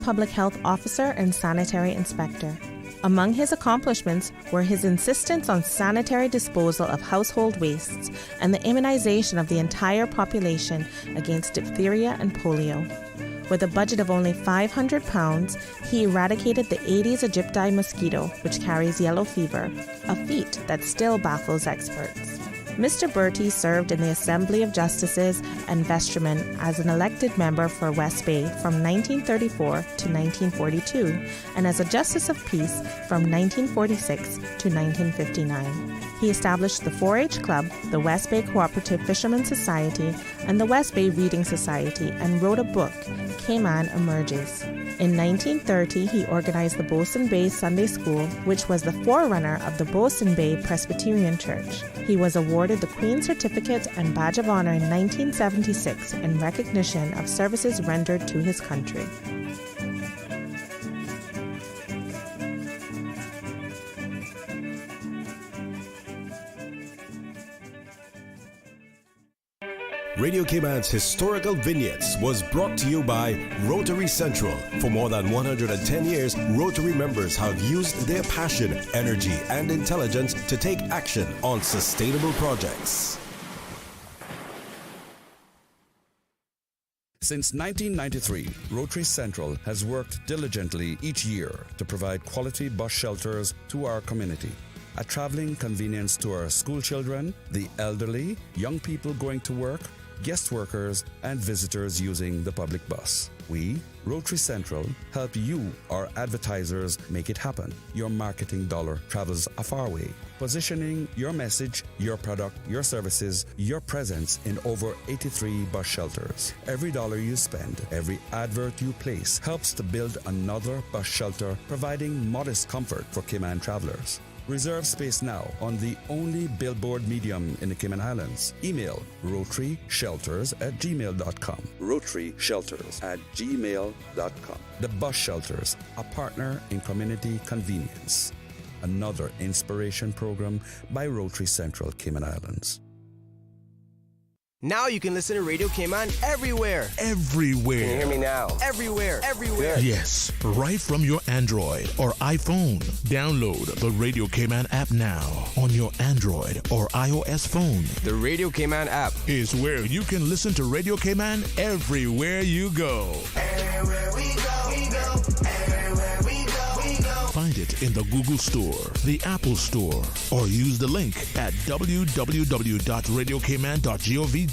public health officer and sanitary inspector. Among his accomplishments were his insistence on sanitary disposal of household wastes and the immunization of the entire population against diphtheria and polio. With a budget of only £500, he eradicated the Aedes aegypti mosquito, which carries yellow fever, a feat that still baffles experts. Mr. Bertie served in the Assembly of Justices and Vestrymen as an elected member for West Bay from 1934 to 1942 and as a Justice of Peace from 1946 to 1959. He established the 4-H Club, the West Bay Cooperative Fishermen's Society, and the West Bay Reading Society and wrote a book, Cayman Emerges. In 1930, he organized the Bosun Bay Sunday School, which was the forerunner of the Bosun Bay Presbyterian Church. He was awarded the Queen's Certificate and Badge of Honor in 1976 in recognition of services rendered to his country. Radio Cayman's Historical Vignettes was brought to you by Rotary Central. For more than 110 years, Rotary members have used their passion, energy, and intelligence to take action on sustainable projects. Since 1993, Rotary Central has worked diligently each year to provide quality bus shelters to our community. A traveling convenience to our school children, the elderly, young people going to work, guest workers, and visitors using the public bus. We, Rotary Central, help you, our advertisers, make it happen. Your marketing dollar travels a far way. Positioning your message, your product, your services, your presence in over 83 bus shelters. Every dollar you spend, every advert you place helps to build another bus shelter, providing modest comfort for Cayman travelers. Reserve space now on the only billboard medium in the Cayman Islands. Email rotaryshelters@gmail.com. rotaryshelters@gmail.com. The Bus Shelters, a partner in community convenience. Another inspiration program by Rotary Central Cayman Islands. Now you can listen to Radio Cayman everywhere. Everywhere. Can you hear me now? Everywhere. Everywhere. Yes, right from your Android or iPhone. Download the Radio Cayman app now on your Android or iOS phone. The Radio Cayman app is where you can listen to Radio Cayman everywhere you go. Everywhere we go, we go. Everywhere we go, we go. Find it in the Google Store, the Apple Store, or use the link at www.radiocayman.gov.ky.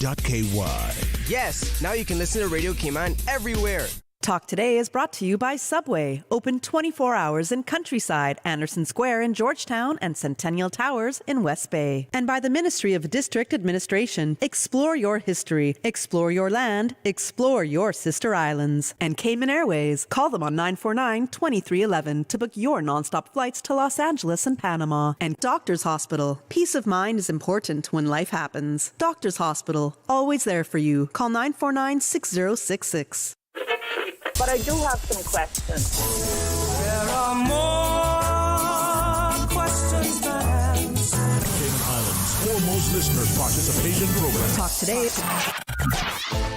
Yes, now you can listen to Radio Cayman everywhere. Talk Today is brought to you by Subway, open 24 hours in Countryside, Anderson Square in Georgetown, and Centennial Towers in West Bay. And by the Ministry of District Administration, explore your history, explore your land, explore your sister islands. And Cayman Airways, call them on 949-2311 to book your nonstop flights to Los Angeles and Panama. And Doctors Hospital, peace of mind is important when life happens. Doctors Hospital, always there for you. Call 949-6066. But I do have some questions. There are more questions than answers. Cayman Islands' foremost listener participation program. Talk Today.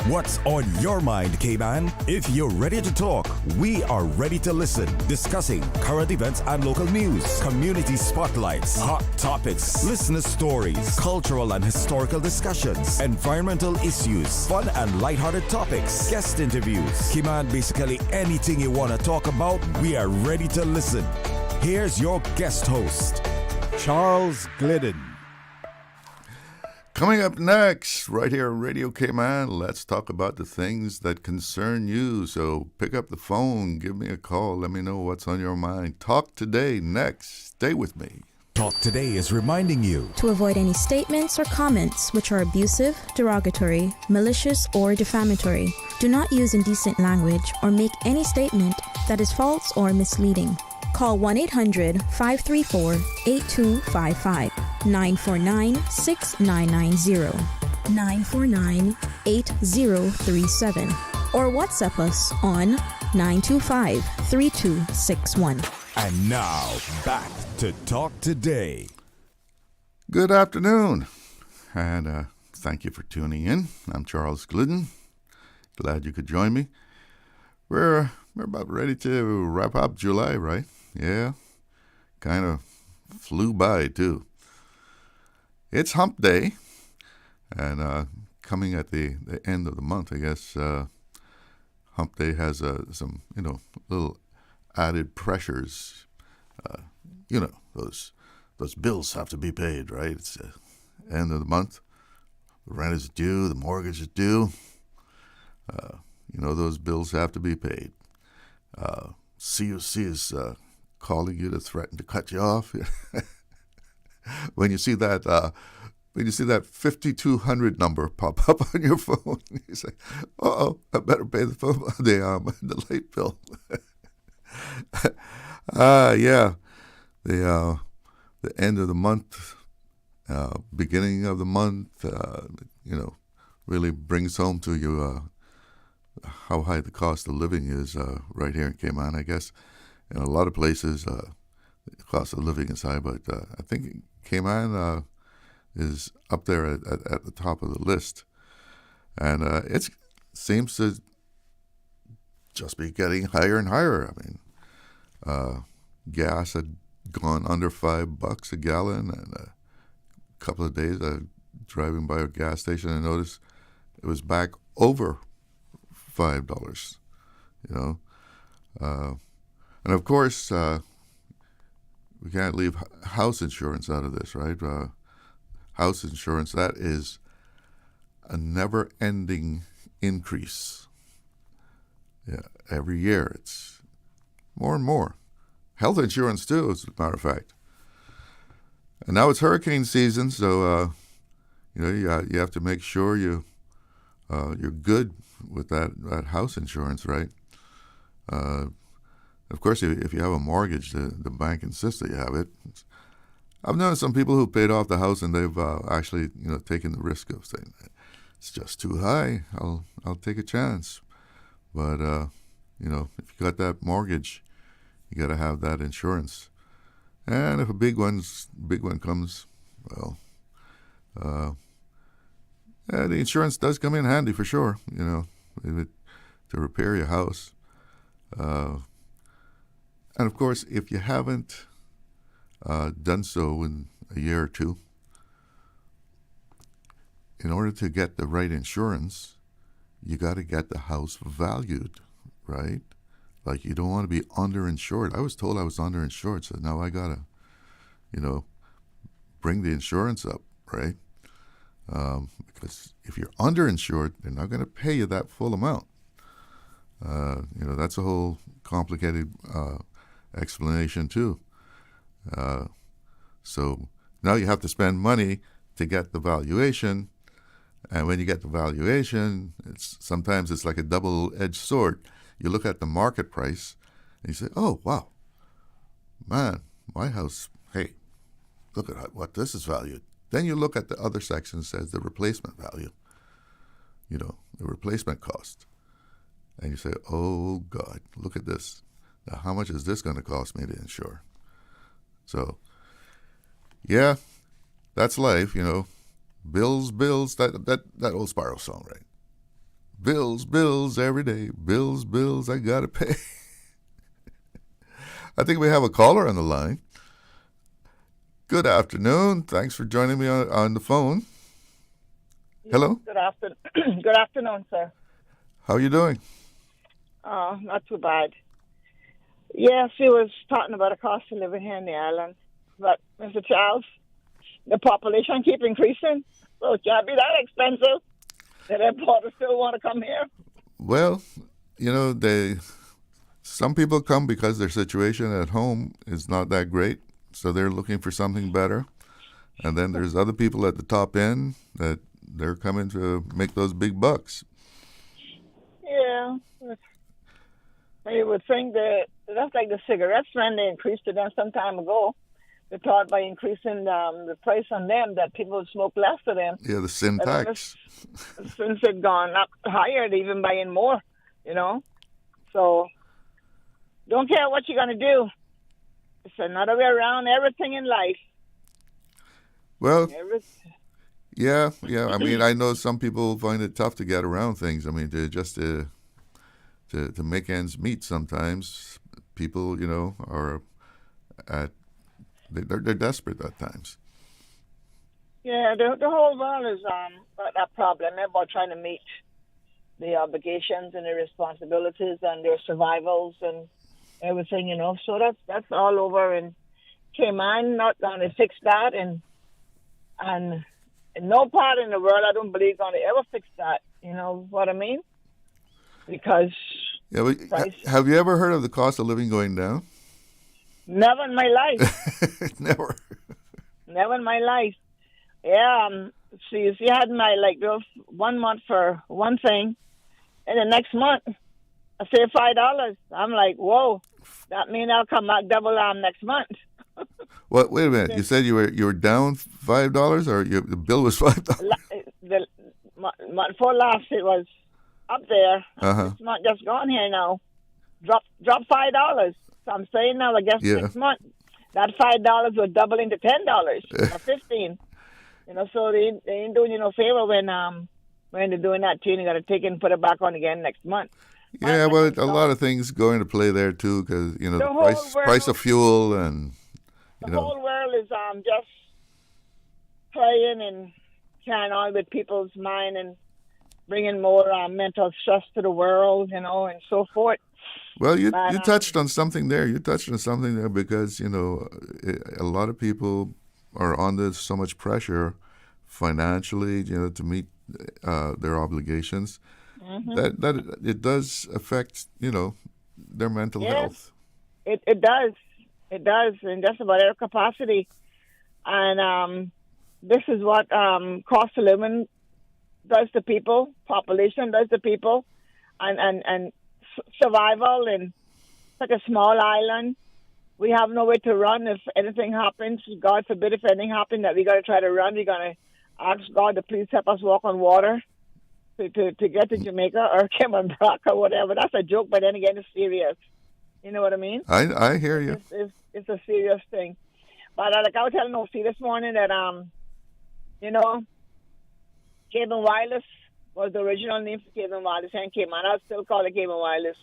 What's on your mind, Cayman? If you're ready to talk, we are ready to listen. Discussing current events and local news, community spotlights, hot topics, listener stories, cultural and historical discussions, environmental issues, fun and lighthearted topics, guest interviews. Cayman, basically anything you want to talk about, we are ready to listen. Here's your guest host, Charles Glidden. Coming up next, right here on Radio Cayman, let's talk about the things that concern you. So pick up the phone, give me a call, let me know what's on your mind. Talk Today next. Stay with me. Talk Today is reminding you to avoid any statements or comments which are abusive, derogatory, malicious, or defamatory. Do not use indecent language or make any statement that is false or misleading. Call 1-800-534-8255, 949-6990, 949-8037, or WhatsApp us on 925-3261. And now, back to Talk Today. Good afternoon, and thank you for tuning in. I'm Charles Glidden. Glad you could join me. We're we're about ready to wrap up July, right? Yeah. Kind of flew by, too. It's hump day. And coming at the end of the month, I guess hump day has some, little added pressures. Those bills have to be paid, right? It's the end of the month. The rent is due. The mortgage is due. Those bills have to be paid. CUC is calling you to threaten to cut you off. When you see that 5200 number pop up on your phone, you say, "Uh-oh, I better pay the late bill." Yeah, the end of the month, beginning of the month, really brings home to you how high the cost of living is right here in Cayman. I guess in a lot of places, the cost of living is high, but I think Cayman is up there at the top of the list. And it seems to just be getting higher and higher. I mean, gas had gone under $5 a gallon, and a couple of days driving by a gas station, I noticed it was back over $5, and of course, we can't leave house insurance out of this, right? House insurance, that is a never-ending increase. Yeah, every year it's more and more. Health insurance too, as a matter of fact. And now it's hurricane season, so you have to make sure you're good with that house insurance, right? Of course, if you have a mortgage, the bank insists that you have it. I've known some people who paid off the house and they've actually taken the risk of saying it's just too high. I'll take a chance, but if you got that mortgage, you got to have that insurance. And if a big one comes, well, the insurance does come in handy for sure. To repair your house. And of course, if you haven't done so in a year or two, in order to get the right insurance, you got to get the house valued, right? Like, you don't want to be underinsured. I was told I was underinsured, so now I got to, bring the insurance up, right? Because if you're underinsured, they're not going to pay you that full amount. That's a whole complicated explanation too. So now you have to spend money to get the valuation, and when you get the valuation, sometimes it's like a double-edged sword. You look at the market price, and you say, "Oh, wow, man, my house, hey, look at what this is valued." Then you look at the other section that says the replacement value, the replacement cost. And you say, "Oh, God, look at this. Now, how much is this going to cost me to insure?" So, yeah, that's life, Bills, that old Spiral song, right? Bills every day. Bills, I got to pay. I think we have a caller on the line. Good afternoon. Thanks for joining me on the phone. Hello? Good afternoon. Good afternoon, sir. How are you doing? Not too bad. Yes, she was talking about the cost of living here in the island. But, Mr. Charles, the population keep increasing, so it can't be that expensive that importers still want to come here. Well, some people come because their situation at home is not that great, so they're looking for something better. And then there's other people at the top end that they're coming to make those big bucks. Yeah. You would think that that's like the cigarettes when they increased it some time ago. They thought by increasing the price on them that people would smoke less of them. Yeah, the sin tax. Since it gone up higher, they're even buying more, So don't care what you're going to do. It's another way around everything in life. Well, yeah. I mean, I know some people find it tough to get around things. I mean, to to make ends meet. Sometimes people, are they're desperate at times. Yeah, the whole world is got that problem about trying to meet the obligations and the responsibilities and their survivals and everything, So that's all over in Cayman. Not going to fix that, and in no part in the world, I don't believe, going to ever fix that. You know what I mean? Because but have you ever heard of the cost of living going down? Never in my life. Never. Never in my life. Yeah. See, you had my 1 month for one thing, and the next month I say $5. I'm like, whoa. That means I'll come back double next month. What? Wait a minute. You said you were down $5, or the bill was $5? The month before last, it was up there. Uh-huh. It's not just gone here now. Drop $5. So I'm saying now, I guess next month that $5 will double into $10 or $15. So they ain't doing you no favor when they're doing that too. You got to take it and put it back on again next month. Yeah, well, a lot of things go into play there too, because the price of fuel and the whole world is just playing and carrying on with people's mind and bringing more mental stress to the world, and so forth. Well, you touched on something there. You touched on something there because a lot of people are under so much pressure financially, to meet their obligations. Mm-hmm. That it does affect, their mental health. It does. It does, in just about every capacity. And this is what cost of living does to people, population does to people, and survival in such a small island. We have nowhere to run if anything happens. God forbid if anything happens that we got to try to run. We're going to ask God to please help us walk on water to get to Jamaica or Cayman Rock or whatever. That's a joke, but then again, it's serious. You know what I mean? I hear you. It's a serious thing. But like I was telling OC this morning that, Cayman Wireless was the original name for Cayman Wireless, and Cayman, I still call it Cayman Wireless.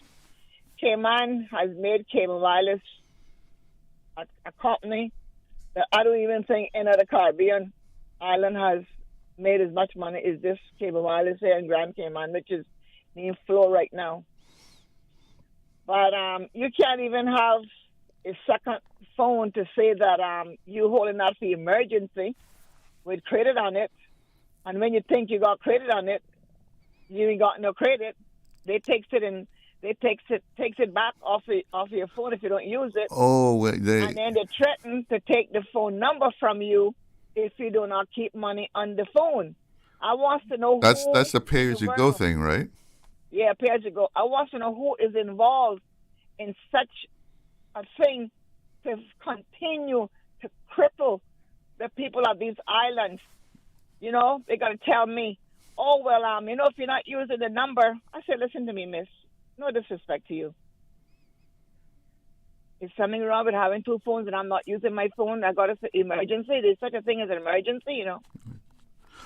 Cayman has made Cayman Wireless a company that I don't even think any other Caribbean island has made as much money as this Cayman Wireless here in Grand Cayman, which is being flow right now. But you can't even have a second phone to say that you holding that for emergency with credit on it. And when you think you got credit on it, you ain't got no credit. They takes it back off your phone if you don't use it. Oh, and then they threaten to take the phone number from you if you do not keep money on the phone. I want to know that's the pay-as-you-go thing, right? Yeah, pay-as-you-go. I want to know who is involved in such a thing to continue to cripple the people of these islands. They got to tell me, oh, well, if you're not using the number. I said, listen to me, miss. No disrespect to you. Is something wrong with having two phones and I'm not using my phone? I got an emergency. There's such a thing as an emergency,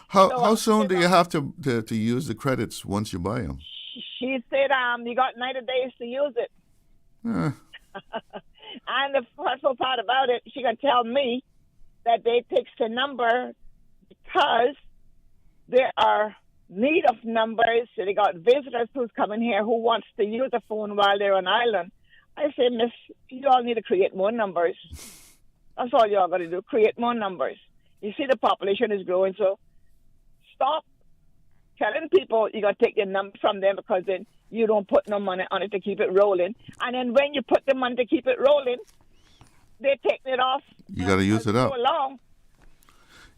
How soon do you have to use the credits once you buy them? She said, you got 90 days to use it. And the hurtful part about it, she can tell me that they take the number because there are need of numbers. So they got visitors who's coming here who wants to use the phone while they're on island. I say, miss, you all need to create more numbers. That's all y'all got to do, create more numbers. You see the population is growing, so stop telling people you got to take the number from them because then you don't put no money on it to keep it rolling. And then when you put the money to keep it rolling, they're taking it off. You got to use it up. So long.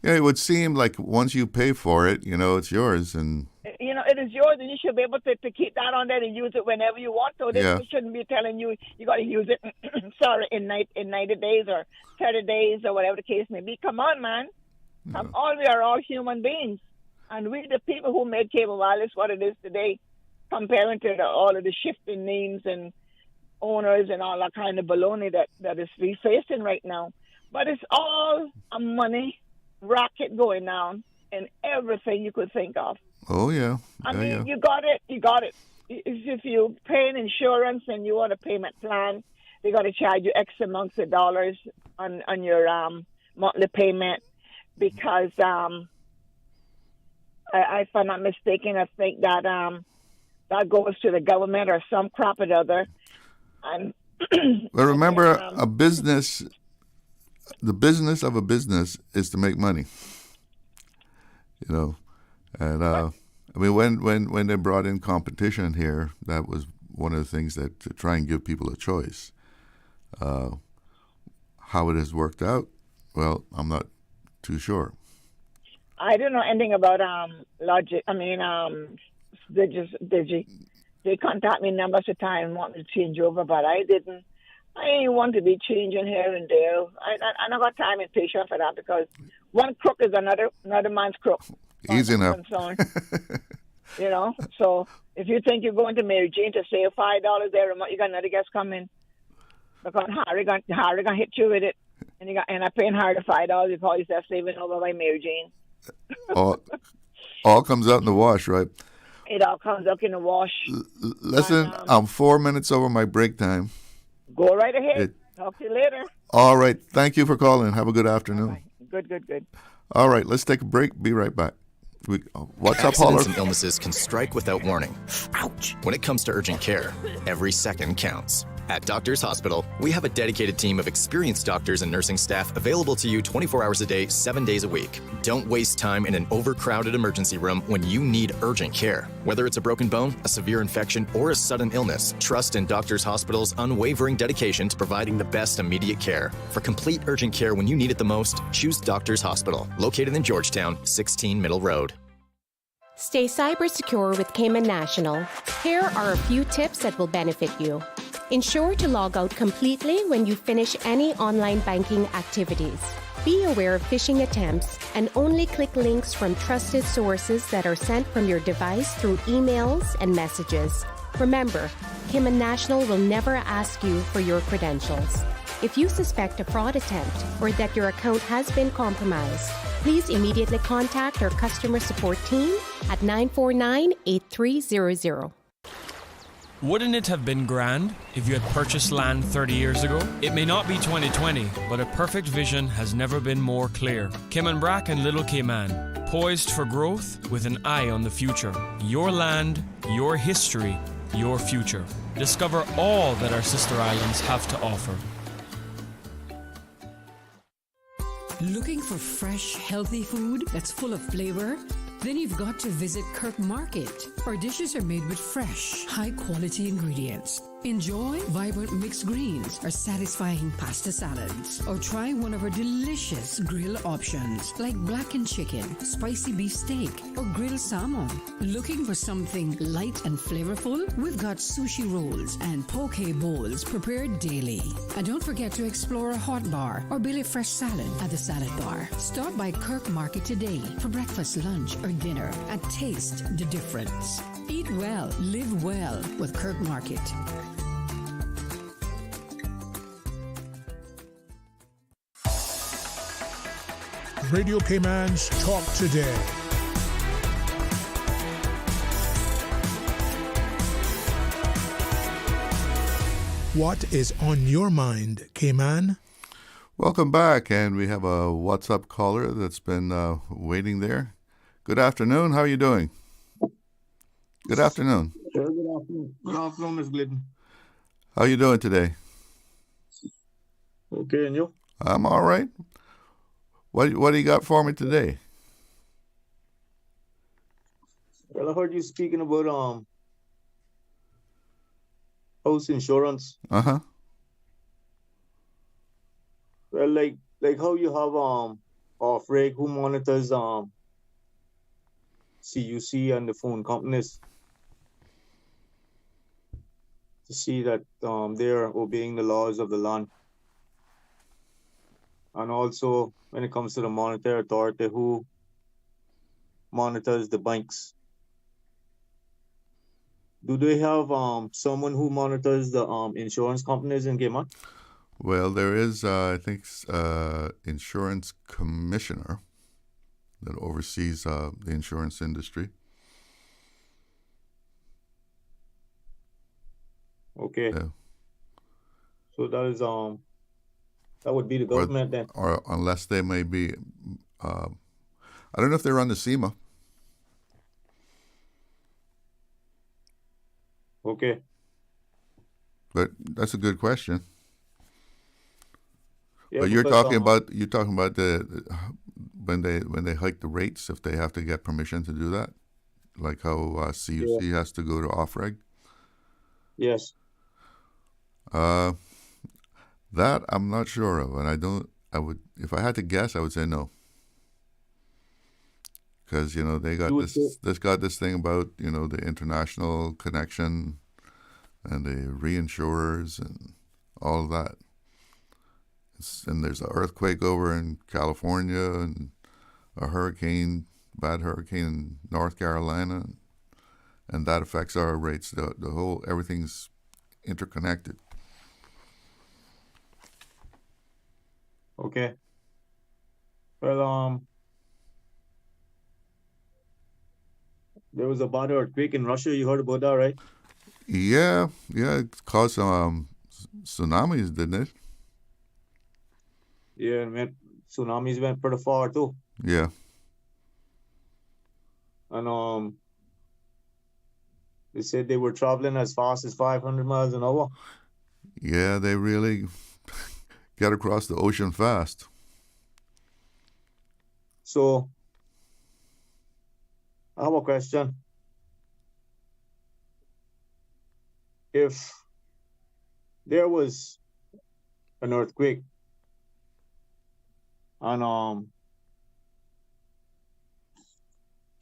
Yeah, it would seem like once you pay for it, it's yours. And it is yours, and you should be able to keep that on there and use it whenever you want to. They shouldn't be telling you got to use it, in 90 days or 30 days or whatever the case may be. Come on, man. We are all human beings. And we, the people who made Cayman Wireless what it is today, comparing to all of the shifting names and owners and all that kind of baloney that is we facing right now. But it's all a money racket going down in everything you could think of. Oh, yeah. I mean, you got it. if you pay an insurance and you want a payment plan, they're going to charge you X amounts of dollars on your monthly payment because if I'm not mistaken, I think that that goes to the government or some crap or other. And well, remember, a business, the business of a business is to make money. You know, and I mean, when they brought in competition here, that was one of the things that to try and give people a choice. How it has worked out, well, I'm not too sure. I don't know anything about logic. I mean, they contact me numbers of time and want me to change over, but I didn't. I ain't want to be changing here and there. I don't got time and patience for that because one crook is another man's crook. Easy enough. You know, so if you think you're going to Mary Jane to save $5 there a month, you got another guest coming because Harry gonna hit you with it, and I paying Harry $5 because he's saving over by Mary Jane. all comes out in the wash, right? It all comes up in the wash. Listen, I'm 4 minutes over my break time. Go right ahead. Talk to you later. All right. Thank you for calling. Have a good afternoon. Right. Good. All right. Let's take a break. Be right back. What's up, Holler? Accidents and illnesses can strike without warning. Ouch! When it comes to urgent care, every second counts. At Doctors Hospital, we have a dedicated team of experienced doctors and nursing staff available to you 24 hours a day, 7 days a week. Don't waste time in an overcrowded emergency room when you need urgent care. Whether it's a broken bone, a severe infection, or a sudden illness, trust in Doctors Hospital's unwavering dedication to providing the best immediate care. For complete urgent care when you need it the most, choose Doctors Hospital, located in Georgetown, 16 Middle Road. Stay cyber secure with Cayman National. Here are a few tips that will benefit you. Ensure to log out completely when you finish any online banking activities. Be aware of phishing attempts and only click links from trusted sources that are sent from your device through emails and messages. Remember, Cayman National will never ask you for your credentials. If you suspect a fraud attempt or that your account has been compromised, please immediately contact our customer support team at 949-8300. Wouldn't it have been grand if you had purchased land 30 years ago? It may not be 2020, but a perfect vision has never been more clear. Cayman Brac and Little Cayman, poised for growth with an eye on the future. Your land, your history, your future. Discover all that our sister islands have to offer. Looking for fresh, healthy food that's full of flavor? Then you've got to visit Kirk Market. Our dishes are made with fresh, high-quality ingredients. Enjoy vibrant mixed greens or satisfying pasta salads. Or try one of our delicious grill options like blackened chicken, spicy beef steak, or grilled salmon. Looking for something light and flavorful? We've got sushi rolls and poke bowls prepared daily. And don't forget to explore a hot bar or Billy Fresh salad at the salad bar. Stop by Kirk Market today for breakfast, lunch, or dinner and taste the difference. Eat well, live well with Kirk Market. Radio Cayman's Talk Today. What is on your mind, Cayman? Welcome back, and we have a WhatsApp caller that's been waiting there. Good afternoon. How are you doing? Good afternoon. Sure, good afternoon. Good afternoon, Ms. Glidden. How are you doing today? Okay, and you? I'm all right. What do you got for me today? Well, I heard you speaking about house insurance. Uh-huh. Well, like how you have off-reg who monitors CUC and the phone companies to see that they're obeying the laws of the land. And also, when it comes to the monetary authority, who monitors the banks? Do they have someone who monitors the insurance companies in Cayman? Well, there is, I think, insurance commissioner that oversees the insurance industry. Okay. Yeah. So that is that would be the government then. Or unless they may be, I don't know if they're on the SEMA. Okay. But that's a good question. Yeah, but you're because, talking about the when they hike the rates, if they have to get permission to do that, like how CUC has to go to off-reg. Yes. That I'm not sure of, and I would, if I had to guess, I would say no. Because they got this thing about the international connection and the reinsurers and all of that. And there's an earthquake over in California and a bad hurricane in North Carolina, and that affects our rates. The whole, everything's interconnected. Okay. Well, there was a bad earthquake in Russia. You heard about that, right? Yeah, it caused tsunamis, didn't it? Yeah, and tsunamis went pretty far too. Yeah. And they said they were traveling as fast as 500 miles an hour. Yeah, they really got across the ocean fast. So, I have a question. If there was an earthquake and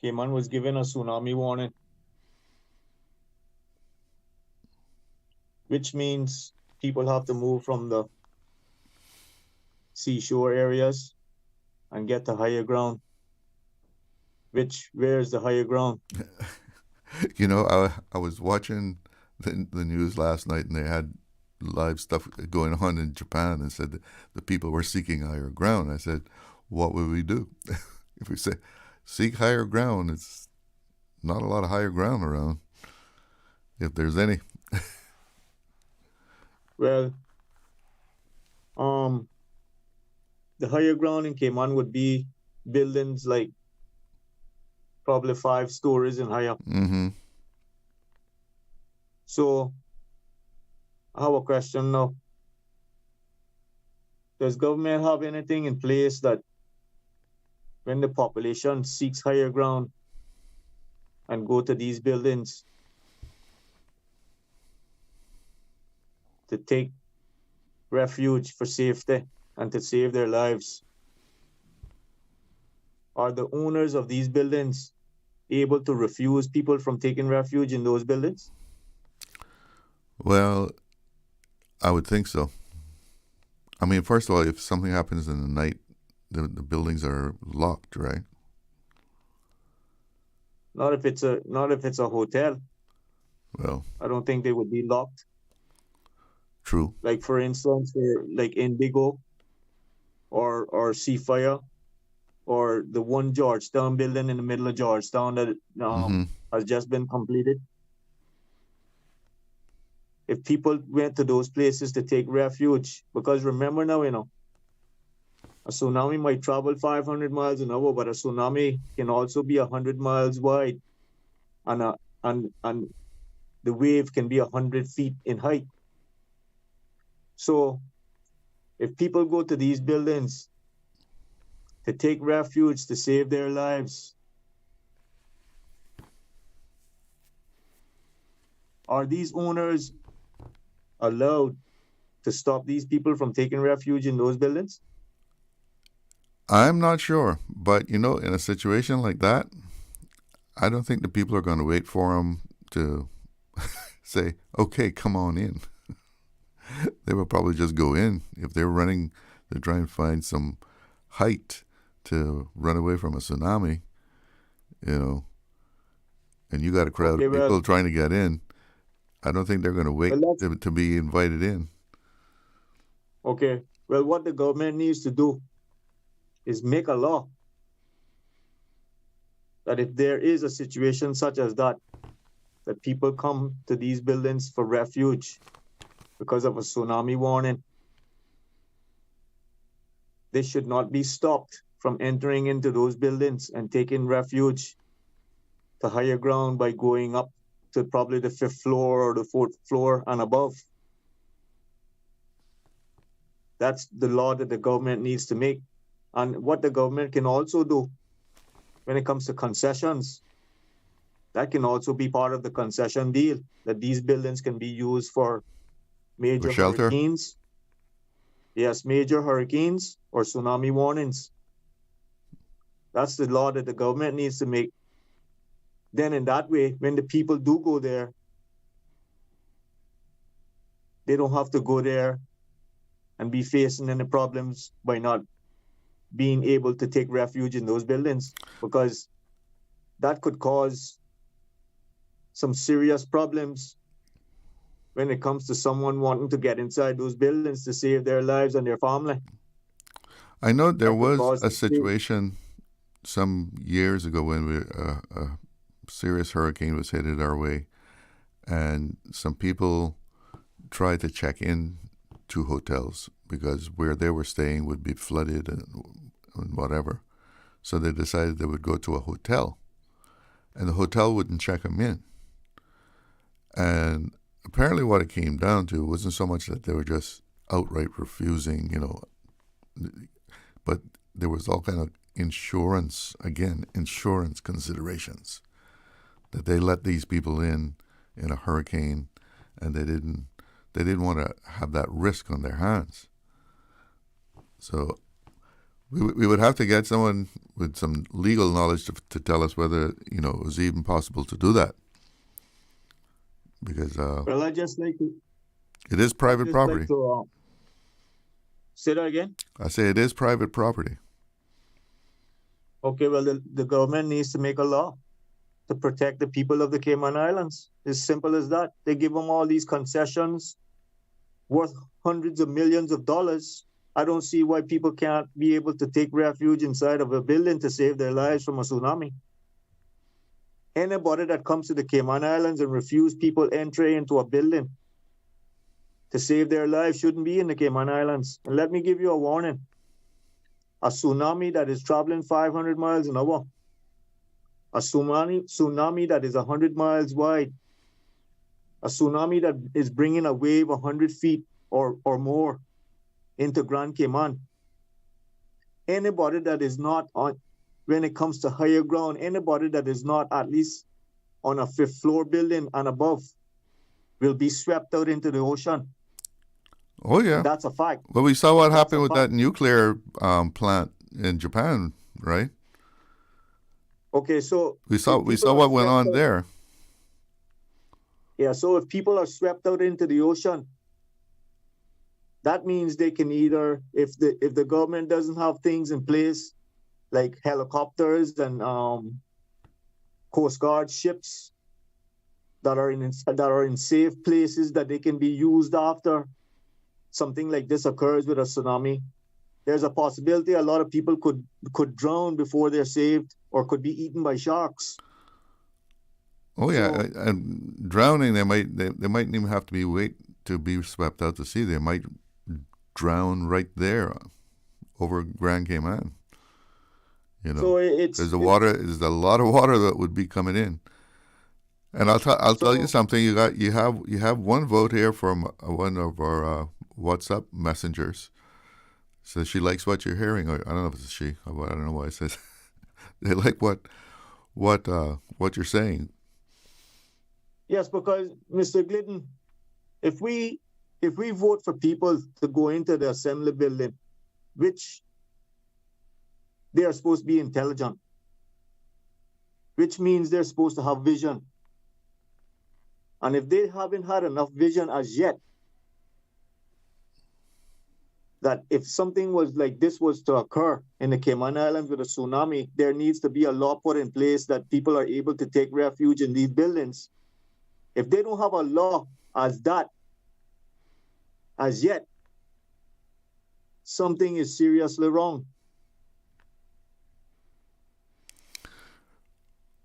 Cayman was given a tsunami warning, which means people have to move from the seashore areas and get to higher ground. Where is the higher ground? I was watching the news last night, and they had live stuff going on in Japan, and said that the people were seeking higher ground. I said, what would we do? If we say seek higher ground, it's not a lot of higher ground around, if there's any. Well, the higher ground in Cayman would be buildings like probably 5 stories and higher. Mm-hmm. So, I have a question now. Does government have anything in place that when the population seeks higher ground and go to these buildings to take refuge for safety and to save their lives, are the owners of these buildings able to refuse people from taking refuge in those buildings? Well, I would think so. I mean, first of all, if something happens in the night, the buildings are locked, right? Not if it's a hotel. Well, I don't think they would be locked. True. Like, for instance, like Indigo or Seafire or the one Georgetown building in the middle of Georgetown that has just been completed. If people went to those places to take refuge, because remember now, a tsunami might travel 500 miles an hour, but a tsunami can also be 100 miles wide, and the wave can be 100 feet in height. So, if people go to these buildings to take refuge to save their lives, are these owners allowed to stop these people from taking refuge in those buildings? I'm not sure, but in a situation like that, I don't think the people are going to wait for them to say, okay, come on in. They will probably just go in. If they're running, they're trying to find some height to run away from a tsunami, and you got a crowd of people trying to get in. I don't think they're going to wait to be invited in. Okay. Well, what the government needs to do is make a law that if there is a situation such as that, that people come to these buildings for refuge because of a tsunami warning. They should not be stopped from entering into those buildings and taking refuge to higher ground by going up to probably the 5th floor or the 4th floor and above. That's the law that the government needs to make. And what the government can also do when it comes to concessions, that can also be part of the concession deal, that these buildings can be used for major shelter? hurricanes. Yes, major hurricanes or tsunami warnings. That's the law that the government needs to make. Then in that way, when the people do go there, they don't have to go there and be facing any problems by not being able to take refuge in those buildings, because that could cause some serious problems when it comes to someone wanting to get inside those buildings to save their lives and their family. I know there was a situation some years ago when a serious hurricane was headed our way, and some people tried to check in to hotels because where they were staying would be flooded and whatever. So they decided they would go to a hotel, and the hotel wouldn't check them in. And apparently what it came down to wasn't so much that they were just outright refusing, but there was all kind of insurance considerations, that they let these people in a hurricane, and they didn't want to have that risk on their hands. So we would have to get someone with some legal knowledge to tell us whether it was even possible to do that, because well, I just like to, it is private property. Like to, say that again? I say it is private property. Okay, well, the government needs to make a law to protect the people of the Cayman Islands. As simple as that. They give them all these concessions worth hundreds of millions of dollars. I don't see why people can't be able to take refuge inside of a building to save their lives from a tsunami. Anybody that comes to the Cayman Islands and refuse people entry into a building to save their lives shouldn't be in the Cayman Islands. And let me give you a warning. A tsunami that is traveling 500 miles an hour, a tsunami that is 100 miles wide, a tsunami that is bringing a wave 100 feet or more into Grand Cayman. Anybody that is not on, when it comes to higher ground, anybody that is not at least on a 5th floor building and above will be swept out into the ocean. Oh, yeah. That's a fact. Well, we saw what happened with that nuclear plant in Japan, right? Okay, so we saw what went on there. Yeah, so if people are swept out into the ocean, that means they can either, if the government doesn't have things in place like helicopters and Coast Guard ships that are in safe places that they can be used after something like this occurs with a tsunami, there's a possibility a lot of people could drown before they're saved or could be eaten by sharks. Oh yeah, and drowning, they mightn't even have to be swept out to sea. They might drown right there over Grand Cayman. So there's a lot of water that would be coming in. And I'll tell you something. You have one vote here from one of our WhatsApp messengers. So she likes what you're hearing. Or I don't know if it's a she. I don't know why it says they like what you're saying. Yes, because Mr. Glidden, if we vote for people to go into the assembly building, which they are supposed to be intelligent, which means they're supposed to have vision. And if they haven't had enough vision as yet, that if something was like this was to occur in the Cayman Islands with a tsunami, there needs to be a law put in place that people are able to take refuge in these buildings. If they don't have a law as that, as yet, something is seriously wrong.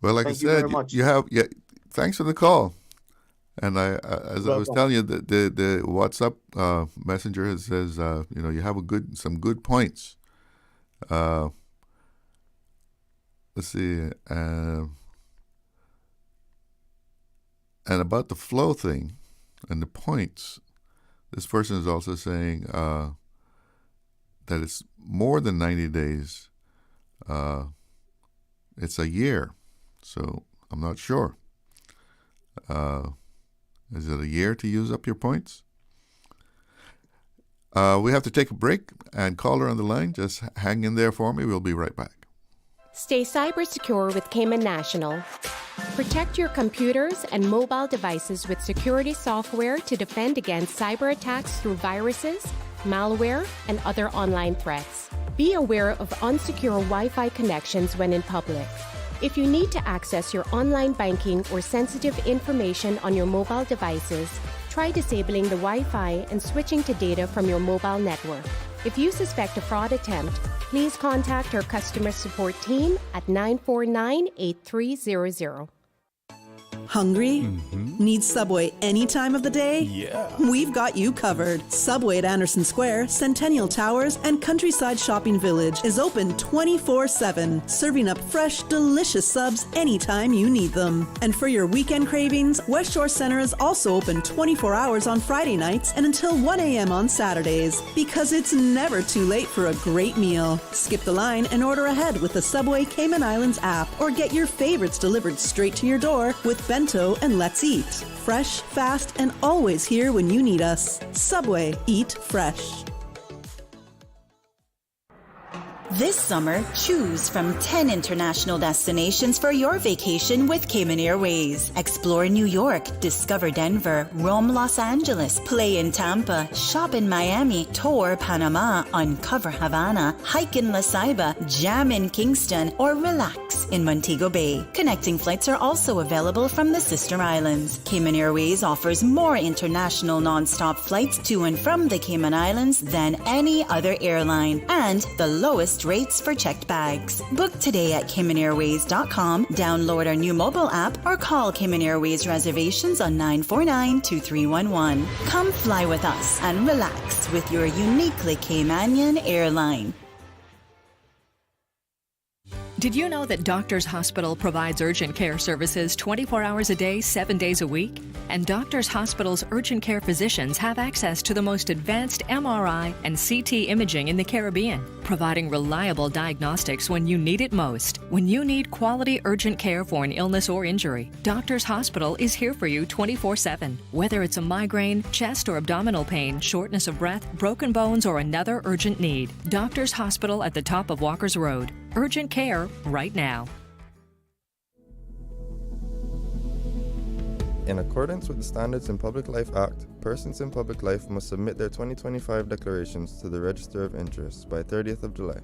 Well, like I said, you have thanks for the call. And as I was telling you, the WhatsApp messenger says, you have some good points. Let's see, and about the flow thing and the points. This person is also saying that it's more than 90 days. It's a year, so I'm not sure. Is it a year to use up your points? We have to take a break, and caller on the line, just hang in there for me. We'll be right back. Stay cyber secure with Cayman National. Protect your computers and mobile devices with security software to defend against cyber attacks through viruses, malware, and other online threats. Be aware of unsecure Wi-Fi connections when in public. If you need to access your online banking or sensitive information on your mobile devices, try disabling the Wi-Fi and switching to data from your mobile network. If you suspect a fraud attempt, please contact our customer support team at 949-8300. Hungry? Need Subway any time of the day? Yeah. We've got you covered. Subway at Anderson Square, Centennial Towers, and Countryside Shopping Village is open 24/7, serving up fresh, delicious subs anytime you need them. And for your weekend cravings, West Shore Center is also open 24 hours on Friday nights and until 1 a.m. on Saturdays, because it's never too late for a great meal. Skip the line and order ahead with the Subway Cayman Islands app, or get your favorites delivered straight to your door with Bento and Let's Eat. Fresh, fast, and always here when you need us. Subway. Eat fresh. This summer, choose from 10 international destinations for your vacation with Cayman Airways. Explore New York, discover Denver, roam Los Angeles, play in Tampa, shop in Miami, tour Panama, uncover Havana, hike in La Ceiba, jam in Kingston, or relax in Montego Bay. Connecting flights are also available from the sister islands. Cayman Airways offers more international non-stop flights to and from the Cayman Islands than any other airline, and the lowest rates for checked bags. Book today at CaymanAirways.com, download our new mobile app, or call Cayman Airways reservations on 949-2311. Come fly with us and relax with your uniquely Caymanian airline. Did you know that Doctors Hospital provides urgent care services 24 hours a day, 7 days a week? And Doctors Hospital's urgent care physicians have access to the most advanced MRI and CT imaging in the Caribbean, providing reliable diagnostics when you need it most. When you need quality urgent care for an illness or injury, Doctors Hospital is here for you 24/7. Whether it's a migraine, chest or abdominal pain, shortness of breath, broken bones, or another urgent need, Doctors Hospital at the top of Walker's Road. Urgent care right now. In accordance with the Standards in Public Life Act, persons in public life must submit their 2025 declarations to the Register of Interest by 30th of July.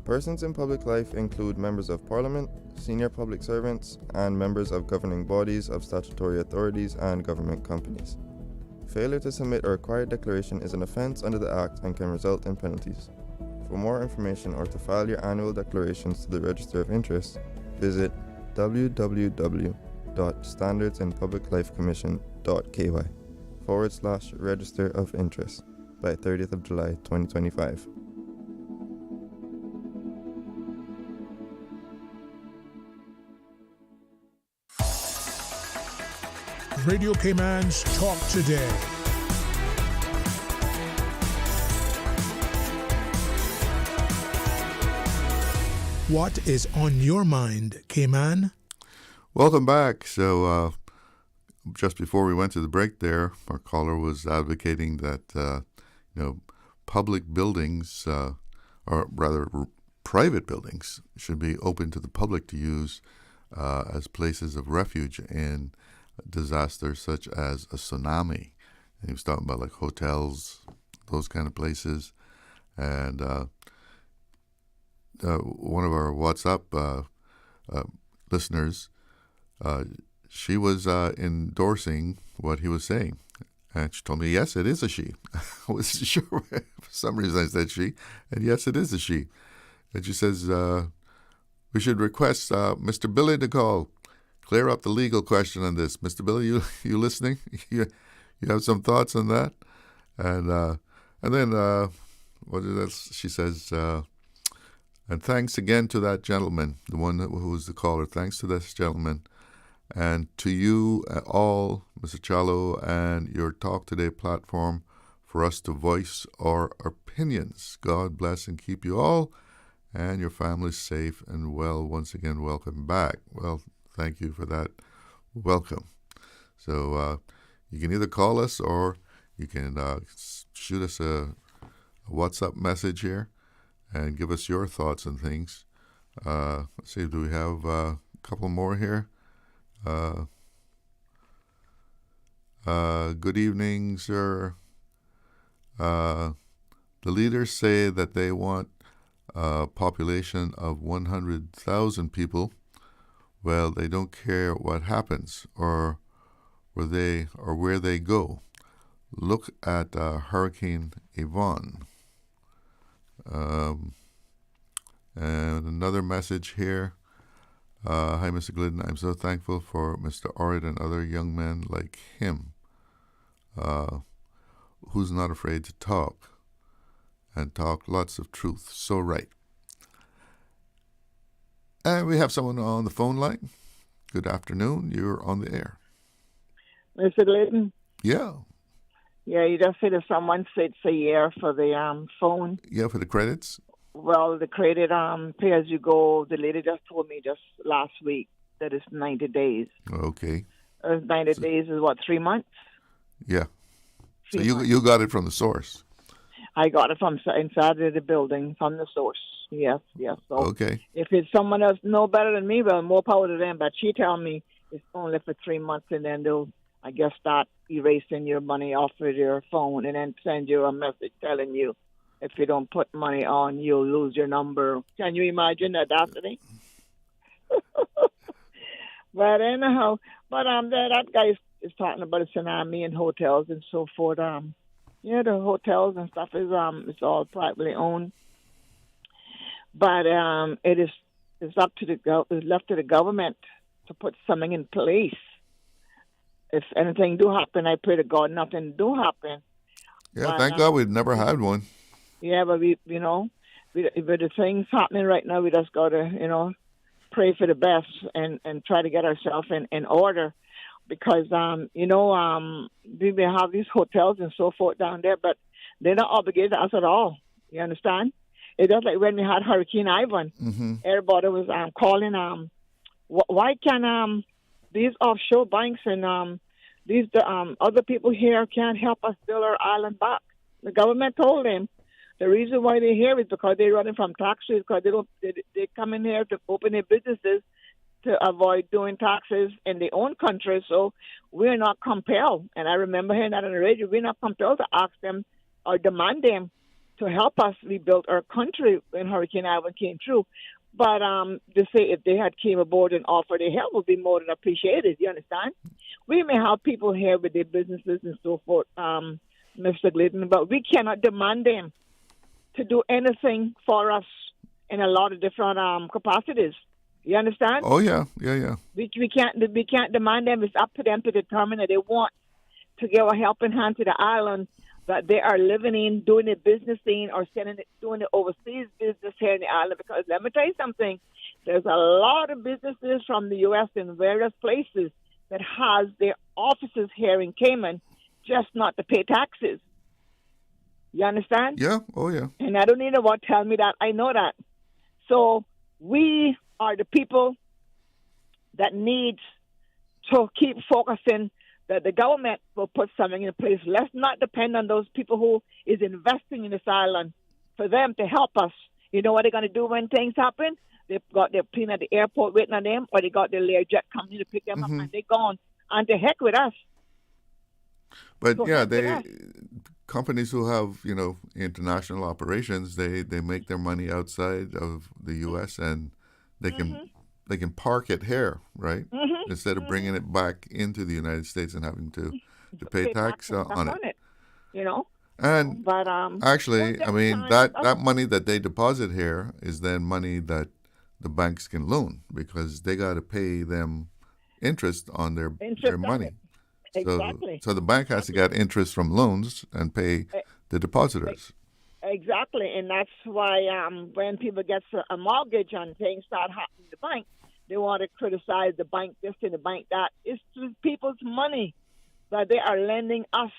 Persons in public life include members of Parliament, senior public servants, and members of governing bodies of statutory authorities and government companies. Failure to submit a required declaration is an offence under the Act and can result in penalties. For more information or to file your annual declarations to the Register of Interest, visit www.standardsinpubliclifecommission.ky/Register of Interest by 30th of July 2025. Radio Cayman's Talk Today. What is on your mind, Cayman? Welcome back. So, just before we went to the break there, our caller was advocating that, public buildings, or rather private buildings, should be open to the public to use as places of refuge in disasters such as a tsunami. And he was talking about like hotels, those kind of places. And one of our WhatsApp listeners, she was endorsing what he was saying. And she told me, yes, it is a she. I wasn't sure. For some reason I said she. And yes, it is a she. And she says, we should request Mr. Billy to call. clear up the legal question on this. Mr. Billy, you listening? You have some thoughts on that? And then what is that? She says, and thanks again to that gentleman, the one who was the caller. Thanks to this gentleman. And to you all, Mr. Chalo, and your Talk Today platform for us to voice our opinions. God bless and keep you all and your families safe and well. Once again, welcome back. Well, thank you for that welcome. So you can either call us or you can shoot us a WhatsApp message here and give us your thoughts and things. Let's see, do we have a couple more here? Good evening, sir. The leaders say that they want a population of 100,000 people. Well, they don't care what happens or where they go. Look at Hurricane Yvonne. And another message here. Hi, Mr. Glidden. I'm so thankful for Mr. Ord and other young men like him, who's not afraid to talk and talk lots of truth. So right. And we have someone on the phone line. Good afternoon. You're on the air. Mr. Glidden? Yeah. Yeah, you just said if someone sits a year for the phone. Yeah, for the credits? Well, the credit pay as you go, the lady just told me just last week that it's 90 days. Okay. 90 days is what, 3 months? Yeah. So you got it from the source? I got it from inside of the building, from the source. Yes. So okay. If it's someone else know better than me, well, more power to them. But she tell me it's only for 3 months, and then they'll, I guess, start erasing your money off of your phone and then send you a message telling you if you don't put money on, you'll lose your number. Can you imagine that audacity? But anyhow, that guy is talking about a tsunami and hotels and so forth. The hotels and stuff is it's all privately owned. But it's up to it's left to the government to put something in place. If anything do happen, I pray to God nothing do happen. Yeah, but, thank God we've never had one. Yeah, but with the things happening right now, we just got to, pray for the best and try to get ourselves in order. Because, we may have these hotels and so forth down there, but they're not obligated to us at all. You understand? It's just like when we had Hurricane Ivan. Mm-hmm. Everybody was calling, why can these offshore banks and these other people here can't help us build our island back? The government told them the reason why they're here is because they're running from taxes, because they come in here to open their businesses to avoid doing taxes in their own country. So we're not compelled. And I remember hearing that on the radio. We're not compelled to ask them or demand them to help us rebuild our country when Hurricane Ivan came through. But to say if they had came aboard and offered their help would be more than appreciated. You understand? We may have people here with their businesses and so forth, Mr. Glidden, but we cannot demand them to do anything for us in a lot of different capacities. You understand? Oh yeah. We can't demand them. It's up to them to determine that they want to give a helping hand to the island that they are living in, doing a business in, or doing the overseas business here in the island. Because let me tell you something, there's a lot of businesses from the U.S. in various places that has their offices here in Cayman, just not to pay taxes. You understand? Yeah. Oh yeah. And I don't need to tell me that. I know that. So we are the people that need to keep focusing that the government will put something in place. Let's not depend on those people who is investing in this island for them to help us. You know what they're going to do when things happen? They've got their plane at the airport waiting on them, or they got their Learjet company to pick them up, and they're gone. And to heck with us. But companies who have, international operations, they make their money outside of the U.S. and they can park it here, right? Instead of bringing it back into the United States and having to pay tax on it. And but, actually, that money that they deposit here is then money that the banks can loan because they got to pay them interest on their Interest on money. it. Exactly. So the bank has to get interest from loans and pay the depositors. Exactly, and that's why when people get a mortgage and things start happening in the bank, they want to criticize the bank this and the bank that. It's people's money that they are lending us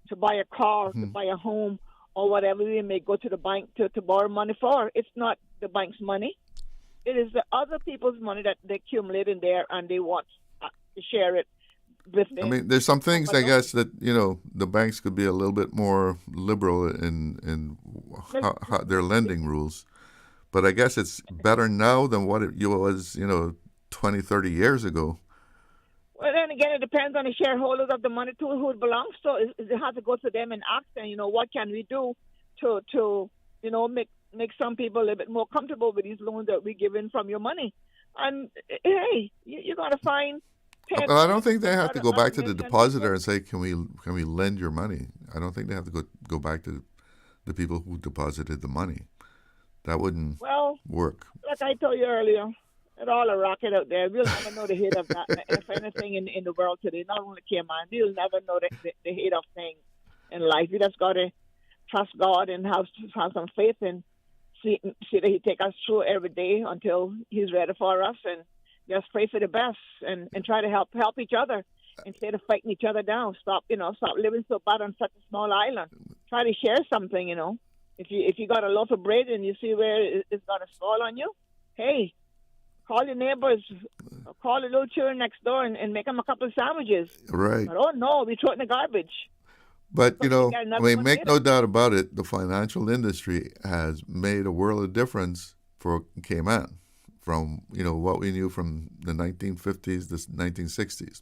to buy a car, to buy a home, or whatever we may go to the bank to borrow money for. It's not the bank's money. It is the other people's money that they accumulate in there, and they want to share it with them. I mean, there's some things, I guess, that, the banks could be a little bit more liberal in how their lending rules. But I guess it's better now than what it was, 20, 30 years ago. Well, then again, it depends on the shareholders of the money, too, who it belongs to. They have to go to them and ask them, what can we do to make some people a little bit more comfortable with these loans that we're giving from your money. And, hey, you're going to find... Well, I don't think they have to go back to the depositor and say, can we lend your money? I don't think they have to go back to the people who deposited the money. That wouldn't work. Like I told you earlier, it's all a rocket out there. We'll never know the hate of that. If anything in the world today, not only Cayman, we'll never know the hate of things in life. We just got to trust God and have some faith and see that He take us through every day until He's ready for us, and just pray for the best and try to help each other instead of fighting each other down. Stop living so bad on such a small island. Try to share something, If you got a loaf of bread and you see where it's going to fall on you, hey, call your neighbors, call the little children next door and make them a couple of sandwiches. Right. But, oh, no, we throw it in the garbage. But, make no doubt about it, the financial industry has made a world of difference for Cayman from, what we knew from the 1950s, the 1960s.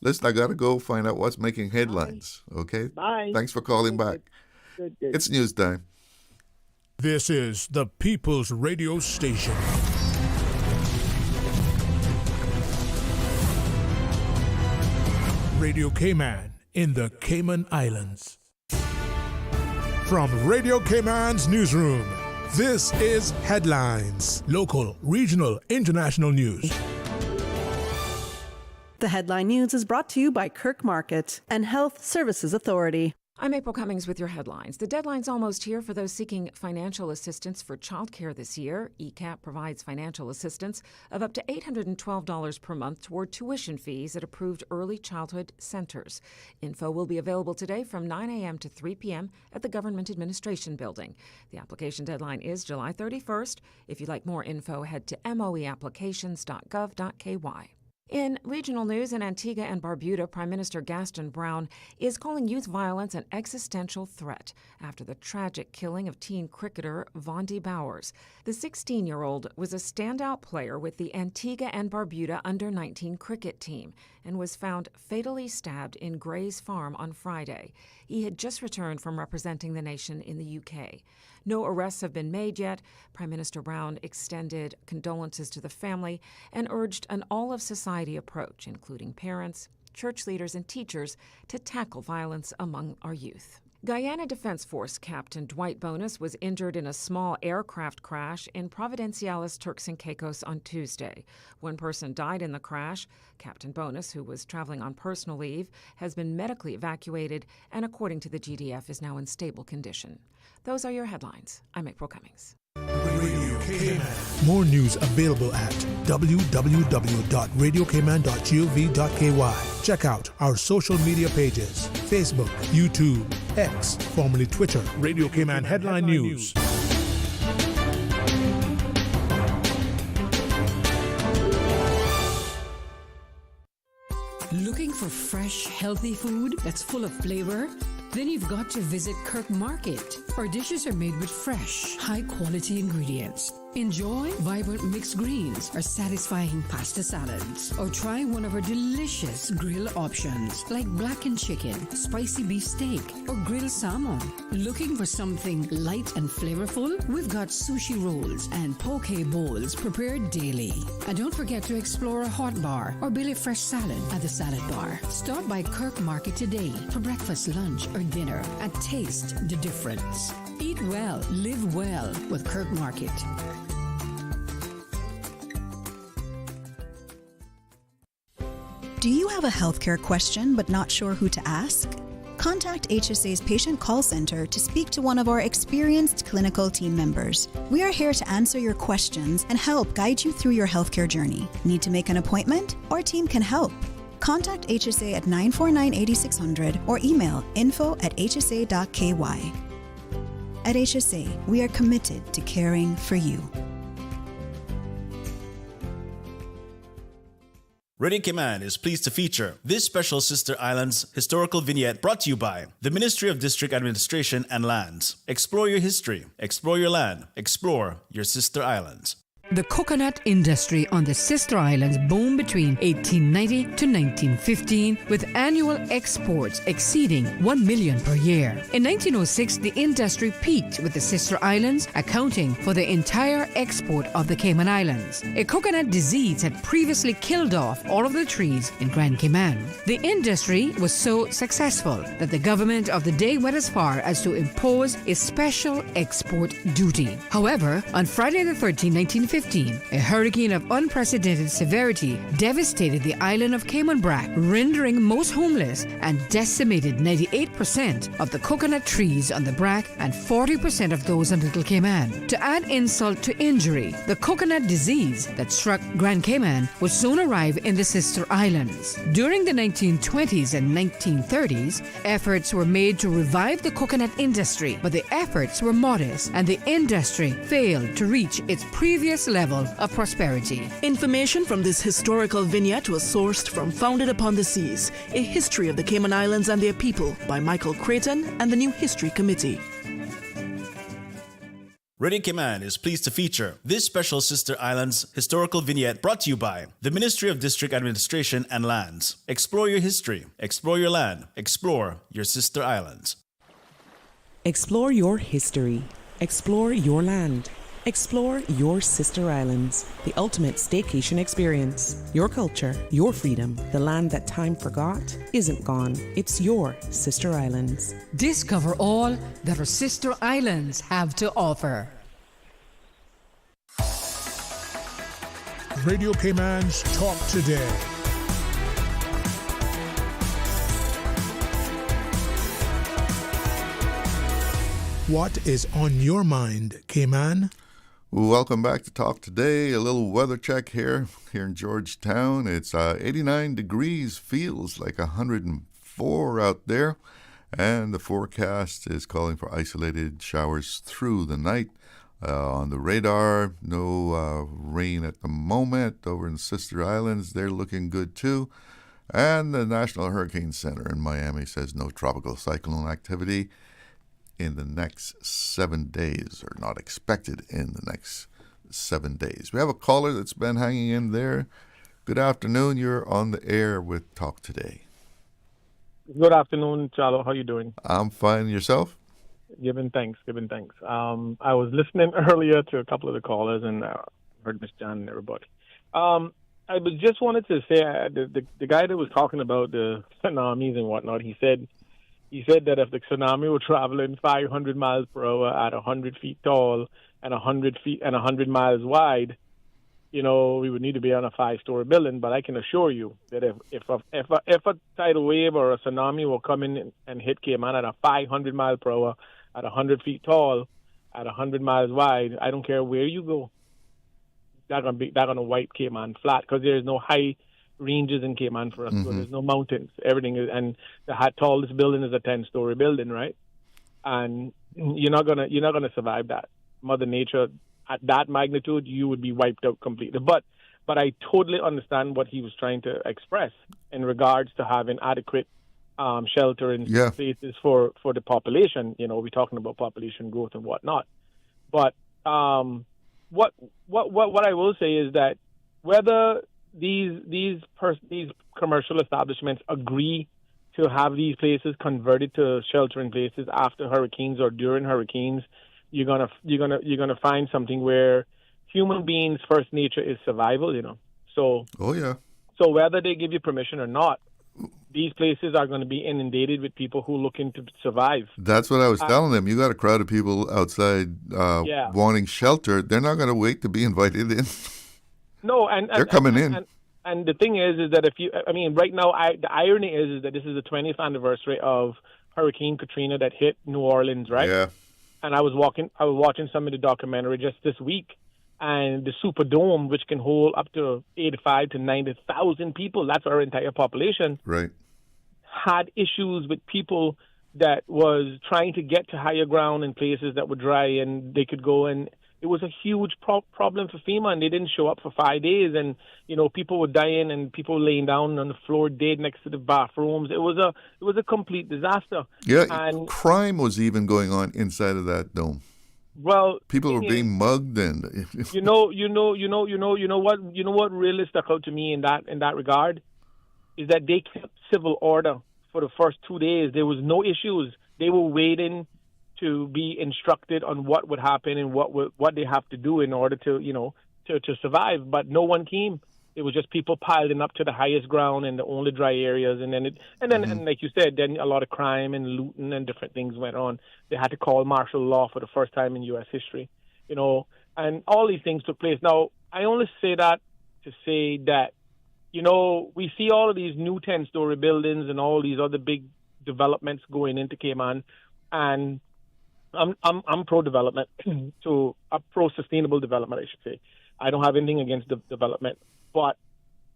Listen, I got to go find out what's making headlines, okay? Bye. Thanks for calling back. Good. It's news time. This is the People's Radio Station. Radio Cayman in the Cayman Islands. From Radio Cayman's newsroom, this is Headlines. Local, regional, international news. The Headline News is brought to you by Kirk Market and Health Services Authority. I'm April Cummings with your headlines. The deadline's almost here for those seeking financial assistance for childcare this year. ECAP provides financial assistance of up to $812 per month toward tuition fees at approved early childhood centers. Info will be available today from 9 a.m. to 3 p.m. at the Government Administration Building. The application deadline is July 31st. If you'd like more info, head to moeapplications.gov.ky. In regional news, in Antigua and Barbuda, Prime Minister Gaston Brown is calling youth violence an existential threat after the tragic killing of teen cricketer Vondi Bowers. The 16-year-old was a standout player with the Antigua and Barbuda under-19 cricket team and was found fatally stabbed in Gray's Farm on Friday. He had just returned from representing the nation in the UK. No arrests have been made yet. Prime Minister Brown extended condolences to the family and urged an all-of-society approach, including parents, church leaders, and teachers, to tackle violence among our youth. Guyana Defense Force Captain Dwight Bonus was injured in a small aircraft crash in Providenciales, Turks and Caicos on Tuesday. One person died in the crash. Captain Bonus, who was traveling on personal leave, has been medically evacuated and, according to the GDF, is now in stable condition. Those are your headlines. I'm April Cummings. Radio Cayman. More news available at www.radiocayman.gov.ky. Check out our social media pages: Facebook, YouTube, X, formerly Twitter, Radio Cayman Headline News. Looking for fresh, healthy food that's full of flavor? Then you've got to visit Kirk Market. Our dishes are made with fresh, high-quality ingredients. Enjoy vibrant mixed greens or satisfying pasta salads. Or try one of our delicious grill options like blackened chicken, spicy beef steak, or grilled salmon. Looking for something light and flavorful? We've got sushi rolls and poke bowls prepared daily. And don't forget to explore a hot bar or Billy Fresh salad at the salad bar. Stop by Kirk Market today for breakfast, lunch, or dinner and taste the difference. Eat well, live well with Kirk Market. Do you have a healthcare question but not sure who to ask? Contact HSA's Patient Call Center to speak to one of our experienced clinical team members. We are here to answer your questions and help guide you through your healthcare journey. Need to make an appointment? Our team can help. Contact HSA at 949-8600 or email info@hsa.ky. At HSA, we are committed to caring for you. Radio Cayman is pleased to feature this special Sister Islands historical vignette brought to you by the Ministry of District Administration and Lands. Explore your history, explore your land, explore your Sister Islands. The coconut industry on the Sister Islands boomed between 1890 to 1915, with annual exports exceeding 1 million per year. In 1906, the industry peaked, with the Sister Islands accounting for the entire export of the Cayman Islands. A coconut disease had previously killed off all of the trees in Grand Cayman. The industry was so successful that the government of the day went as far as to impose a special export duty. However, on Friday the 13th, 1915, a hurricane of unprecedented severity devastated the island of Cayman Brac, rendering most homeless and decimated 98% of the coconut trees on the Brac and 40% of those on Little Cayman. To add insult to injury, the coconut disease that struck Grand Cayman would soon arrive in the Sister Islands. During the 1920s and 1930s, efforts were made to revive the coconut industry, but the efforts were modest and the industry failed to reach its previous level of prosperity. Information from this historical vignette was sourced from Founded Upon the Seas, A History of the Cayman Islands and Their People by Michael Creighton and the New History Committee. Radio Cayman is pleased to feature this special Sister Islands historical vignette brought to you by the Ministry of District Administration and Lands. Explore your history, explore your land, explore your Sister Islands. Explore your history, explore your land. Explore your Sister Islands, the ultimate staycation experience. Your culture, your freedom, the land that time forgot isn't gone. It's your Sister Islands. Discover all that our Sister Islands have to offer. Radio Cayman's Talk Today. What is on your mind, Cayman? Welcome back to Talk Today. A little weather check here in Georgetown. It's 89 degrees, feels like 104 out there. And the forecast is calling for isolated showers through the night. On the radar, no rain at the moment. Over in the Sister Islands, they're looking good too. And the National Hurricane Center in Miami says no tropical cyclone activity in the next 7 days, or not expected in the next 7 days. We have a caller that's been hanging in there. Good afternoon. You're on the air with Talk Today. Good afternoon, Chalo. How you doing? I'm fine. Yourself? Giving thanks. I was listening earlier to a couple of the callers and heard Miss John and everybody. I just wanted to say the guy that was talking about the tsunamis and whatnot, he said that if the tsunami were traveling 500 miles per hour at 100 feet tall and 100 miles wide, we would need to be on a 5-story building. But I can assure you that if a tidal wave or a tsunami will come in and hit Cayman at a 500 miles per hour at 100 feet tall at 100 miles wide, I don't care where you go, they're gonna wipe Cayman flat, because there's no high ranges in Cayman for us. So there's no mountains. Everything is, and the tallest building is a 10-story building, right? And you're not gonna survive that. Mother Nature at that magnitude, you would be wiped out completely. But I totally understand what he was trying to express in regards to having adequate shelter and places for the population. We're talking about population growth and whatnot. But what I will say is that whether these commercial establishments agree to have these places converted to sheltering places after hurricanes or during hurricanes, you're gonna find something where human beings' first nature is survival. So So whether they give you permission or not, these places are going to be inundated with people who are looking to survive. That's what I was telling them. You got a crowd of people outside wanting shelter. They're not going to wait to be invited in. No, and they're coming in. And the thing is that right now, the irony is that this is the 20th anniversary of Hurricane Katrina that hit New Orleans, right? Yeah. And I was watching some of the documentary just this week, and the Superdome, which can hold up to 85 to 90,000 people, that's our entire population, right, had issues with people that was trying to get to higher ground in places that were dry, and they could go, and it was a huge problem for FEMA, and they didn't show up for 5 days, and people were dying and people laying down on the floor dead next to the bathrooms. It was a complete disaster. Yeah, and crime was even going on inside of that dome. Well, people were being mugged, and you know what really stuck out to me in that regard is that they kept civil order for the first 2 days. There was no issues. They were waiting to be instructed on what would happen and what they have to do in order to survive. But no one came. It was just people piling up to the highest ground and the only dry areas, and then like you said, then a lot of crime and looting and different things went on. They had to call martial law for the first time in U.S. history, and all these things took place. Now, I only say that to say that, we see all of these new 10-story buildings and all these other big developments going into Cayman, and I'm pro-development, pro-sustainable development, I should say. I don't have anything against development, but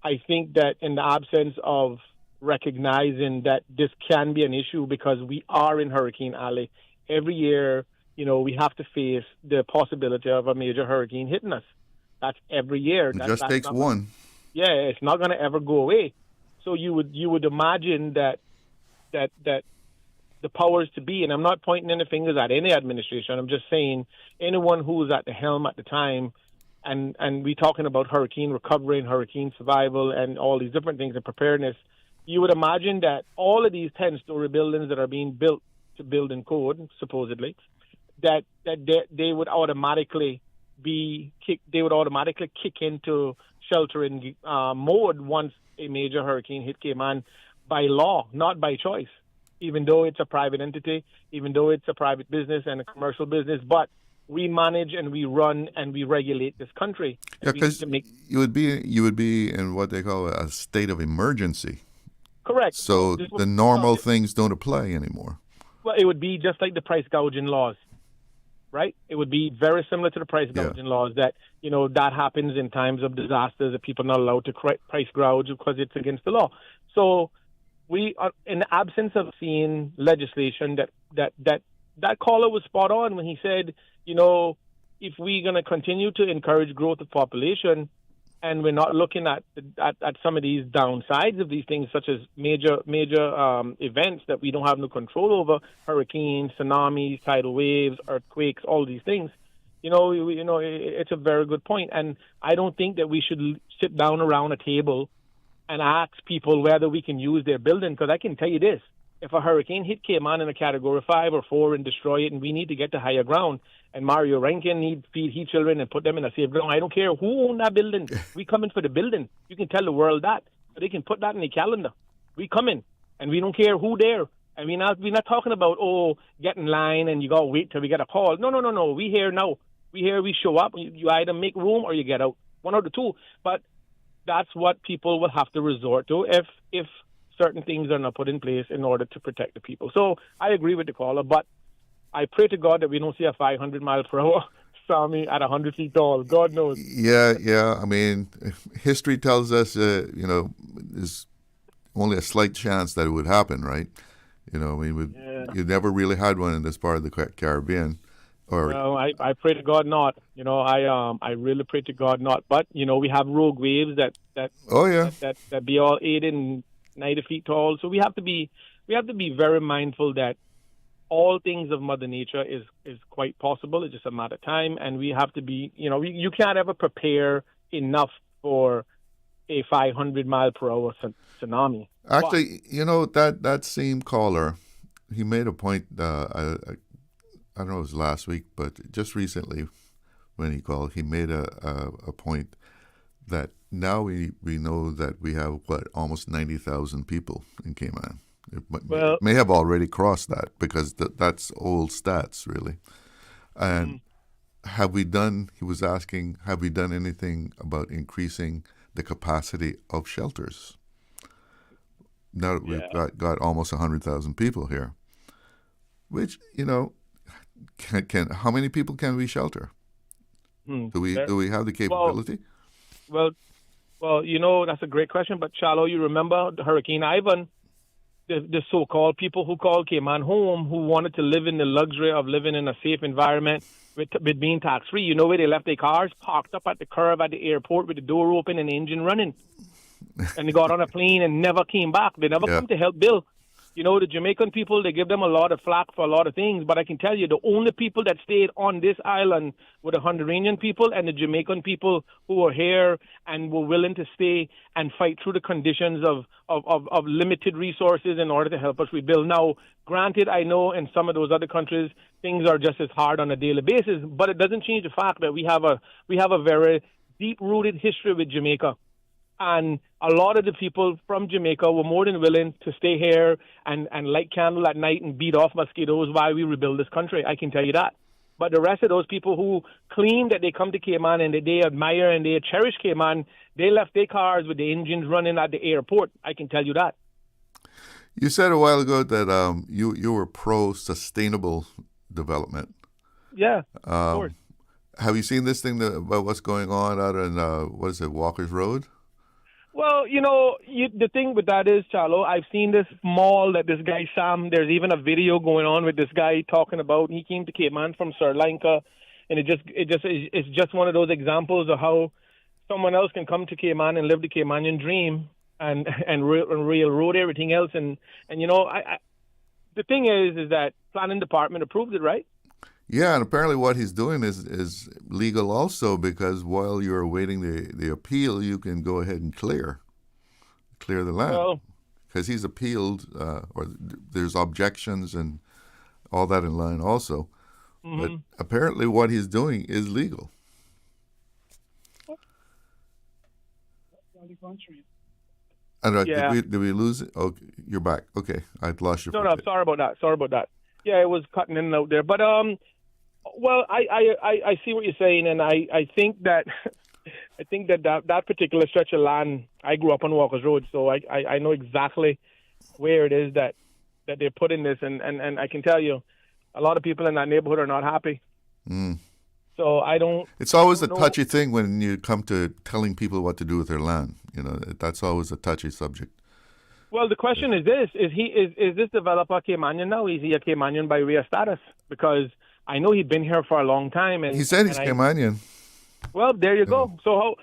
I think that in the absence of recognizing that this can be an issue because we are in Hurricane Alley, every year, we have to face the possibility of a major hurricane hitting us. That's every year. It just takes one. Yeah, it's not going to ever go away. So you would imagine that the powers to be, and I'm not pointing any fingers at any administration, I'm just saying anyone who was at the helm at the time, and we're talking about hurricane recovery and hurricane survival and all these different things and preparedness, you would imagine that all of these 10-story buildings that are being built to build in code, supposedly, that they would automatically kick into sheltering mode once a major hurricane hit Cayman by law, not by choice. Even though it's a private entity, even though it's a private business and a commercial business, but we manage and we run and we regulate this country. Yeah, because you would be in what they call a state of emergency. Correct. So the normal things don't apply anymore. Well, it would be just like the price gouging laws, right? It would be very similar to the price gouging laws that, that happens in times of disasters, that people are not allowed to price gouge because it's against the law. So we are, in the absence of seeing legislation that caller was spot on when he said, if we're going to continue to encourage growth of population and we're not looking at some of these downsides of these things, such as major events that we don't have no control over, hurricanes, tsunamis, tidal waves, earthquakes, all these things, it's a very good point. And I don't think that we should sit down around a table and ask people whether we can use their building, because I can tell you this. If a hurricane hit Cayman in a Category 5 or 4 and destroy it, and we need to get to higher ground, and Mario Rankin need to feed his children and put them in a safe ground, I don't care who owned that building. We coming for the building. You can tell the world that. So they can put that in the calendar. We coming, and we don't care who there. And we're not talking about, get in line and you got to wait till we get a call. No. We here now. We here, we show up. You either make room or you get out. One or the two. But that's what people will have to resort to if certain things are not put in place in order to protect the people. So I agree with the caller, but I pray to God that we don't see a 500-mile-per-hour tsunami at 100 feet tall. God knows. Yeah. I mean, history tells us, there's only a slight chance that it would happen, right? You never really had one in this part of the Caribbean. Well, I pray to God not. I really pray to God not. But we have rogue waves that be all 80 and 90 feet tall. So we have to be very mindful that all things of Mother Nature is quite possible. It's just a matter of time, and we have to be. You can't ever prepare enough for a 500-mile-per-hour tsunami. Actually, that same caller, he made a point. I don't know if it was last week, but just recently when he called, he made a point that now we know that we have, almost 90,000 people in Cayman. It may have already crossed that because that's old stats, really. And he was asking, have we done anything about increasing the capacity of shelters. Now that we've got almost 100,000 people here, which, can how many people can we shelter? Do we have the capability? Well, that's a great question. But Charlo, you remember Hurricane Ivan? The so-called people who called Cayman home, who wanted to live in the luxury of living in a safe environment with being tax-free. You know where they left their cars parked up at the curb at the airport with the door open and the engine running. And they got on a plane and never came back. They never come to help Bill. The Jamaican people, they give them a lot of flack for a lot of things, but I can tell you the only people that stayed on this island were the Honduran people and the Jamaican people who were here and were willing to stay and fight through the conditions of limited resources in order to help us rebuild. Now, granted, I know in some of those other countries, things are just as hard on a daily basis, but it doesn't change the fact that we have a very deep-rooted history with Jamaica. And a lot of the people from Jamaica were more than willing to stay here and light candle at night and beat off mosquitoes while we rebuild this country. I can tell you that. But the rest of those people who claim that they come to Cayman and that they admire and they cherish Cayman, they left their cars with the engines running at the airport. I can tell you that. You said a while ago that you were pro-sustainable development. Yeah, of course. Have you seen this thing about what's going on out in, Walker's Road? Well, the thing with that is, Charlo, I've seen this mall that this guy Sam, there's even a video going on with this guy talking about, he came to Cayman from Sri Lanka, and it's just one of those examples of how someone else can come to Cayman and live the Caymanian dream and railroad everything else. And the thing is that planning department approved it, right? Yeah, and apparently what he's doing is legal also, because while you're awaiting the appeal, you can go ahead and clear the land. Because he's appealed, or there's objections and all that in line also. Mm-hmm. But apparently what he's doing is legal. And did we lose it? Oh, you're back. Okay, I'd lost you. No, sorry about that. Yeah, it was cutting in and out there. But well, I see what you're saying, and I think that that particular stretch of land, I grew up on Walker's Road, so I know exactly where it is that they're putting this, and I can tell you, a lot of people in that neighborhood are not happy. Mm. So I don't. It's always a touchy thing when you come to telling people what to do with their land. That's always a touchy subject. Well, the question is this: is this developer Caymanian now? Is he a Caymanian by way of status? Because I know he'd been here for a long time, and he said he's Caymanian. Well, there you go. So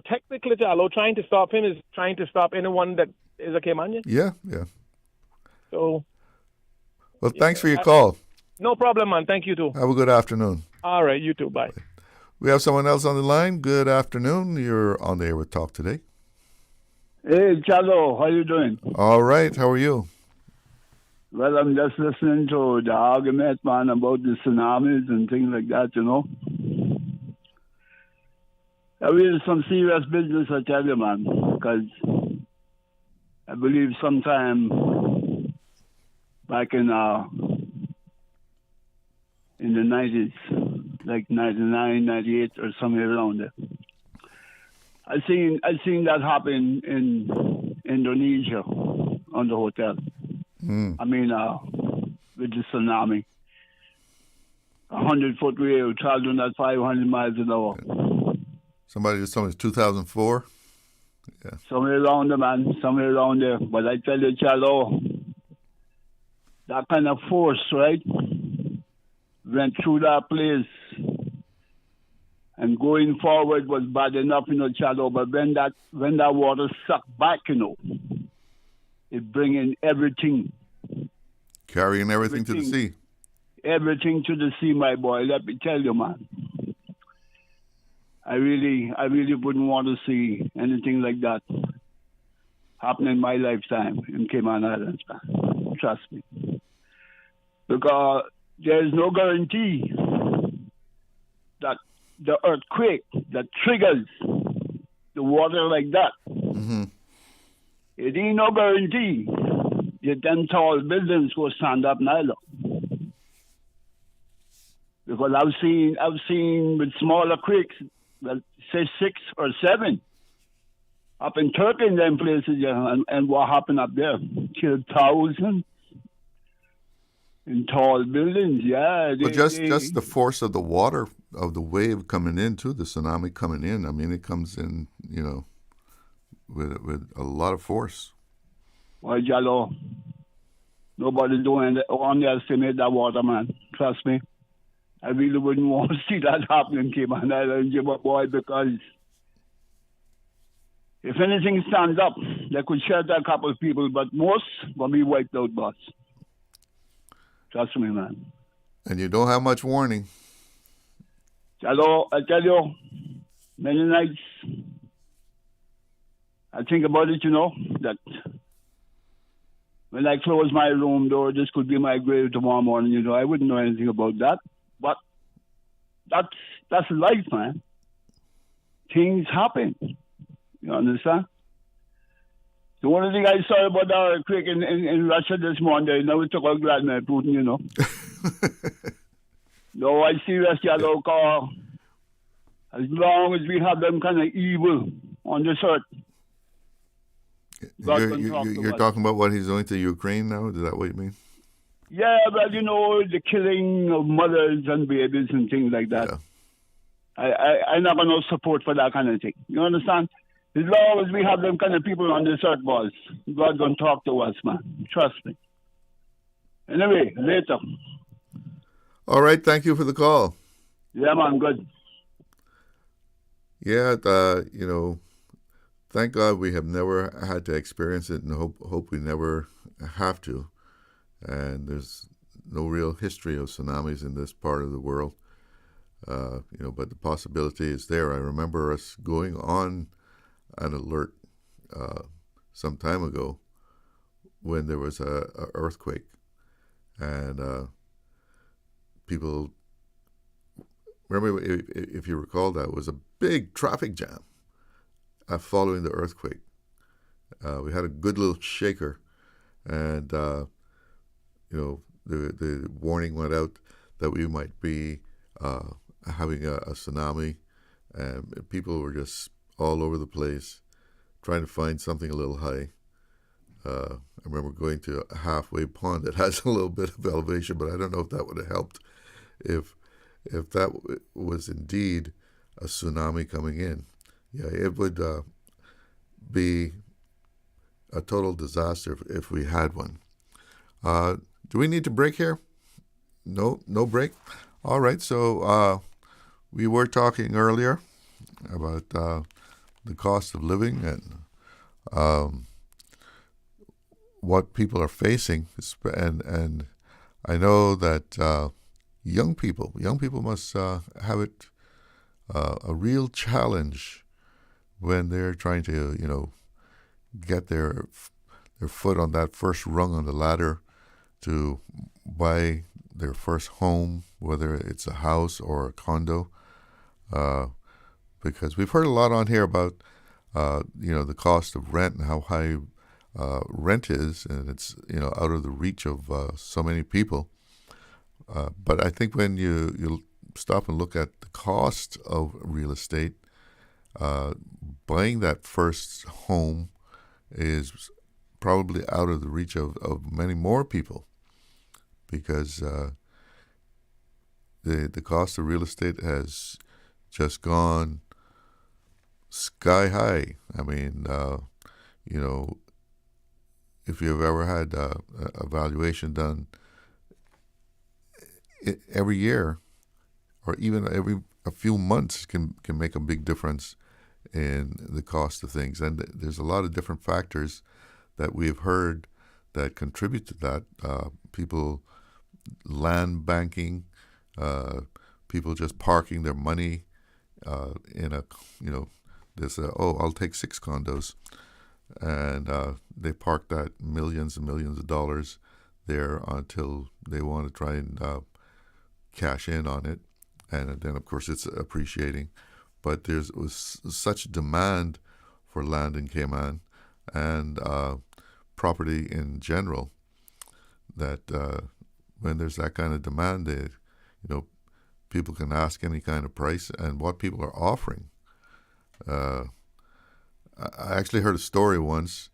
technically, Jalo, trying to stop him is trying to stop anyone that is a Caymanian. Yeah. So. Well, thanks for your call. No problem, man. Thank you too. Have a good afternoon. All right, you too. Bye. We have someone else on the line. Good afternoon. You're on the air with Talk Today. Hey, Chalo, how you doing? All right, how are you? Well, I'm just listening to the argument, man, about the tsunamis and things like that, I mean, some serious business, I tell you, man, because I believe sometime back in the 90s, like 99, 98, or somewhere around there, I seen that happen in Indonesia on the hotel. I mean, with the tsunami. 100-foot wave traveling at 500 miles an hour. Somebody just told me it's 2004. Yeah. Somewhere around there, man. Somewhere around there. But I tell you, Chalo, that kind of force, right, went through that place. And going forward was bad enough, Chalo. But when that water sucked back, it bringing everything. Carrying everything to the sea. Everything to the sea, my boy. Let me tell you, man. I really wouldn't want to see anything like that happen in my lifetime in Cayman Islands, man. Trust me. Because there is no guarantee that the earthquake that triggers the water like that, it ain't no guarantee that them tall buildings will stand up neither. Because I've seen with smaller creeks well, say 6 or 7. Up in Turkey and them places, yeah, and what happened up there? Killed thousands in tall buildings, yeah. But just the force of the water, of the wave coming in too, the tsunami coming in. I mean, it comes in, with a lot of force. Well, Jallo, nobody doing underestimate that water, man. Trust me. I really wouldn't want to see that happen in Cayman Islands, boy, because if anything stands up, they could shelter a couple of people, but most will be wiped out, boss. Trust me, man. And you don't have much warning. Hello, I tell you, many nights I think about it, that when I close my room door, this could be my grave tomorrow morning, I wouldn't know anything about that. But that's life, man. Things happen. You understand? The only thing I saw about the earthquake in Russia this morning, now we took out Vladimir Putin, No, I serious, yellow car. As long as we have them kind of evil on this earth. You're talking about what he's doing to Ukraine now? Is that what you mean? Yeah, but the killing of mothers and babies and things like that. Yeah. I'm not going to support for that kind of thing. You understand? As long as we have them kind of people on this earth, boss, God going to talk to us, man. Trust me. Anyway, later. All right, thank you for the call. Yeah, man, good. Yeah, thank God we have never had to experience it, and hope we never have to. And there's no real history of tsunamis in this part of the world, but the possibility is there. I remember us going on an alert some time ago when there was a earthquake, and people remember, if you recall, that was a big traffic jam following the earthquake. We had a good little shaker, and the warning went out that we might be having a tsunami, and people were just all over the place trying to find something a little high. I remember going to a halfway pond that has a little bit of elevation, but I don't know if that would have helped if that was indeed a tsunami coming in. Yeah, it would be a total disaster if we had one. Do we need to break here? No break? All right, so we were talking earlier about the cost of living and what people are facing, and I know that young people must have it a real challenge when they're trying to get their foot on that first rung on the ladder to buy their first home, whether it's a house or a condo, because we've heard a lot on here about the cost of rent and how high rent is, and it's out of the reach of so many people. But I think when you stop and look at the cost of real estate, buying that first home is probably out of the reach of many more people, because the cost of real estate has just gone sky high. I mean, if you've ever had a valuation done every year, or even a few months, can make a big difference in the cost of things. And there's a lot of different factors that we've heard that contribute to that. People land banking, people just parking their money in a, there's I'll take 6 condos. And they park that millions and millions of dollars there until they want to try and cash in on it. And then, of course, it's appreciating. But was such demand for land in Cayman and property in general that when there's that kind of demand, people can ask any kind of price and what people are offering. I actually heard a story once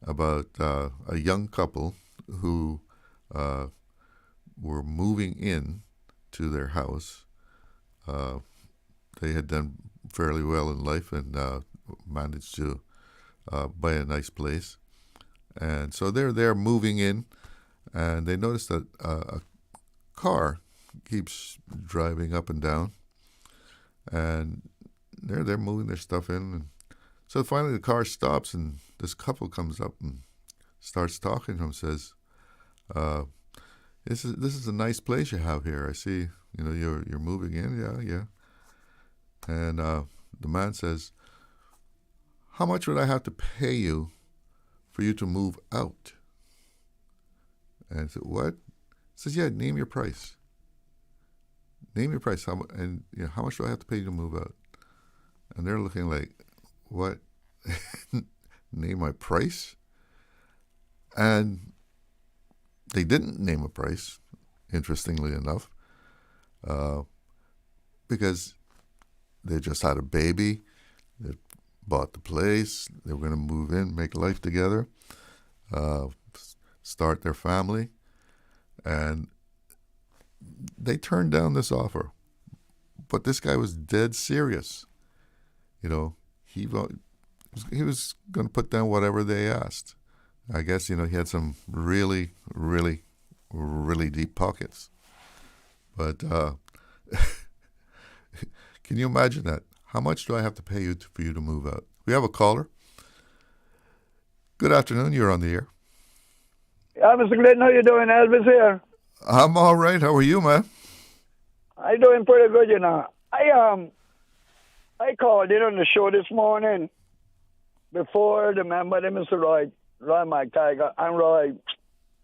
about a young couple who were moving in to their house. They had done fairly well in life and managed to buy a nice place. And so they're there moving in, and they noticed that a car keeps driving up and down, and they're moving their stuff in. And so finally the car stops, and this couple comes up and starts talking to him, says, this is a nice place you have here. I see, you're moving in. Yeah. And the man says, how much would I have to pay you for you to move out? And I said, what? He says, yeah, name your price. Name your price. How much do I have to pay you to move out? And they're looking like, what? Name my price? And they didn't name a price, interestingly enough, because they just had a baby. They bought the place. They were going to move in, make life together, start their family. And they turned down this offer. But this guy was dead serious. He was going to put down whatever they asked. I guess, he had some really, really, really deep pockets. But can you imagine that? How much do I have to pay you for you to move out? We have a caller. Good afternoon. You're on the air. Yeah, Mr. Glidden, how you doing? Elvis here. I'm all right. How are you, man? I'm doing pretty good, I called in on the show this morning before the member, Mr. Roy Mike Tiger, and Roy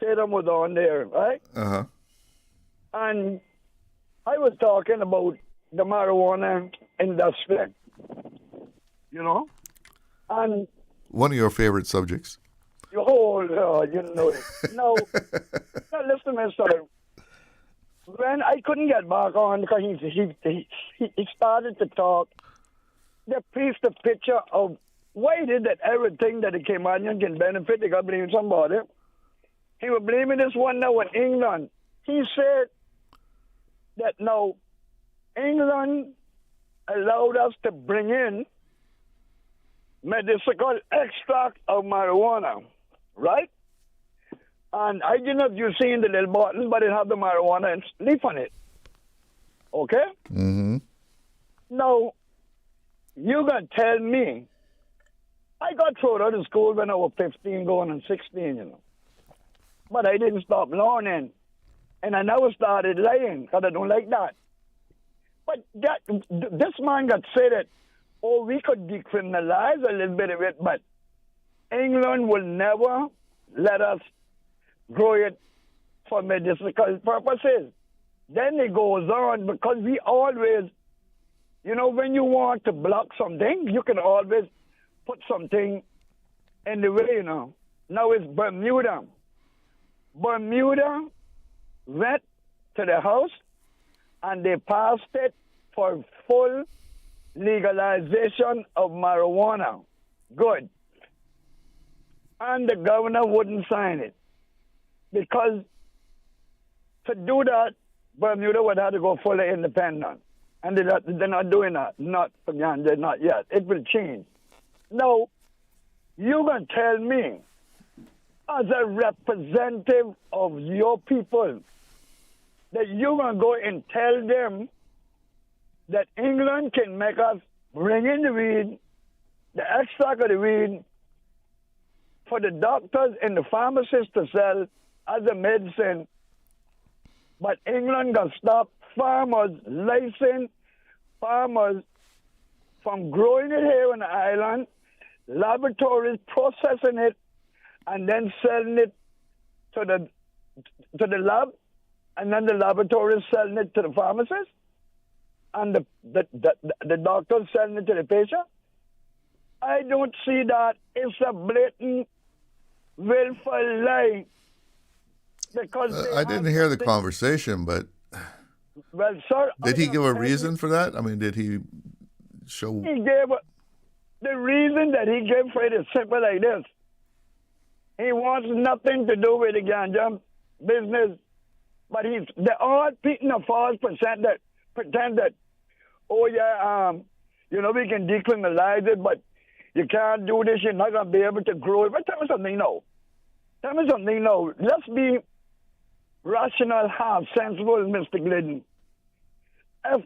Tatum was on there, right? Uh-huh. And I was talking about the marijuana industry, and one of your favorite subjects. You know it. No, listen, Mister. When I couldn't get back on because he started to talk, they pieced the picture of why did that everything that the Caymanian can benefit, they got to blame somebody. He was blaming this one now in England. He said that now England allowed us to bring in medicinal extract of marijuana, right? And I don't know if you've seen the little bottle, but it have the marijuana and leaf on it. Okay? Mm-hmm. Now, you're going to tell me, I got thrown out of school when I was 15 going on 16, But I didn't stop learning. And I never started lying because I don't like that. But this man got said that, we could decriminalize a little bit of it, but England will never let us grow it for medicinal purposes. Then it goes on because we always, when you want to block something, you can always put something in the way, Now it's Bermuda. Bermuda went to the House and they passed it for full legalization of marijuana. Good. And the governor wouldn't sign it. Because to do that, Bermuda would have to go fully independent. And they're not doing that. They're not yet. It will change. Now, you're going to tell me, as a representative of your people, that you're going to go and tell them that England can make us bring in the weed, the extract of the weed, for the doctors and the pharmacists to sell as a medicine. But England can stop farmers, license farmers from growing it here on the island, laboratories processing it, and then selling it to the lab, and then the laboratories selling it to the pharmacists, and the doctors selling it to the patient. I don't see that. It's a blatant, willful lie. Because I didn't hear the conversation, but Well, sir, Did he give a reason for that? I mean, did he show? He gave the reason that he gave for it is simple like this. He wants nothing to do with the ganja business, but they're all beating a false pretend that, oh yeah, we can decriminalize it, but you can't do this. You're not gonna be able to grow it. But tell me something now. Let's be rational, half sensible, Mr. Glidden. If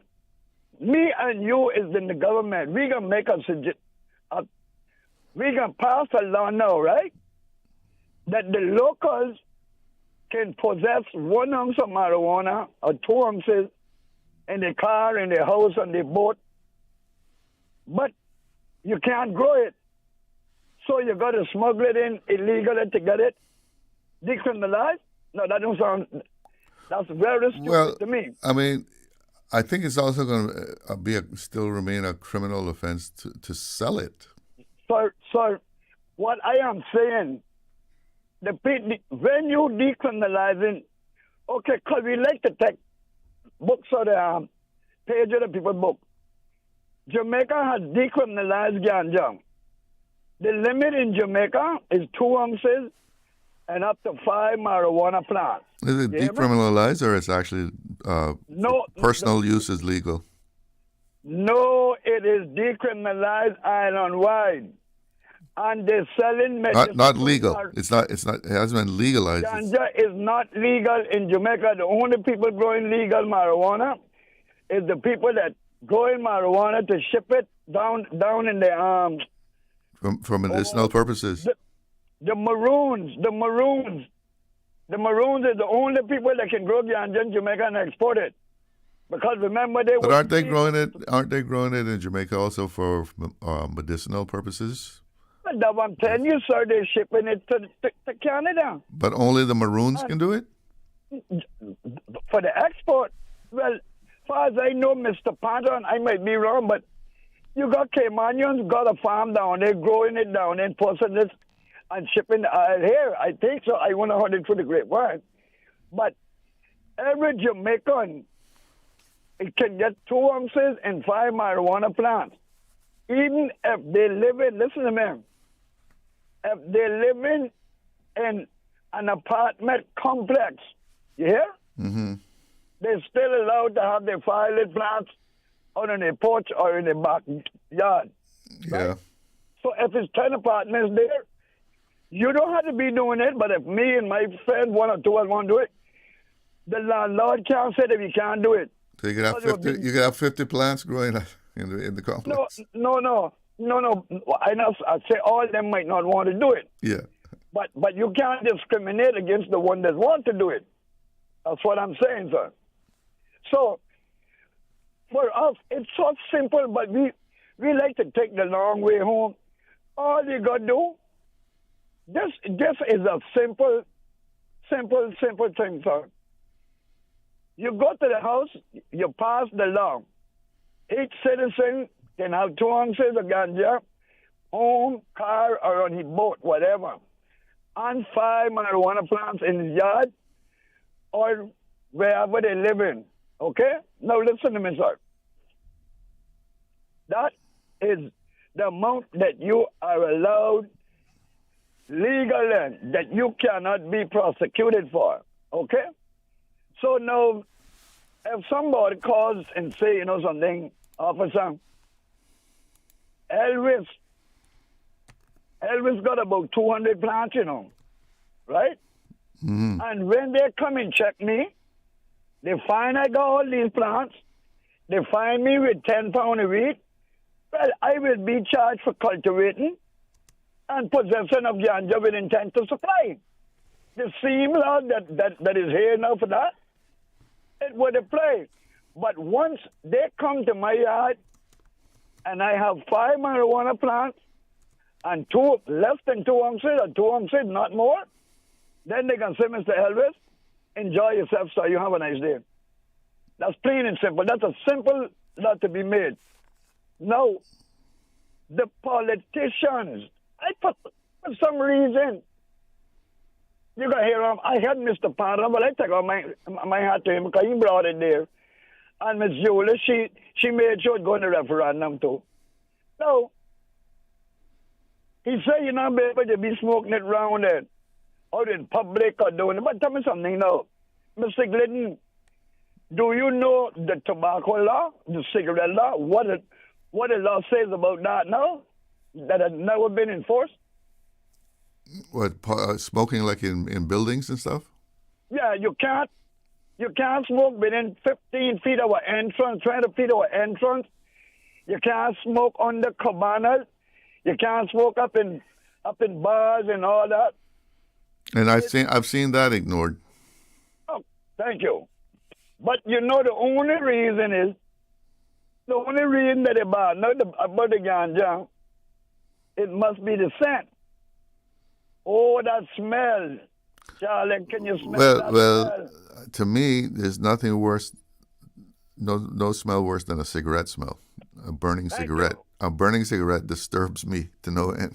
me and you is in the government, we gonna make we gonna pass a law now, right? That the locals can possess 1 ounce of marijuana or 2 ounces in their car, in their house, on their boat, but you can't grow it. So you got to smuggle it in illegally to get it decriminalized? No, that don't sound. That's very stupid to me. I mean, I think it's also going to still remain a criminal offense to sell it. Sir, what I am saying, when you decriminalizing, okay, because we like to take books of the page of the people book. Jamaica has decriminalized ganja. The limit in Jamaica is 2 ounces and up to 5 marijuana plants. Is it decriminalized or it's actually personal use is legal? No, it is decriminalized island-wide. And they're selling medicine. Not legal. It hasn't been legalized. Ganja is not legal in Jamaica. The only people growing legal marijuana is the people that growing marijuana to ship it down in the for medicinal purposes. The Maroons is the only people that can grow ganja in Jamaica and export it. Because remember But aren't they growing it in Jamaica also for medicinal purposes? But I'm telling you, sir, they're shipping it to Canada. But only the Maroons can do it? For the export? Well, as far as I know, Mr. Patton, I might be wrong, but you got Caymanians got a farm down there, growing it down there, posting this and shipping the oil here. I think so. I want to hold it for the grapevine. But every Jamaican, it can get 2 ounces and 5 marijuana plants. Even if they live in, listen to me, if they live in an apartment complex, you hear? Mm-hmm. They're still allowed to have their violet plants out on their porch or in their backyard. Yeah. Right? So if it's 10 apartments there, you don't have to be doing it, but if me and my friend, 1 or 2 of us want to do it, the landlord can't say that we can't do it. So you could have 50 plants growing in the complex. No. I say all of them might not want to do it. Yeah. But you can't discriminate against the one that want to do it. That's what I'm saying, sir. So for us, it's so simple, but we like to take the long way home. All you got to do, this is a simple thing, sir. You go to the house, you pass the law. Each citizen can have 2 ounces of ganja, home, car, or on his boat, whatever, and 5 marijuana plants in his yard or wherever they live in. Okay? Now listen to me, sir. That is the amount that you are allowed legally, that you cannot be prosecuted for. Okay? So now, if somebody calls and say, something, officer, Elvis got about 200 plants, right? Mm-hmm. And when they come and check me, they find I got all these plants. They find me with 10 pounds a week. Well, I will be charged for cultivating and possession of ganja with intent to supply. The same law that is here now for that, it would apply. But once they come to my yard and I have 5 marijuana plants and 2 less than 2 ounces or 2 ounces, not more, then they can say, Mr. Elvis, enjoy yourself, sir. You have a nice day. That's plain and simple. That's a simple law to be made. Now, the politicians, for some reason, you're going to hear him. I had Mr. Parham, but I take out my hat to him because he brought it there. And Miss Julie, she made sure to go in the referendum too. No. He said you're not able to be smoking it around it, out in public or doing it. But tell me something now. Mr. Glidden, do you know the tobacco law, the cigarette law, what the law says about that now? That has never been enforced? What, smoking like in buildings and stuff? Yeah, you can't smoke within 15 feet of an entrance, 20 feet of an entrance. You can't smoke under cabanas. You can't smoke up in bars and all that. And I've seen that ignored. Oh, thank you. But you know the only reason that they bad, not about the ganja, it must be the scent. Oh, that smell. Charlie, can you smell that smell? To me, there's nothing worse, no smell worse than a cigarette smell. A burning cigarette. A burning cigarette disturbs me to no end.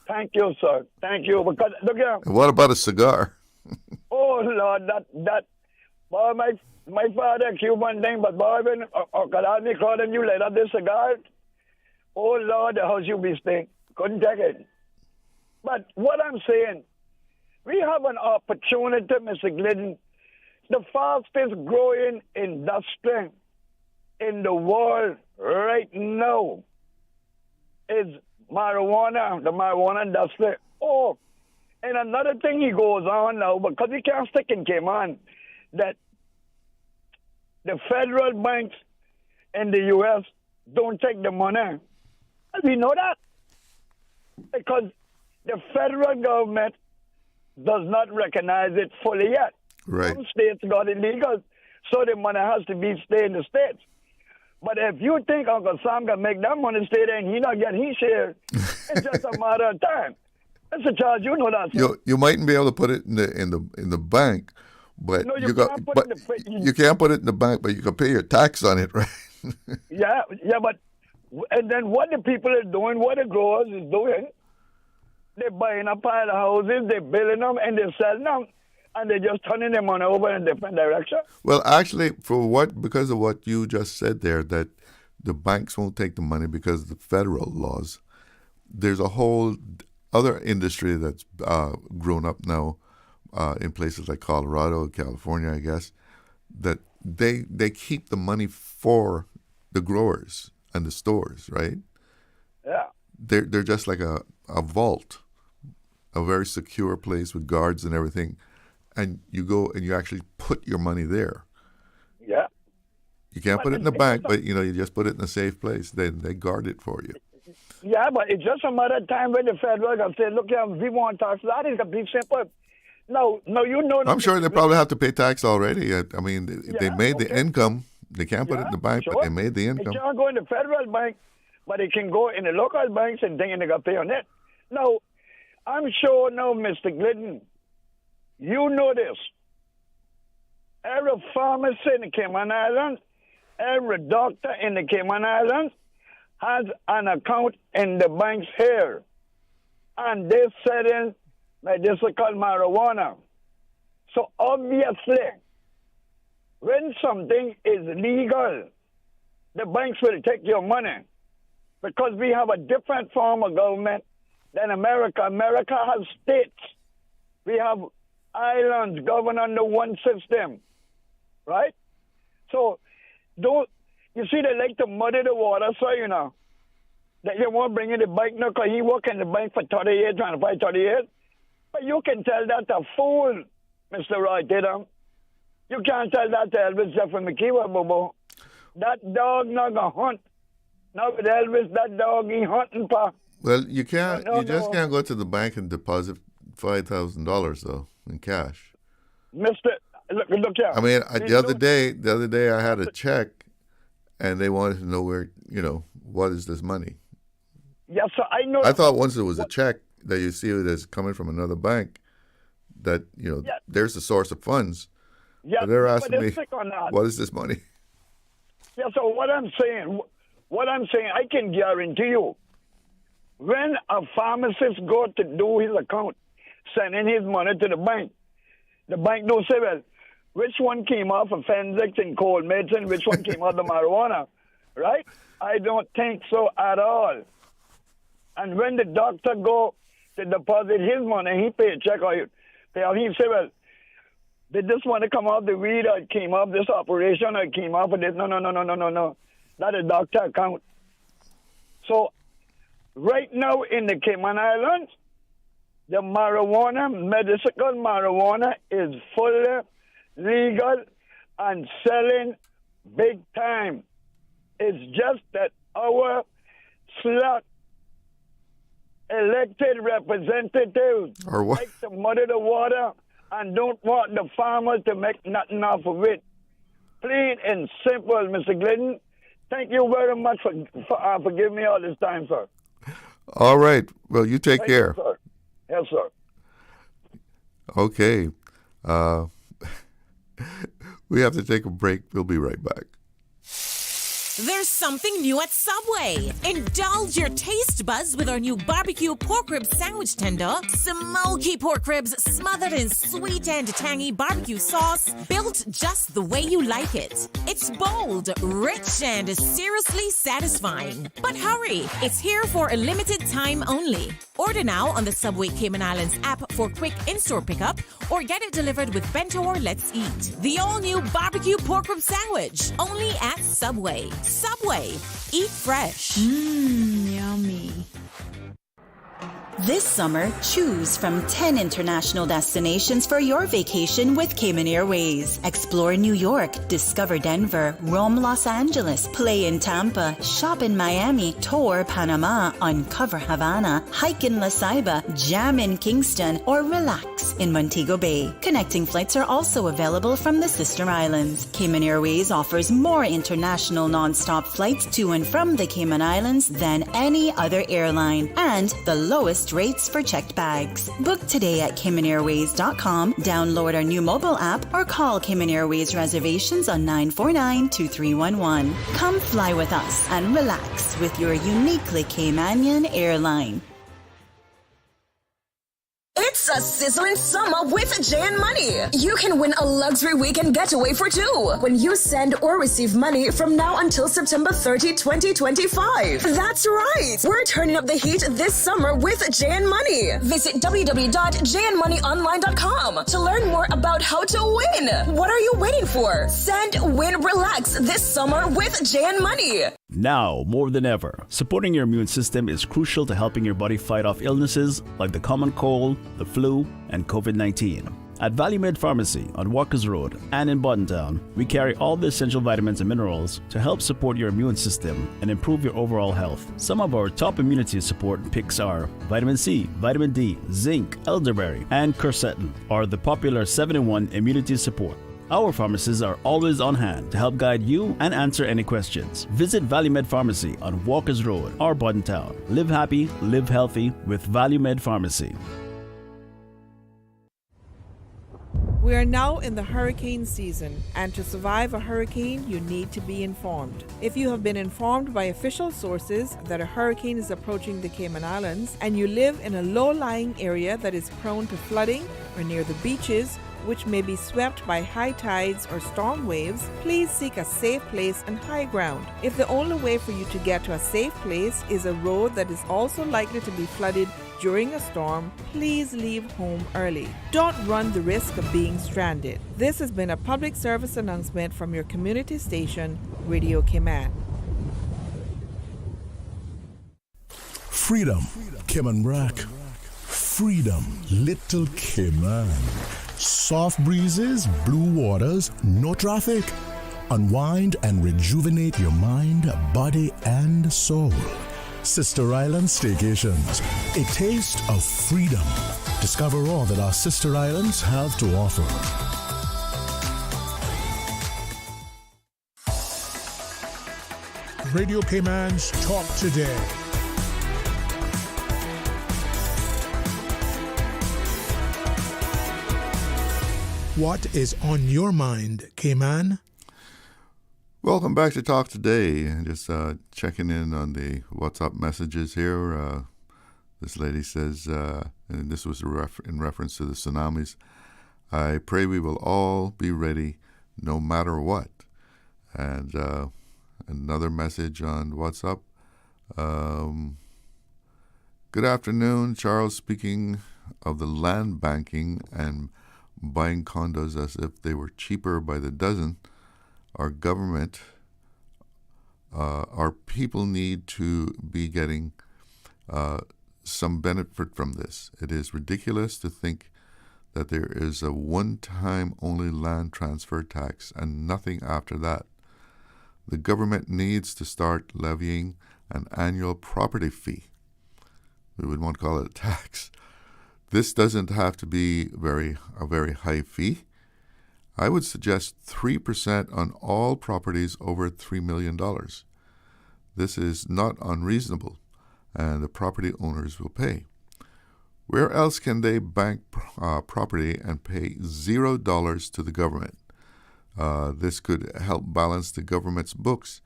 Thank you, sir. Thank you. Because look here. And what about a cigar? Oh Lord, that boy, my father Cuban thing, but boy, when me calling you later this cigar. Oh Lord, the house you be staying. Couldn't take it. But what I'm saying, we have an opportunity, Mr. Glidden. The fastest growing industry in the world right now is marijuana, the marijuana industry. Oh, and another thing he goes on now, because he can't stick in Cayman, that the federal banks in the U.S. don't take the money. We know that. Because the federal government does not recognize it fully yet. Right. Some states got illegal, so the money has to stay in the states. But if you think Uncle Sam can make that money stay there and he not get his share, it's just a matter of time. Mr. Charles, you know that. You mightn't be able to put it in the bank, but no, you can't put it in the bank, but you can pay your tax on it, right? yeah, but and then what the people are doing, what the growers is doing, they're buying a pile of houses, they're building them, and they're selling them, and they're just turning their money over in a different direction. Well, actually, because of what you just said there, that the banks won't take the money because of the federal laws, there's a whole other industry that's grown up now in places like Colorado, California, I guess, that they keep the money for the growers and the stores, right? Yeah. They're just like a vault, a very secure place with guards and everything. And you go and you actually put your money there. Yeah. You can't put it in the bank, but you just put it in a safe place. They guard it for you. Yeah, but it's just a matter of time when the federal government say, look, we want tax. That is a big simple. No, you know. I'm sure they probably have to pay tax already. I mean, they made the income. They can't put it in the bank, but they made the income. It can't go in the federal bank, but it can go in the local banks and then they got to pay on it. Now, I'm sure now, Mr. Glidden, you know this. Every pharmacy in the Cayman Islands, every doctor in the Cayman Islands has an account in the banks here. And they're selling medicinal marijuana. So obviously, when something is legal, the banks will take your money. Because we have a different form of government than America. America has states. We have islands governed under one system, right? So, you see, they like to muddy the water, so that you won't bring in the bank now because he work in the bank for 30 years, 25, 30 years. But you can tell that a fool, Mr. Roy Tatum. You can't tell that to Elvis Jeffrey McKeever, Bobo. That dog not gonna hunt. Now with Elvis, that dog ain't hunting, pa. Well, you can't. You just can't go to the bank and deposit $5,000 though in cash. Mister, look here. I mean, the other day I had a check, and they wanted to know where. What is this money? Yes, sir. I know. I thought once it was a check that you see it as coming from another bank, that there's the source of funds. Yeah, but they're asking me, on what is this money? Yeah. So what I'm saying, I can guarantee you, when a pharmacist go to do his account, sending his money to the bank don't say, well, which one came off of Fenix and cold medicine, which one came out of marijuana, right? I don't think so at all. And when the doctor go to deposit his money, he pay a check or he say, well, did this one come off the weed or it came off this operation or it came off of this? No. That is doctor account. So right now in the Cayman Islands, the marijuana, medicinal marijuana is fully legal and selling big time. It's just that our slot elected representatives like to muddy the water and don't want the farmers to make nothing off of it. Plain and simple, Mr. Glidden. Thank you very much for giving me all this time, sir. All right. Well, you take care. You, sir. Yes, sir. Okay. We have to take a break. We'll be right back. There's something new at Subway. Indulge your taste buds with our new barbecue pork rib sandwich tender. Smoky pork ribs smothered in sweet and tangy barbecue sauce, built just the way you like it. It's bold, rich, and seriously satisfying. But hurry, it's here for a limited time only. Order now on the Subway Cayman Islands app for quick in-store pickup or get it delivered with Bento or Let's Eat. The all-new barbecue pork rib sandwich, only at Subway. Subway. Eat fresh. Yummy. This summer, choose from 10 international destinations for your vacation with Cayman Airways. Explore New York, discover Denver, roam Los Angeles, play in Tampa, shop in Miami, tour Panama, uncover Havana, hike in La Ceiba, jam in Kingston, or relax in Montego Bay. Connecting flights are also available from the sister islands. Cayman Airways offers more international non-stop flights to and from the Cayman Islands than any other airline, and the lowest rates for checked bags. Book today at CaymanAirways.com, download our new mobile app, or call Cayman Airways reservations on 949-2311. Come fly with us and relax with your uniquely Caymanian airline. It's a sizzling summer with JN Money. You can win a luxury weekend getaway for two when you send or receive money from now until September 30, 2025. That's right. We're turning up the heat this summer with JN Money. Visit www.jnmoneyonline.com to learn more about how to win. What are you waiting for? Send, win, relax this summer with JN Money. Now, more than ever, supporting your immune system is crucial to helping your body fight off illnesses like the common cold, the flu, and COVID-19. At Valley Med Pharmacy on Walkers Road and in Buttontown, we carry all the essential vitamins and minerals to help support your immune system and improve your overall health. Some of our top immunity support picks are vitamin C, vitamin D, zinc, elderberry, and quercetin are the popular 7-in-1 immunity support. Our pharmacists are always on hand to help guide you and answer any questions. Visit Valley Med Pharmacy on Walkers Road or Buttontown. Live happy, live healthy with Valley Med Pharmacy. We are now in the hurricane season, and to survive a hurricane, you need to be informed. If you have been informed by official sources that a hurricane is approaching the Cayman Islands, and you live in a low-lying area that is prone to flooding or near the beaches, which may be swept by high tides or storm waves, please seek a safe place and high ground. If the only way for you to get to a safe place is a road that is also likely to be flooded during a storm, please leave home early. Don't run the risk of being stranded. This has been a public service announcement from your community station, Radio Cayman. Freedom, Cayman Rock. Freedom, Little Cayman. Soft breezes, blue waters, no traffic. Unwind and rejuvenate your mind, body, and soul. Sister Island Staycations, a taste of freedom. Discover all that our sister islands have to offer. Radio Cayman's Talk Today. What is on your mind, Cayman? Welcome back to Talk Today. Just checking in on the WhatsApp messages here. This lady says, and this was in reference to the tsunamis, I pray we will all be ready no matter what. And another message on WhatsApp. Good afternoon, Charles, speaking of the land banking and buying condos as if they were cheaper by the dozen. Our government, our people need to be getting some benefit from this. It is ridiculous to think that there is a one-time only land transfer tax and nothing after that. The government needs to start levying an annual property fee. We would want to call it a tax. This doesn't have to be a very high fee. I would suggest 3% on all properties over $3 million. This is not unreasonable, and the property owners will pay. Where else can they bank property and pay $0 to the government? This could help balance the government's books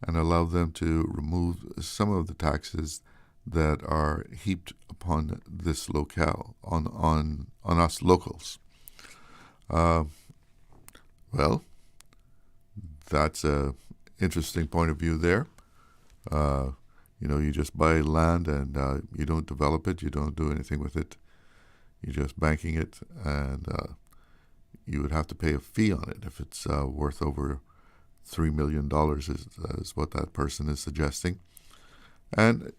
and allow them to remove some of the taxes that are heaped upon this locale, on us locals. Well, that's a interesting point of view there. You just buy land and you don't develop it, you don't do anything with it. You're just banking it, and you would have to pay a fee on it if it's worth over $3 million is what that person is suggesting. And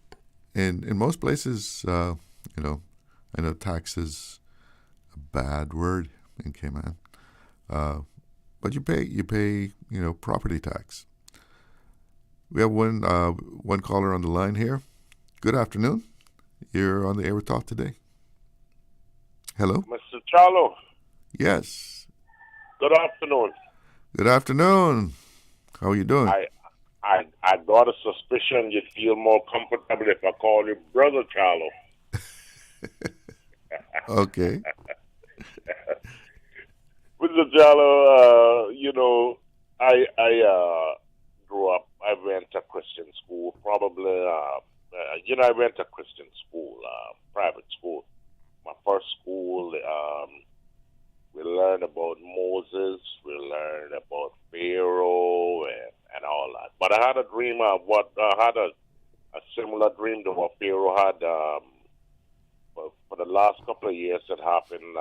in most places, I know tax is a bad word in Cayman, but you pay property tax. We have one caller on the line here. Good afternoon. You're on the air with Talk today. Hello, Mr. Charlo. Yes. Good afternoon. Good afternoon. How are you doing? I got a suspicion you'd feel more comfortable if I call you Brother Charlo. Okay. Mr. Charlo, I grew up. I went to Christian school. Probably, I went to Christian school, private school. My first school, we learned about Moses. We learned about Pharaoh and all that. But I had a dream of a similar dream to what Pharaoh had. For the last couple of years, it happened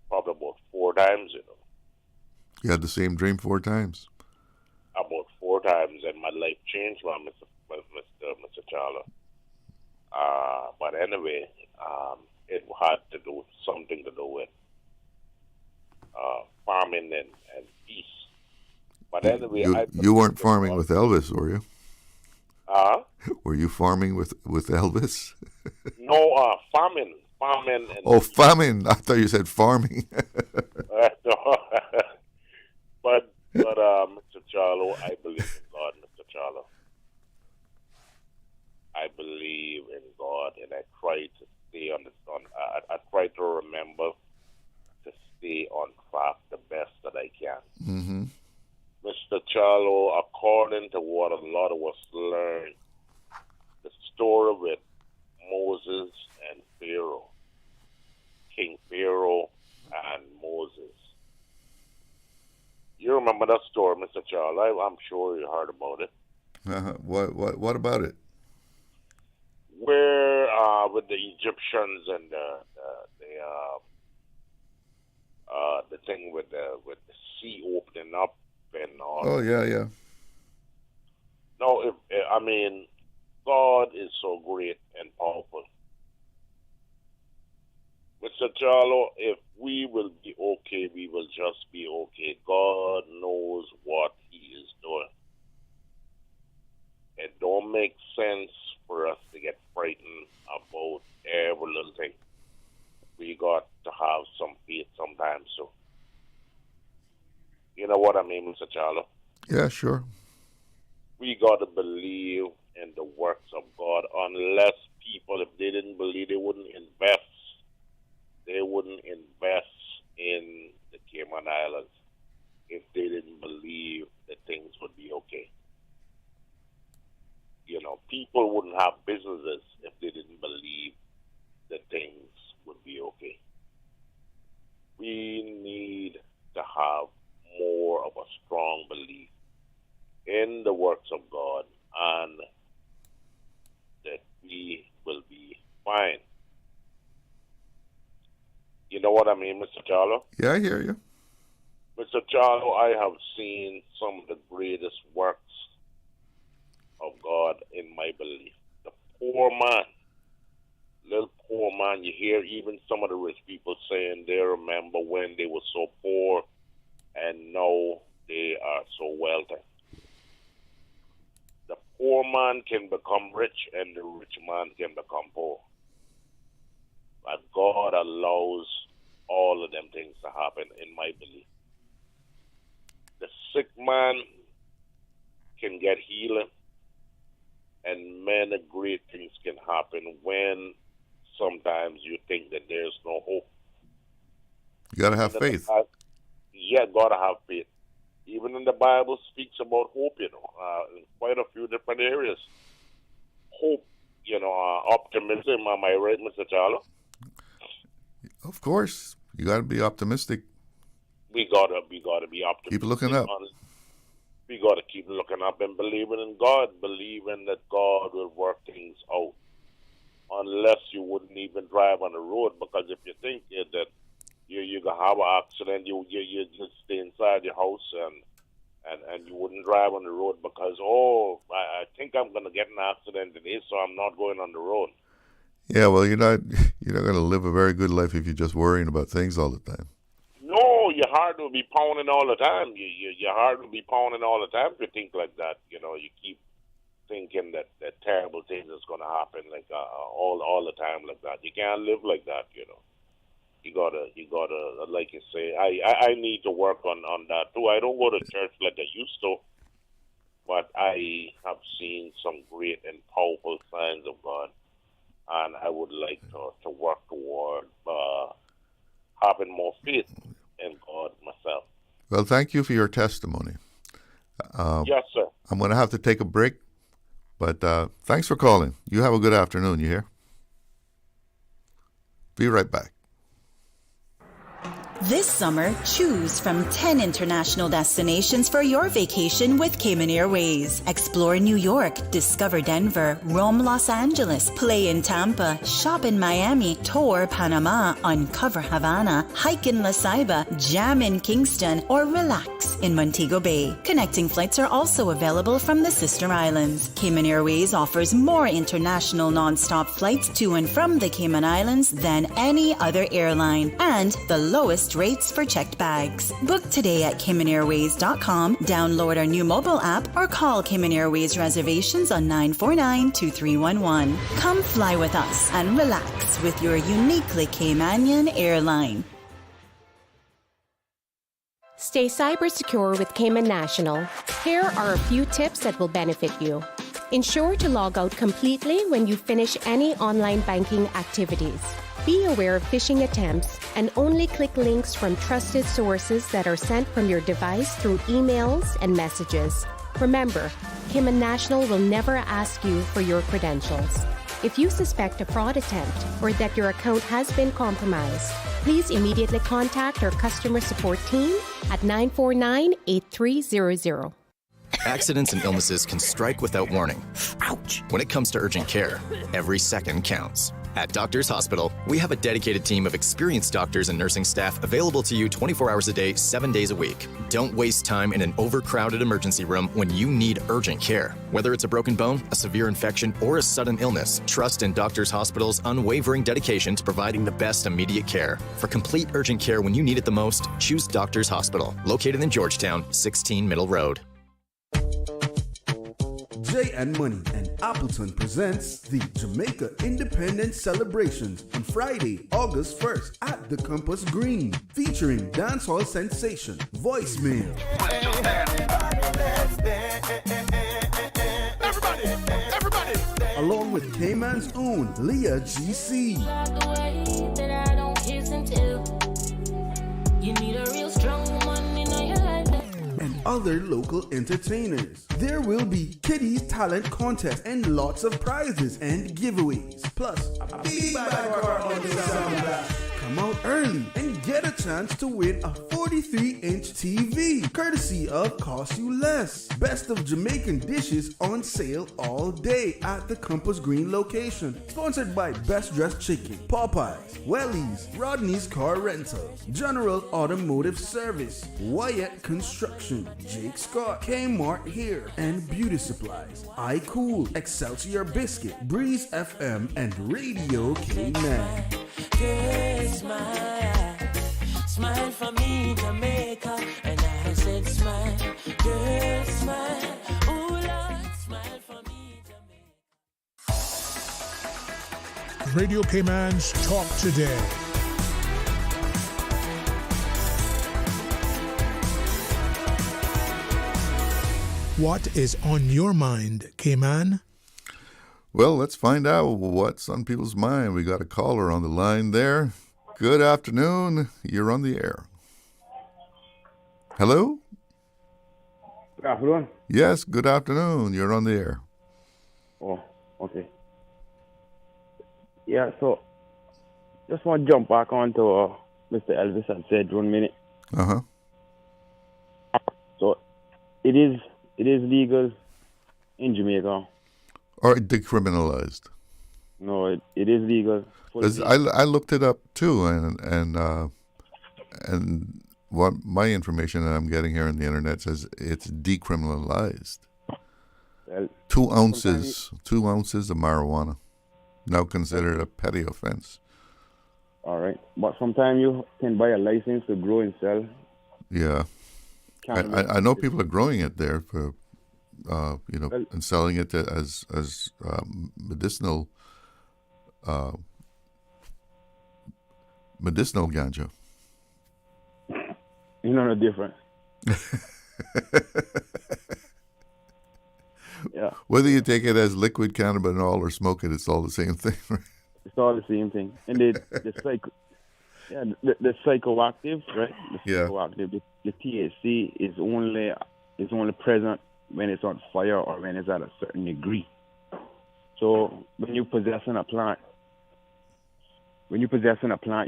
probably about 4 times. You had the same dream 4 times. About 4 times, and my life changed, Mr. Charlo. But anyway, it had to do with something to do with farming and peace. But anyway, you weren't farming with Elvis, were you? Were you farming with Elvis? No, farming. And farming. I thought you said farming. No. But Mr. Charlo, I believe in God, Mr. Charlo. I believe in God, and I try to stay on the sun. I try to remember to stay on track the best that I can. Mm-hmm. Mr. Charlo, according to what a lot of us learned, the story with Moses and Pharaoh, King Pharaoh and Moses. You remember that story, Mr. Charlo? I'm sure you heard about it. What about it? Where with the Egyptians and the thing with the sea opening up and all. Oh yeah. No, God is so great and powerful. Mr. Charlo, if we will be okay, we will just be okay. God knows what He is doing. It don't make sense for us to get frightened about every little thing. We got to have some faith sometimes. So, you know what I mean, Mr. Charlo? Yeah, sure. We got to believe in the works of God. Unless people, if they didn't believe, they wouldn't invest. They wouldn't invest in the Cayman Islands if they didn't believe that things would be okay. People wouldn't have businesses if they didn't believe that things would be okay. in the works of God, and that we will be fine. You know what I mean, Mr. Charlo? Yeah, I hear you. Mr. Charlo, I have seen some of the greatest works of God in my belief. The poor man, little poor man, you hear even some of the rich people saying they remember when they were so poor and now they are so wealthy. The poor man can become rich and the rich man can become poor. But God allows all of them things to happen, in my belief. The sick man can get healing, and many great things can happen when sometimes you think that there's no hope. You got to have faith. Yeah, got to have faith. Even in the Bible speaks about hope, in quite a few different areas. Hope, optimism. Am I right, Mr. Charlo? Of course. You got to be optimistic. We gotta be optimistic. Keep looking up. We gotta keep looking up and believing in God, believing that God will work things out. Unless you wouldn't even drive on the road, because if you think that you're gonna have an accident, you just stay inside your house and you wouldn't drive on the road because I think I'm gonna get an accident today, so I'm not going on the road. Yeah, well, you're not going to live a very good life if you're just worrying about things all the time. No, your heart will be pounding all the time. Your heart will be pounding all the time if you think like that. You keep thinking that terrible things is going to happen all the time like that. You can't live like that. You gotta like you say. I need to work on that too. I don't go to church like I used to, but I have seen some great and powerful signs of God. And I would like to work toward having more faith in God myself. Well, thank you for your testimony. Yes, sir. I'm going to have to take a break, but thanks for calling. You have a good afternoon, you hear? Be right back. This summer, choose from 10 international destinations for your vacation with Cayman Airways. Explore New York, discover Denver, roam Los Angeles, play in Tampa, shop in Miami, tour Panama, uncover Havana, hike in La Ceiba, jam in Kingston, or relax in Montego Bay. Connecting flights are also available from the sister islands. Cayman Airways offers more international non-stop flights to and from the Cayman Islands than any other airline, and the lowest rates for checked bags. Book today at CaymanAirways.com, download our new mobile app, or call Cayman Airways reservations on 949-2311. Come fly with us and relax with your uniquely Caymanian airline. Stay cyber secure with Cayman National. Here are a few tips that will benefit you. Ensure to log out completely when you finish any online banking activities. Be aware of phishing attempts and only click links from trusted sources that are sent from your device through emails and messages. Remember, Cayman National will never ask you for your credentials. If you suspect a fraud attempt or that your account has been compromised, please immediately contact our customer support team at 949-8300. Accidents and illnesses can strike without warning. Ouch! When it comes to urgent care, every second counts. At Doctors Hospital, we have a dedicated team of experienced doctors and nursing staff available to you 24 hours a day, 7 days a week. Don't waste time in an overcrowded emergency room when you need urgent care. Whether it's a broken bone, a severe infection, or a sudden illness, trust in Doctors Hospital's unwavering dedication to providing the best immediate care. For complete urgent care when you need it the most, choose Doctors Hospital, located in Georgetown, 16 Middle Road. Jay and Money and Appleton presents the Jamaica Independence Celebrations on Friday, August 1st at the Compass Green, featuring dancehall sensation Voicemail. Everybody! Along with Cayman's own Leah GC. You need a real strong woman in your life. And other local entertainers. There will be Kitty's Talent Contest and lots of prizes and giveaways. Plus, a big bar on the sound. Come out early and get a chance to win a 43-inch TV, courtesy of Cost You Less. Best of Jamaican dishes on sale all day at the Compass Green location. Sponsored by Best Dressed Chicken, Popeyes, Wellies, Rodney's Car Rentals, General Automotive Service, Wyatt Construction, Jake Scott, Kmart Here, and Beauty Supplies, iCool, Excelsior Biscuit, Breeze FM, and Radio Cayman. Girl, smile for me, Jamaica. And I said smile, girl, smile. Oh Lord, smile for me, Jamaica. Radio Cayman's Talk Today. What is on your mind, Cayman? Well, let's find out what's on people's mind. We got a caller on the line there. Good afternoon. You're on the air. Hello? Good afternoon. Yes, good afternoon. You're on the air. Oh, okay. Yeah, so just want to jump back onto Mr. Elvis had said 1 minute. Uh-huh. So it is legal in Jamaica. Or decriminalized? No, it is legal. I looked it up too, and what my information that I'm getting here on the internet says it's decriminalized. Well, 2 ounces of marijuana, now considered a petty offense. All right, but sometimes you can buy a license to grow and sell. Yeah, I know people are growing it there for. And selling it as medicinal ganja. You know the difference. Yeah. Whether you take it as liquid cannabinol or smoke it, it's all the same thing, right? It's all the same thing. And the psychoactive, right? The psychoactive, the THC is only present when it's on fire or when it's at a certain degree. So when you're possessing a plant,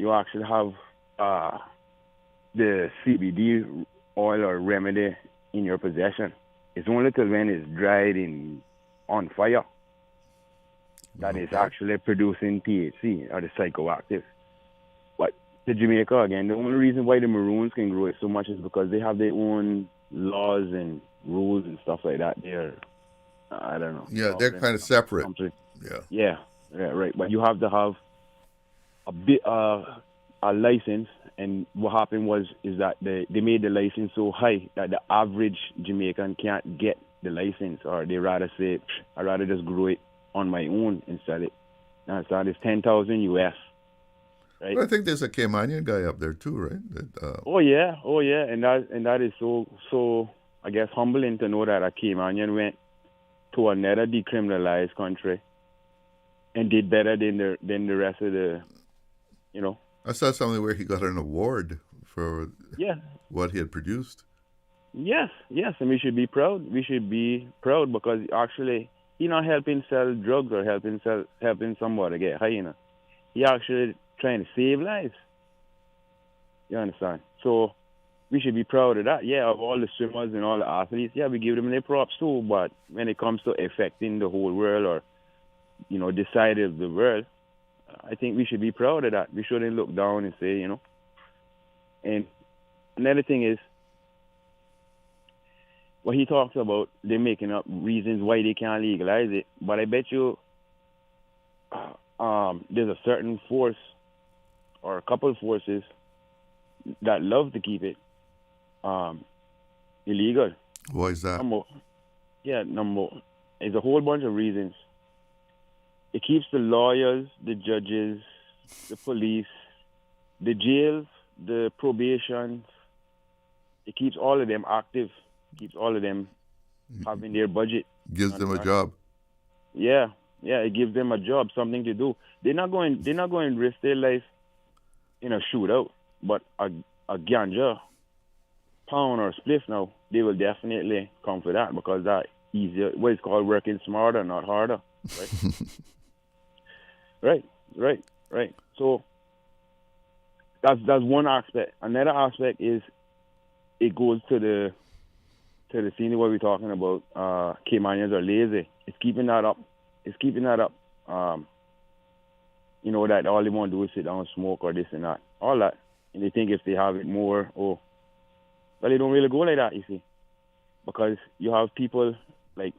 you actually have the CBD oil or remedy in your possession. It's only till when it's dried on fire that is actually producing THC or the psychoactive. But to Jamaica, again, the only reason why the Maroons can grow it so much is because they have their own laws and rules and stuff like that. They're, I don't know. Yeah, they're kind of separate. Yeah, right. But you have to have a license, and what happened is that they made the license so high that the average Jamaican can't get the license, or they rather say, I'd rather just grow it on my own and sell it. Now, so it's $10,000 US. Right? Well, I think there's a Caymanian guy up there too, right? Oh yeah, and that is so I guess humbling to know that a Caymanian went to another decriminalized country and did better than the rest of the, I saw something where he got an award for what he had produced. Yes, and we should be proud. We should be proud because actually he's not helping sell drugs or helping somebody get high, He actually trying to save lives. You understand? So we should be proud of that. Yeah, of all the swimmers and all the athletes. Yeah, we give them their props too. But when it comes to affecting the whole world or, this side of the world, I think we should be proud of that. We shouldn't look down and say, And another thing is, what he talks about, they're making up reasons why they can't legalize it. But I bet you there's a certain force or a couple of forces that love to keep it illegal. Why is that? There's a whole bunch of reasons. It keeps the lawyers, the judges, the police, the jails, the probation. It keeps all of them active. It keeps all of them having their budget. Gives them a job. Yeah, it gives them a job, something to do. They're not going to risk their life in a shootout, but a ganja pound or spliff now, they will definitely come for that because that easier. What is called working smarter, not harder. Right. right. So that's one aspect. Another aspect is it goes to the scene where we're talking about Caymanians are lazy. It's keeping that up. You know, that all they want to do is sit down and smoke or this and that. All that. And they think if they have it more, well, they don't really go like that, you see. Because you have people like,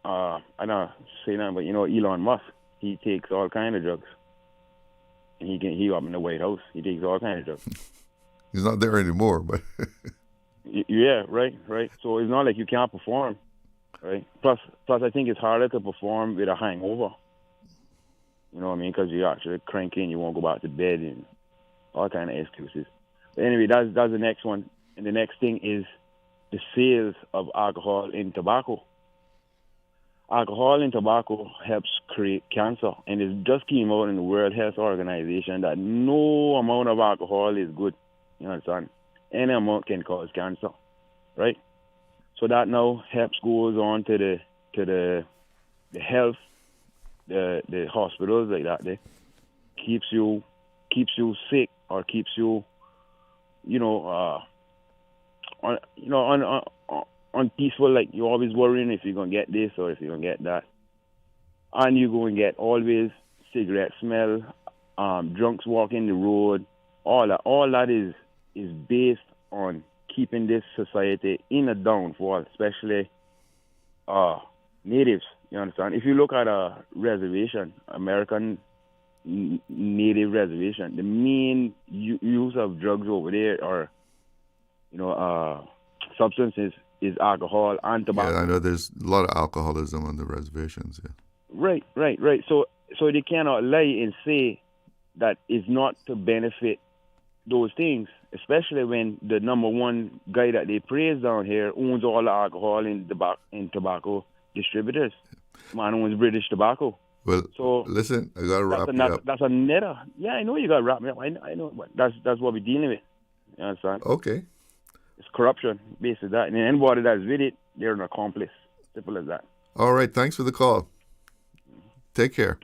I don't say that, but you know, Elon Musk, he takes all kind of drugs. And he up in the White House, he takes all kind of drugs. He's not there anymore, but... Yeah, right. So it's not like you can't perform, right? Plus, I think it's harder to perform with a hangover. You know what I mean? Because you're actually cranky and you won't go back to bed and all kind of excuses. But anyway, that's the next one. And the next thing is the sales of alcohol and tobacco. Alcohol and tobacco helps create cancer. And it just came out in the World Health Organization that no amount of alcohol is good. You understand? Any amount can cause cancer, right? So that now helps goes on to the health, the hospitals like that. They keeps you sick or keeps you, unpeaceful. Like you're always worrying if you're gonna get this or if you're gonna get that, and you're going to get always cigarette smell, drunks walking the road. All that is based on keeping this society in a downfall, especially natives. You understand? If you look at a reservation, American native reservation, the main use of drugs over there or substances is alcohol and tobacco. Yeah, I know there's a lot of alcoholism on the reservations. Yeah. Right. So they cannot lie and say that it's not to benefit those things, especially when the number one guy that they praise down here owns all the alcohol and tobacco distributors. Man owns British Tobacco. Well, so listen, I got to wrap you up. That's another. Yeah, I know you got to wrap me up. I know, but that's what we're dealing with. You understand? Okay. It's corruption, basically that. And anybody that's with it, they're an accomplice. Simple as that. All right, thanks for the call. Take care.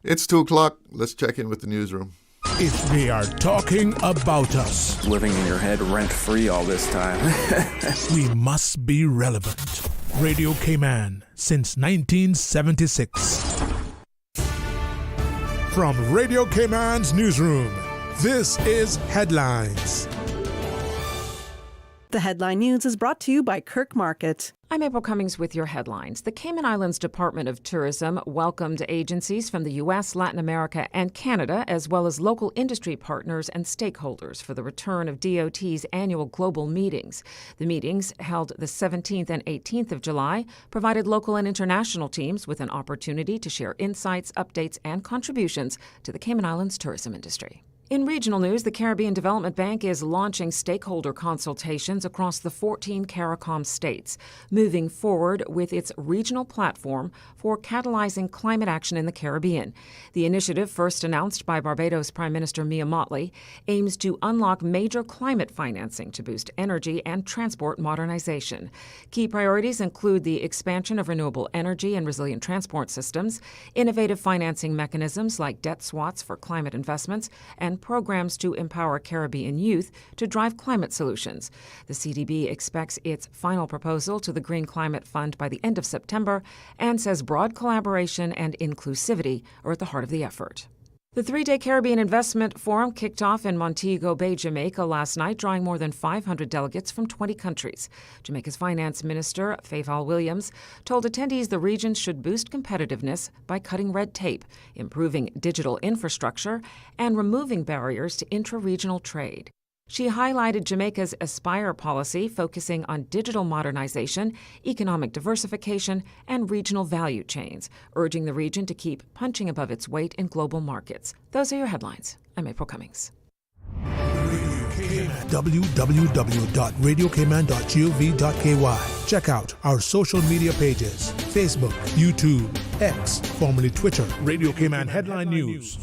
It's 2:00. Let's check in with the newsroom. If they are talking about us, living in your head rent-free all this time, we must be relevant. Radio Cayman since 1976. From Radio Cayman's newsroom, this is Headlines. The Headline News is brought to you by Kirk Market. I'm April Cummings with your headlines. The Cayman Islands Department of Tourism welcomed agencies from the U.S., Latin America, and Canada, as well as local industry partners and stakeholders for the return of DOT's annual global meetings. The meetings, held the 17th and 18th of July, provided local and international teams with an opportunity to share insights, updates, and contributions to the Cayman Islands tourism industry. In regional news, the Caribbean Development Bank is launching stakeholder consultations across the 14 CARICOM states, moving forward with its regional platform for catalyzing climate action in the Caribbean. The initiative, first announced by Barbados Prime Minister Mia Mottley, aims to unlock major climate financing to boost energy and transport modernization. Key priorities include the expansion of renewable energy and resilient transport systems, innovative financing mechanisms like debt swaps for climate investments, and programs to empower Caribbean youth to drive climate solutions. The CDB expects its final proposal to the Green Climate Fund by the end of September and says broad collaboration and inclusivity are at the heart of the effort. The three-day Caribbean Investment Forum kicked off in Montego Bay, Jamaica last night, drawing more than 500 delegates from 20 countries. Jamaica's Finance Minister, Faisal Williams, told attendees the region should boost competitiveness by cutting red tape, improving digital infrastructure, and removing barriers to intra-regional trade. She highlighted Jamaica's Aspire policy, focusing on digital modernization, economic diversification, and regional value chains, urging the region to keep punching above its weight in global markets. Those are your headlines. I'm April Cummings. www.radiocayman.gov.ky. Check out our social media pages: Facebook, YouTube, X, formerly Twitter, Radio Cayman Headline News.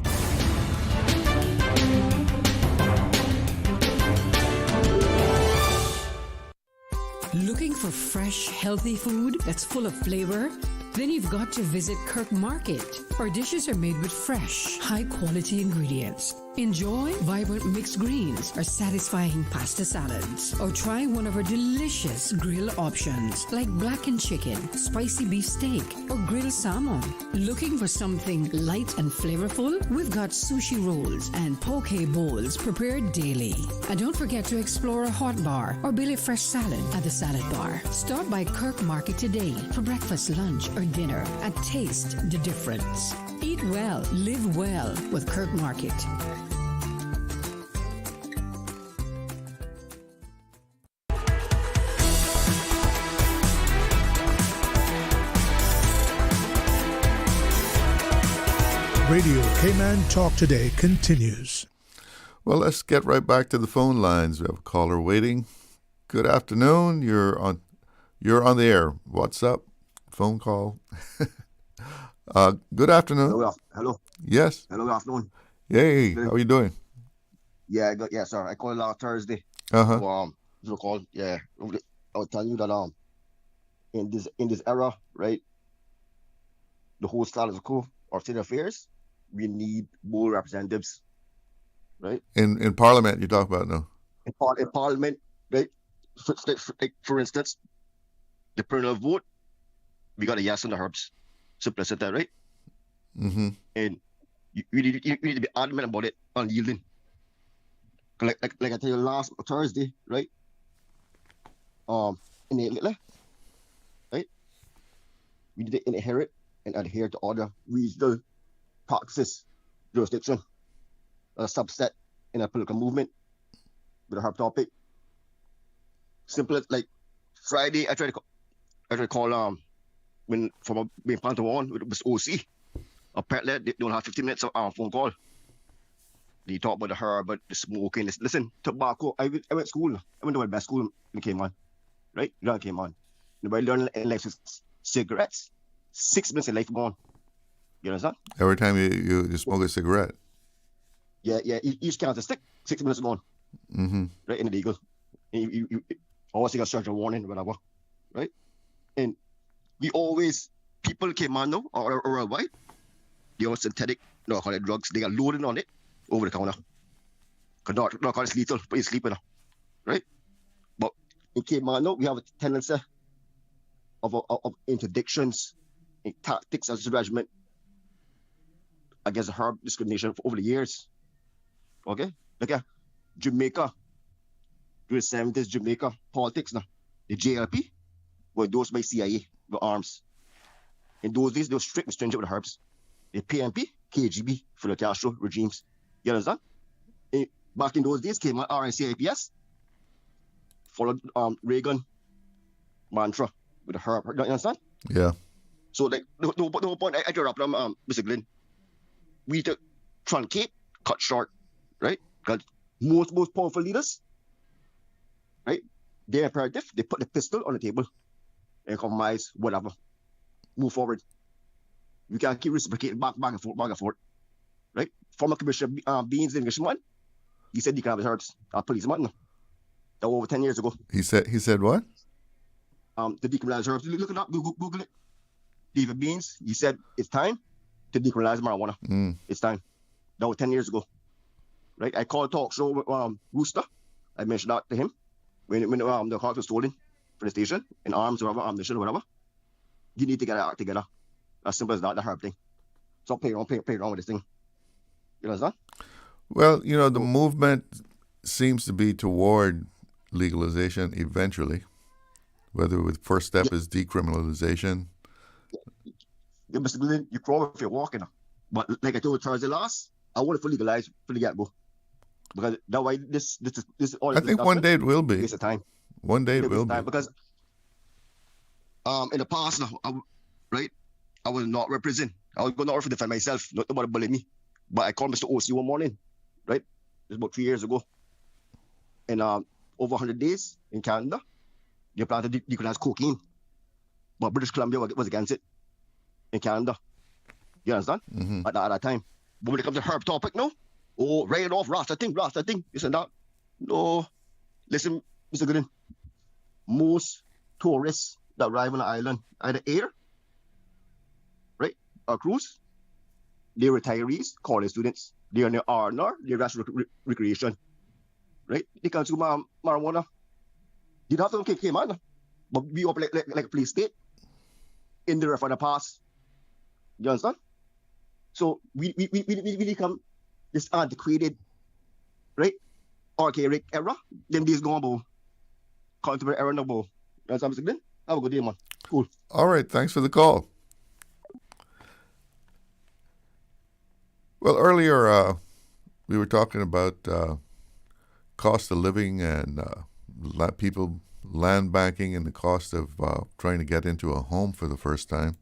Looking for fresh, healthy food that's full of flavor? Then you've got to visit Kirk Market. Our dishes are made with fresh, high-quality ingredients. Enjoy vibrant mixed greens or satisfying pasta salads. Or try one of our delicious grill options like blackened chicken, spicy beef steak, or grilled salmon. Looking for something light and flavorful? We've got sushi rolls and poke bowls prepared daily. And don't forget to explore a hot bar or Billy Fresh salad at the salad bar. Stop by Kirk Market today for breakfast, lunch, or dinner and taste the difference. Eat well, live well with Kirk Market. Radio Cayman Talk Today continues. Well, let's get right back to the phone lines. We have a caller waiting. Good afternoon. You're on the air. What's up? Phone call. Good afternoon. Hello. Yes. Hello. Good afternoon. Hey, how are you doing? Yeah, sir. I called last Thursday. You call. Yeah, I was telling you that in this era, right, the whole status quo or state affairs, we need more representatives, right? In Parliament, you talk about now. In Parliament, right? For instance, the parental vote, we got a yes on the herbs. Simple as that, right? Mm-hmm. And you need to be adamant about it, unyielding. Like I tell you last Thursday, right? In the right? We need to inherit and adhere to other regional practices, jurisdiction, a subset in a political movement with a herb topic. Simple as like Friday, I tried to call when from being part one with OC. Apparently they don't have 15 minutes of phone call. They talk about the herb, but the smoking. Listen, tobacco. I went to school. I went to my best school in Cayman, right? You Cayman. Nobody learned like cigarettes. 6 minutes of life gone. You understand? Every time you smoke a cigarette. Yeah. Each count a stick. 6 minutes gone. Mm-hmm. Right in the legal. You always got search a warning, whatever. Right? And people came on now or worldwide. They are synthetic narcotic drugs. They got loaded on it over the counter. Because narcotics lethal, but it's sleeping. Right? But in Cayman now, we have a tendency of interdictions, tactics as a regiment against herb discrimination for over the years. Okay? Look at Jamaica, during the 70s, Jamaica politics now. The JLP were endorsed by CIA with arms. In those days, they were strict and stringent with the herbs. The PNP, KGB for the Castro regimes. You understand? Back in those days, came RNCIPS, followed Reagan mantra with the herb. You understand? Yeah. So, like, the whole point, I tell up, Mr. Glidden, we to truncate, cut short, right? Because most powerful leaders, right, their imperative, they put the pistol on the table and compromise, whatever. Move forward. We can't keep reciprocating back and forth, right? Former Commissioner Beans in Gishman, he said he can have his herbs. Policeman, that was over 10 years ago. He said what? To decriminalize herbs. Look it up, Google it. David Beans, he said it's time to decriminalize marijuana. It's time. That was 10 years ago. Right? I called a talk show with Rooster. I mentioned that to him when the car was stolen from the station in arms or whatever, ammunition or whatever. You need to get it out together. As simple as that, the herb thing. Stop playing around with this thing. You understand? Well, the movement seems to be toward legalization eventually, whether the first step is decriminalization. Yeah, Mr. Glidden, you crawl if you're walking. But like I told you Thursday last, I want it to legalize for the get-go. Because that way, this is all. I think one day it will be. Waste of time. One day it will be. Because in the past, I was not represent. I was going to defend myself. Nobody bullied me. But I called Mr. OC one morning, right? It was about 3 years ago. And over 100 days in Canada, they planned to decriminalize cocaine. But British Columbia was against it in Canada. You understand? Mm-hmm. At that time. But when it comes to herb topic now, write it off, Rasta thing, this and that. No. Listen, Mr. Glidden, most tourists that arrive on the island, either air, right, or cruise, they're retirees, college students. They're on the R&R, they're just recreation, right? They consume marijuana. They don't have to kick him on, but we up like a police state in the for the past. You understand? So we become this antiquated, right? Archaic era. Them days gone, bo. Contemporary era no, bo. You understand what I'm saying? Have a good day, man. Cool. All right, thanks for the call. Well, earlier we were talking about cost of living and people land banking and the cost of trying to get into a home for the first time.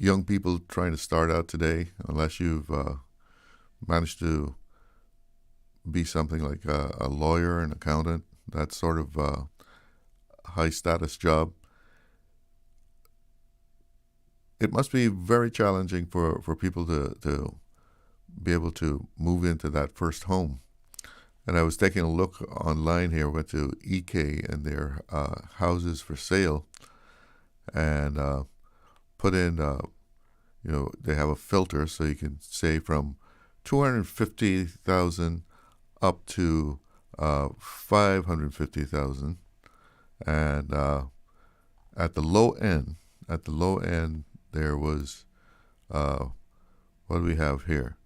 Young people trying to start out today, unless you've managed to be something like a lawyer, an accountant, that sort of high status job. It must be very challenging for people to be able to move into that first home. And I was taking a look online here, went to EK and their houses for sale, and put in, they have a filter so you can say from $250,000 up to $550,000, and at the low end, there was what do we have here?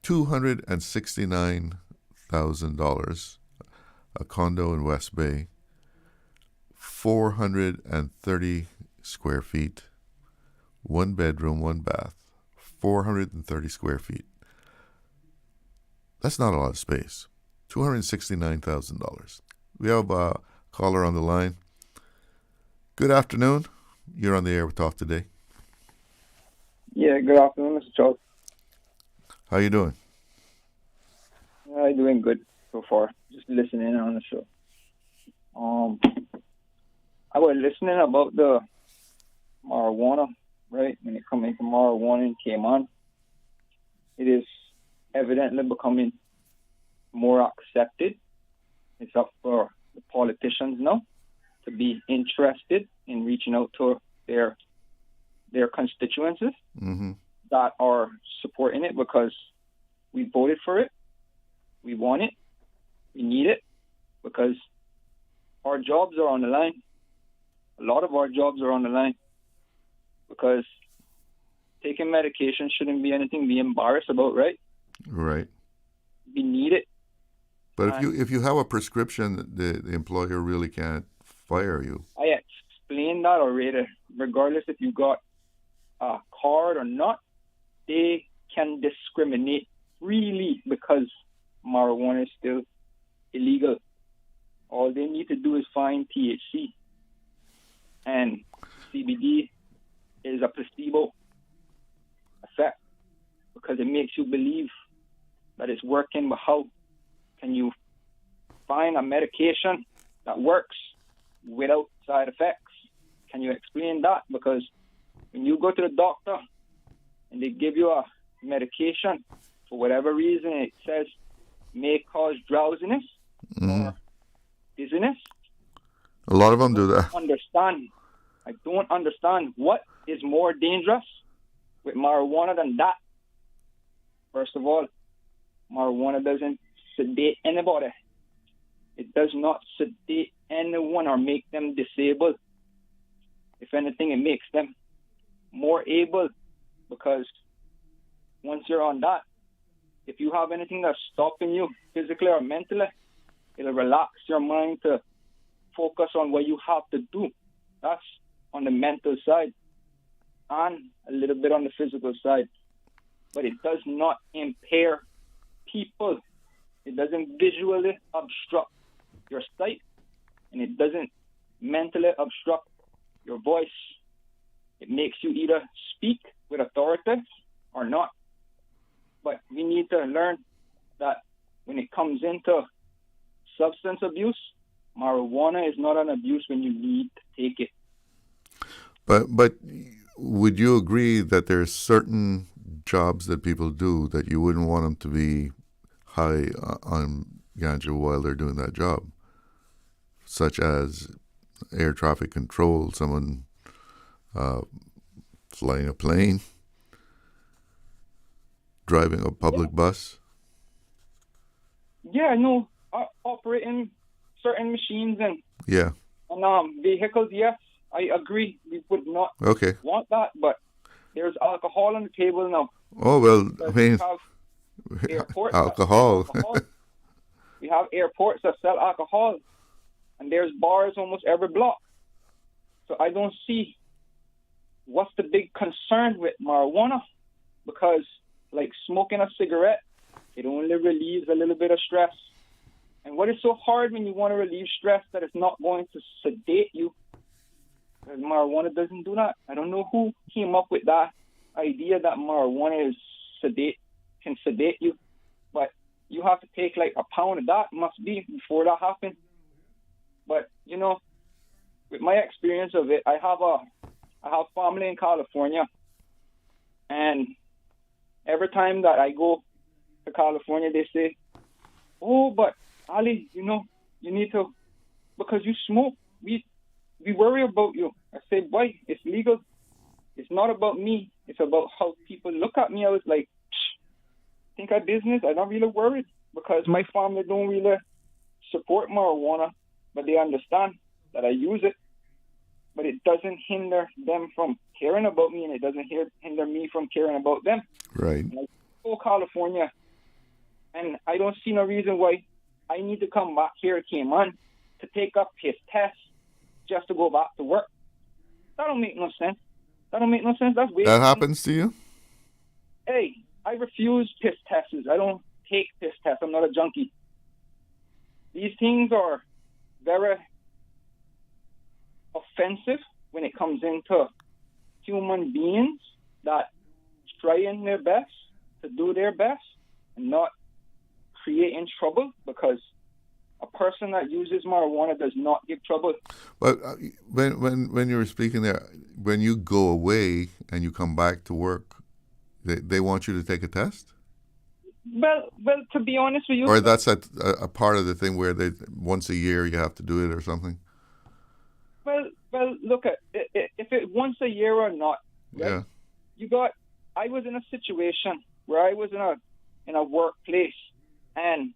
$269,000, a condo in West Bay, 430 square feet, 1 bedroom, 1 bath, 430 square feet. That's not a lot of space. $269,000. We have a caller on the line. Good afternoon. You're on the air with Talk Today. Yeah, good afternoon, Mr. Charles. How you doing? I'm doing good so far. Just listening on the show. I was listening about the marijuana, right? When it comes to marijuana in Cayman, it is evidently becoming more accepted. It's up for the politicians now to be interested in reaching out to their constituencies that are supporting it, because we voted for it, we want it, we need it, because our jobs are on the line. A lot of our jobs are on the line, because taking medication shouldn't be anything to be embarrassed about, right? Right. We need it. But if you have a prescription, the employer really can't fire you. I explained that already. Regardless if you got a card or not, they can discriminate freely because marijuana is still illegal. All they need to do is find THC. And CBD is a placebo effect because it makes you believe that it's working, but how can you find a medication that works without side effects? Can you explain that? Because when you go to the doctor and they give you a medication, for whatever reason, it says may cause drowsiness or dizziness. A lot of them do that. I don't understand what is more dangerous with marijuana than that. First of all, marijuana doesn't sedate anybody. It does not sedate anyone or make them disabled. If anything, it makes them more able, because once you're on that, if you have anything that's stopping you physically or mentally, it'll relax your mind to focus on what you have to do. That's on the mental side and a little bit on the physical side. But it does not impair people. It doesn't visually obstruct your sight, and it doesn't mentally obstruct your voice. It makes you either speak with authority or not. But we need to learn that when it comes into substance abuse, marijuana is not an abuse when you need to take it. But would you agree that there's certain jobs that people do that you wouldn't want them to be high on ganja while they're doing that job, such as air traffic control, someone Flying a plane, driving a public bus. Yeah, no, operating certain machines and Yeah. Vehicles. Yes, I agree. We would not Okay. want that, but there's alcohol on the table now. Oh well, I mean, We have airports that alcohol. sell alcohol. We have airports that sell alcohol, and there's bars almost every block. So I don't see what's the big concern with marijuana, because like smoking a cigarette, it only relieves a little bit of stress. And what is so hard when you want to relieve stress that it's not going to sedate you? Because marijuana doesn't do that. I don't know who came up with that idea that marijuana can sedate you, but you have to take like a pound of that, must be, before that happens. But you know, with my experience of it, I have family in California, and every time that I go to California, they say, "Oh, but Ali, you know, you need to, because you smoke, we worry about you." I say, "Why? It's legal. It's not about me. It's about how people look at me." I was like, think I business. I'm not really worried, because my family don't really support marijuana, but they understand that I use it. But it doesn't hinder them from caring about me, and it doesn't hinder me from caring about them. Right. And I go to California, and I don't see no reason why I need to come back here to Cayman to take up his test just to go back to work. That don't make no sense. That's weird. That happens to you? Hey, I refuse piss tests. I don't take piss tests. I'm not a junkie. These things are very offensive when it comes into human beings that trying their best to do their best and not creating trouble, because a person that uses marijuana does not give trouble. But when you were speaking there, when you go away and you come back to work, they want you to take a test? Well, to be honest with you, or that's a part of the thing where they once a year you have to do it or something? Well, look at if it once a year or not. Right? Yeah. I was in a situation where I was in a workplace, and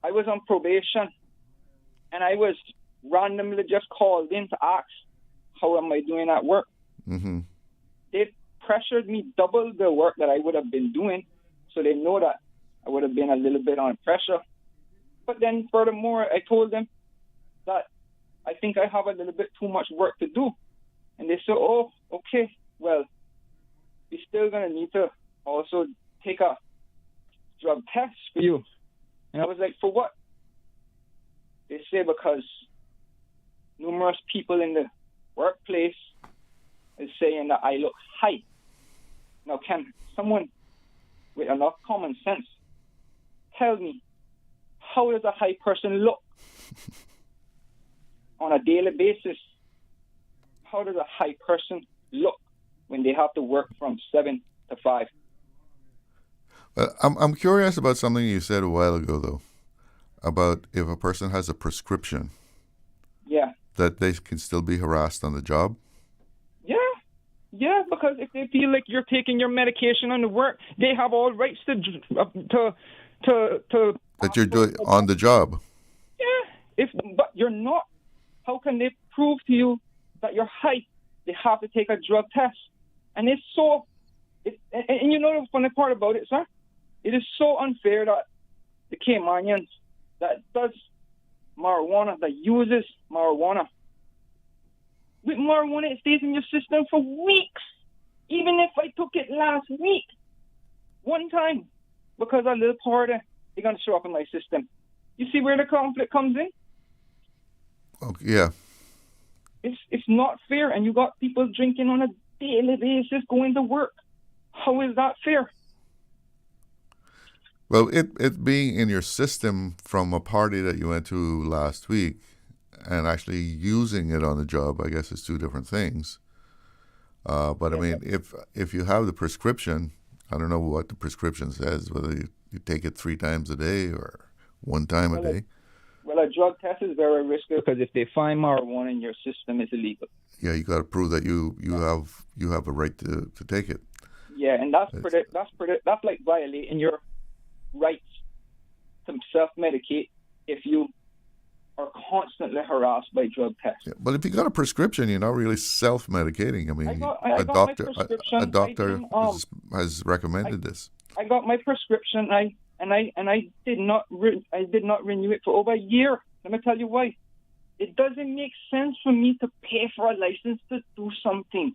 I was on probation, and I was randomly just called in to ask, how am I doing at work? Mm-hmm. They pressured me double the work that I would have been doing, so they know that I would have been a little bit on pressure. But then furthermore, I told them that I think I have a little bit too much work to do. And they said, oh, okay, well, we're still going to need to also take a drug test for you. And I was like, for what? They say because numerous people in the workplace is saying that I look high. Now, can someone with enough common sense tell me, how does a high person look on a daily basis? How does a high person look when they have to work from 7 to 5? I'm curious about something you said a while ago, though, about if a person has a prescription. Yeah. That they can still be harassed on the job. Yeah, because if they feel like you're taking your medication on the work, they have all rights to that you're doing on the job. Yeah, but you're not. How can they prove to you that you're high? They have to take a drug test, and it's so. And you know the funny part about it, sir? It is so unfair that the Caymanians that does marijuana, that uses marijuana. With marijuana, it stays in your system for weeks. Even if I took it last week, one time, because a little part of it's going to show up in my system. You see where the conflict comes in? Okay, yeah. It's not fair, and you got people drinking on a daily basis going to work. How is that fair? Well, it being in your system from a party that you went to last week and actually using it on the job, I guess, is two different things. But I mean, if you have the prescription, I don't know what the prescription says, whether you take it 3 times a day or one time a day. Well, a drug test is very risky because if they find marijuana in your system, it's illegal. Yeah, you got to prove that you have a right to take it. Yeah, and that's like violating your rights to self-medicate if you are constantly harassed by drug tests. Yeah, but if you got a prescription, you're not really self-medicating. I mean, a doctor has recommended this. I got my prescription, and I did not renew it for over a year. Let me tell you why. It doesn't make sense for me to pay for a license to do something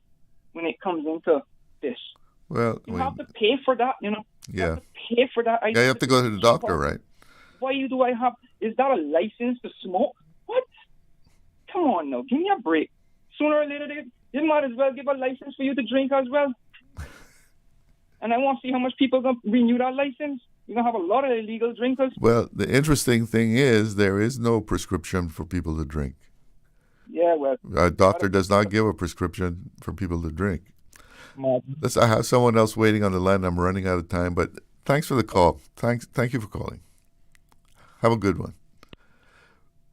when it comes into this. Well, you have to pay for that, you know. Yeah. You have to pay for that. You have to go to the doctor, right? Why do I have? Is that a license to smoke? What? Come on, now, give me a break. Sooner or later, they might as well give a license for you to drink as well. And I want to see how much people are going to renew that license. You're going to have a lot of illegal drinkers. Well, the interesting thing is there is no prescription for people to drink. Yeah, well. A doctor does not give a prescription for people to drink. Madden. I have someone else waiting on the line. I'm running out of time, but thanks for the call. Thank you for calling. Have a good one.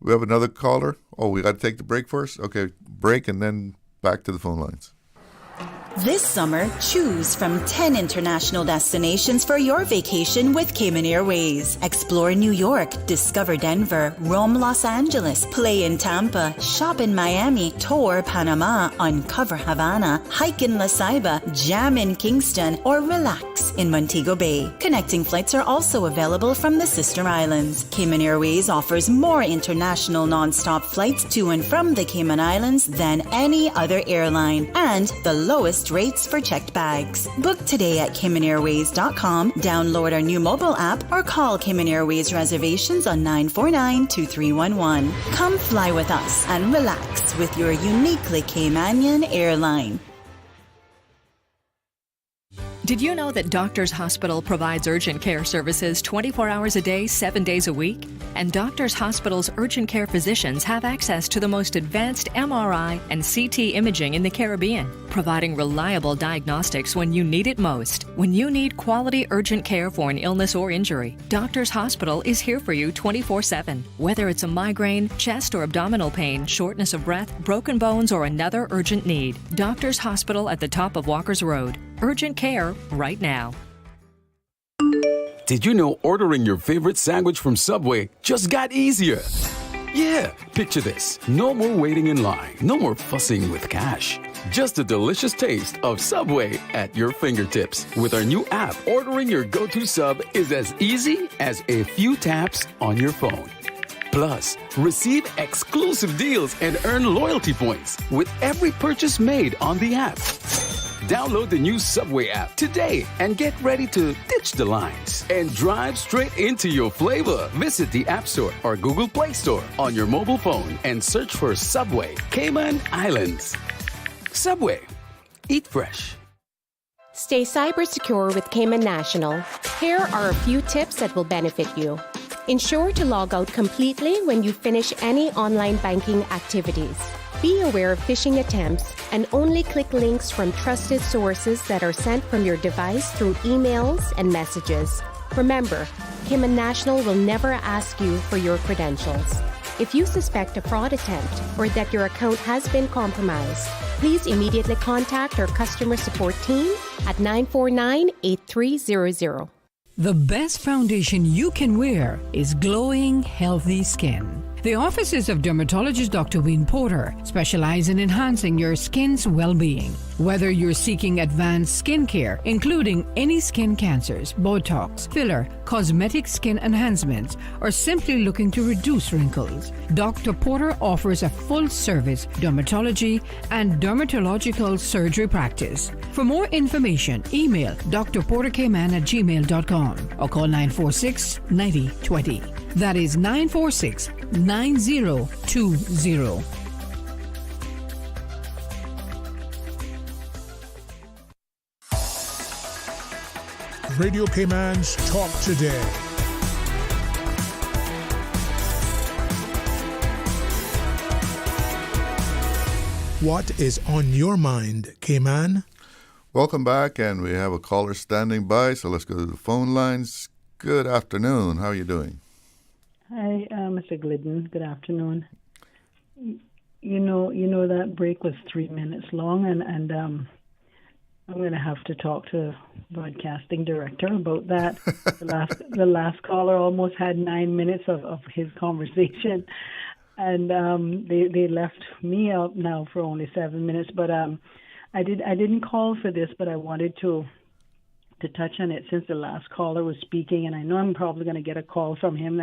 We have another caller. Oh, we got to take the break first? Okay, break and then back to the phone lines. This summer, choose from 10 international destinations for your vacation with Cayman Airways. Explore New York, discover Denver, roam Los Angeles, play in Tampa, shop in Miami, tour Panama, uncover Havana, hike in La Ceiba, jam in Kingston, or relax in Montego Bay. Connecting flights are also available from the sister islands. Cayman Airways offers more international non-stop flights to and from the Cayman Islands than any other airline, and the lowest rates for checked bags. Book today at CaymanAirways.com, download our new mobile app, or call Cayman Airways reservations on 949-2311. Come fly with us and relax with your uniquely Caymanian airline. Did you know that Doctors Hospital provides urgent care services 24 hours a day, 7 days a week? And Doctors Hospital's urgent care physicians have access to the most advanced MRI and CT imaging in the Caribbean, providing reliable diagnostics when you need it most. When you need quality urgent care for an illness or injury, Doctors Hospital is here for you 24/7. Whether it's a migraine, chest or abdominal pain, shortness of breath, broken bones, or another urgent need, Doctors Hospital at the top of Walker's Road. Urgent care right now. Did you know ordering your favorite sandwich from Subway just got easier? Yeah, picture this. No more waiting in line. No more fussing with cash. Just the delicious taste of Subway at your fingertips. With our new app, ordering your go-to sub is as easy as a few taps on your phone. Plus, receive exclusive deals and earn loyalty points with every purchase made on the app. Download the new Subway app today and get ready to ditch the lines and drive straight into your flavor. Visit the App Store or Google Play Store on your mobile phone and search for Subway Cayman Islands. Subway. Eat fresh. Stay cyber secure with Cayman National. Here are a few tips that will benefit you. Ensure to log out completely when you finish any online banking activities. Be aware of phishing attempts and only click links from trusted sources that are sent from your device through emails and messages. Remember, Cayman National will never ask you for your credentials. If you suspect a fraud attempt or that your account has been compromised, please immediately contact our customer support team at 949-8300. The best foundation you can wear is glowing, healthy skin. The offices of dermatologist Dr. Wayne Porter specialize in enhancing your skin's well-being. Whether you're seeking advanced skincare, including any skin cancers, Botox, filler, cosmetic skin enhancements, or simply looking to reduce wrinkles, Dr. Porter offers a full-service dermatology and dermatological surgery practice. For more information, email drportercayman@gmail.com or call 946-9020. That is 946-9020. Radio Cayman's Talk Today. What is on your mind, Cayman? Welcome back, and we have a caller standing by, so let's go to the phone lines. Good afternoon. How are you doing? Hi, Mr. Glidden. Good afternoon. You know that break was 3 minutes long, and I'm going to have to talk to broadcasting director about that. The last caller almost had 9 minutes of his conversation, and they left me out now for only 7 minutes. But I didn't call for this, but I wanted to touch on it since the last caller was speaking, and I know I'm probably going to get a call from him.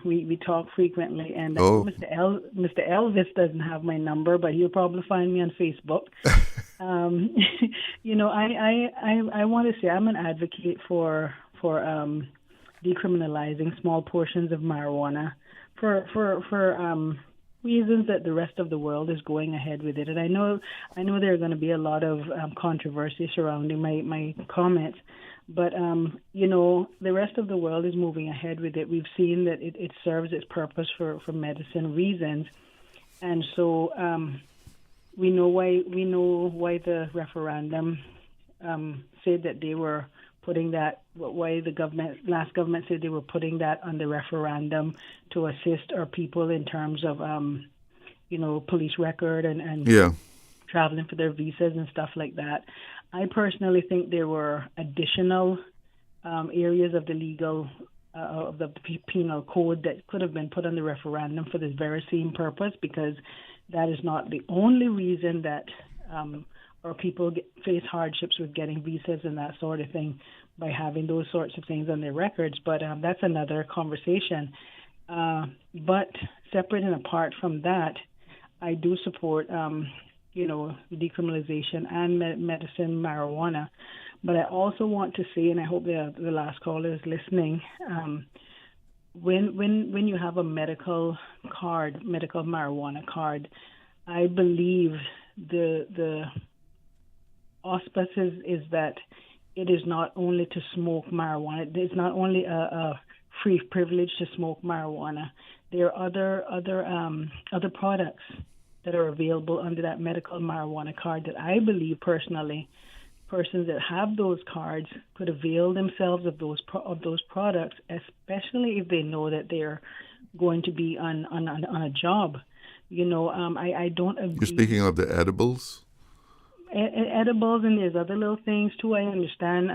We talk frequently, and Mr. Elvis doesn't have my number, but he'll probably find me on Facebook. I want to say I'm an advocate for decriminalizing small portions of marijuana for reasons that the rest of the world is going ahead with it. And I know there are going to be a lot of controversy surrounding my comments, but the rest of the world is moving ahead with it. We've seen that it serves its purpose for medicine reasons, and so we know why the referendum said that they were putting that, why the last government said they were putting that on the referendum to assist our people in terms of police record and traveling for their visas and stuff like that. I personally think there were additional areas of the legal of the penal code that could have been put on the referendum for this very same purpose, because that is not the only reason that our people face hardships with getting visas and that sort of thing by having those sorts of things on their records. But that's another conversation. But separate and apart from that, I do support decriminalization and medicine marijuana. But I also want to say, and I hope the last caller is listening, when you have a medical marijuana card, I believe the auspices is that it is not only to smoke marijuana. It's not only a free privilege to smoke marijuana. There are other products that are available under that medical marijuana card that I believe personally, persons that have those cards could avail themselves of those products, especially if they know that they're going to be on a job. I don't agree. You're speaking of the edibles? Edibles, and there's other little things too. I understand.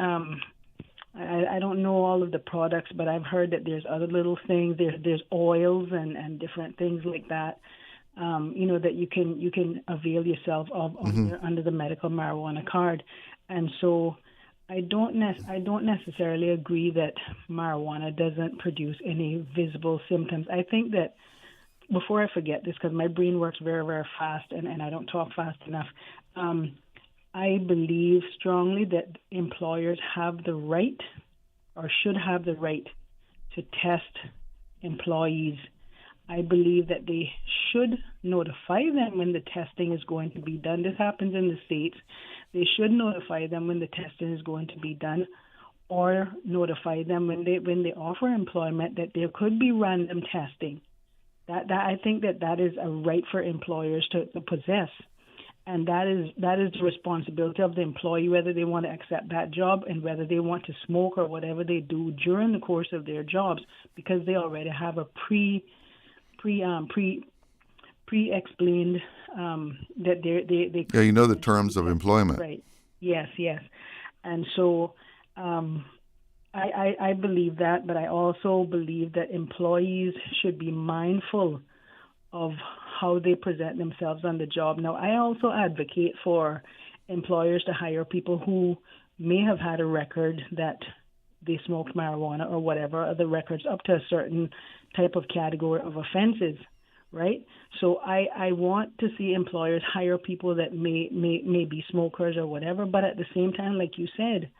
I don't know all of the products, but I've heard that there's other little things. There's oils and different things like that. That you can avail yourself of under the medical marijuana card. And so I don't necessarily agree that marijuana doesn't produce any visible symptoms. I think that, before I forget this, because my brain works very, very fast and I don't talk fast enough, I believe strongly that employers have the right, or should have the right, to test employees. I believe that they should notify them when the testing is going to be done. This happens in the States. They should notify them when the testing is going to be done, or notify them when they offer employment that there could be random testing. That I think that is a right for employers to possess. And that is the responsibility of the employee, whether they want to accept that job and whether they want to smoke or whatever they do during the course of their jobs, because they already have a pre-explained that they yeah, you know the terms of employment. Right. Yes. And so I believe that, but I also believe that employees should be mindful of how they present themselves on the job. Now, I also advocate for employers to hire people who may have had a record that they smoked marijuana or whatever, other records up to a certain type of category of offenses, right? So I want to see employers hire people that may be smokers or whatever, but at the same time, like you said,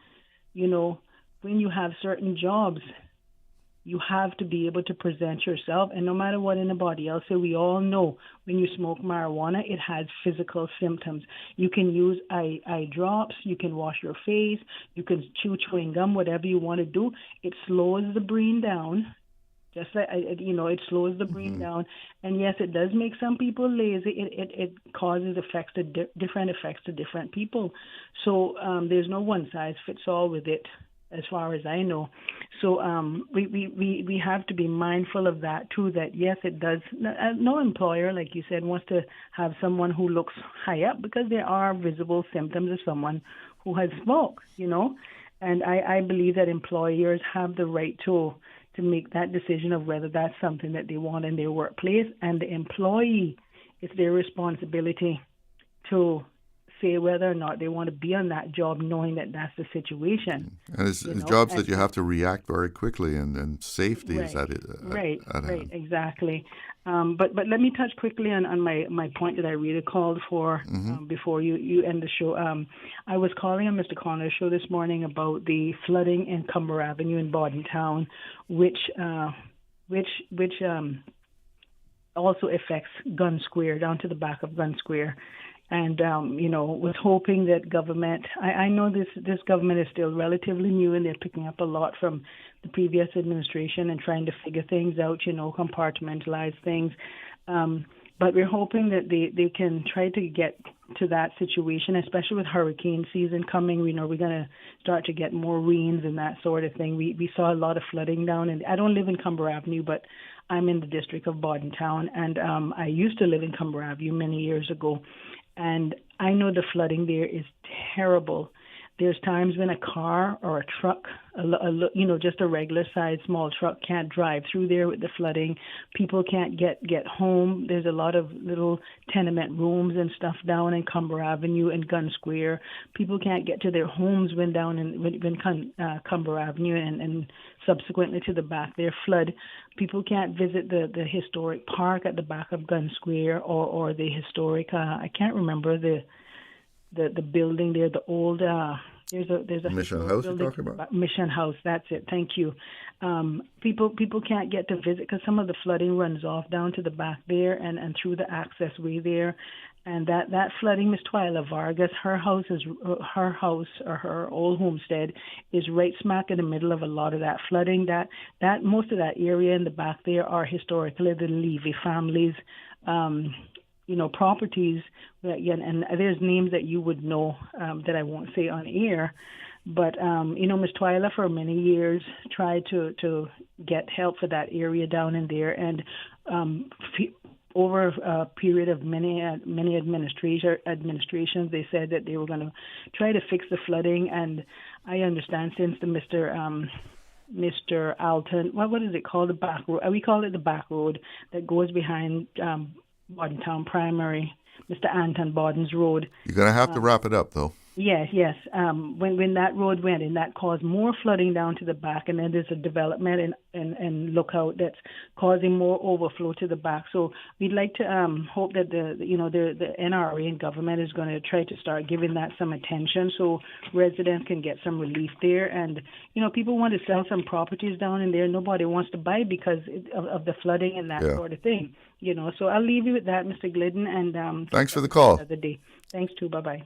when you have certain jobs, you have to be able to present yourself, and no matter what anybody else say, we all know when you smoke marijuana, it has physical symptoms. You can use eye drops, you can wash your face, you can chew chewing gum, whatever you want to do. It slows the brain down, just like, it slows the brain down. And yes, it does make some people lazy. It causes different effects to different people. So there's no one size fits all with it. as far as I know. So we have to be mindful of that too, that yes, it does. No employer, like you said, wants to have someone who looks high up, because there are visible symptoms of someone who has smoked, And I believe that employers have the right to make that decision of whether that's something that they want in their workplace, and the employee, it's their responsibility to say whether or not they want to be on that job, knowing that that's the situation. And it's jobs that you have to react very quickly, and safety is at it. Right, exactly. But let me touch quickly on my point that I really called for before you end the show. I was calling on Mr. Connor's show this morning about the flooding in Cumber Avenue in Bordentown, which also affects Gun Square, down to the back of Gun Square. And, was hoping that government, I know this government is still relatively new, and they're picking up a lot from the previous administration and trying to figure things out, compartmentalize things. But we're hoping that they can try to get to that situation, especially with hurricane season coming. We know we're going to start to get more rains and that sort of thing. We saw a lot of flooding down, and I don't live in Cumber Avenue, but I'm in the district of Bordentown, and I used to live in Cumber Avenue many years ago. And I know the flooding there is terrible. There's times when a car or a truck, just a regular sized small truck, can't drive through there with the flooding. People can't get home. There's a lot of little tenement rooms and stuff down in Cumber Avenue and Gun Square. People can't get to their homes when Cumber Avenue and subsequently to the back there flood. People can't visit the historic park at the back of Gun Square or the historic, I can't remember the building there, the old there's a Mission House you're talking about? Mission House, that's it. Thank you. People can't get to visit because some of the flooding runs off down to the back there and through the access way there. And that flooding, Miss Twyla Vargas, her house or her old homestead is right smack in the middle of a lot of that flooding. That most of that area in the back there are historically the Levy families, properties. And there's names that you would know that I won't say on air. But, Miss Twyla for many years tried to get help for that area down in there. And over a period of many administrations, they said that they were going to try to fix the flooding. And I understand since the Mr. Alton, what is it called? The back road. We call it the back road that goes behind Bordentown Primary, Mr. Anton Borden's road. You're going to have to wrap it up, though. Yes. When that road went in, that caused more flooding down to the back, and then there's a development and Lookout that's causing more overflow to the back. So we'd like to hope that the NRA and government is going to try to start giving that some attention so residents can get some relief there. And people want to sell some properties down in there. Nobody wants to buy because of the flooding and that sort of thing. So I'll leave you with that, Mr. Glidden. And thanks for the call. Another day. Thanks too. Bye-bye.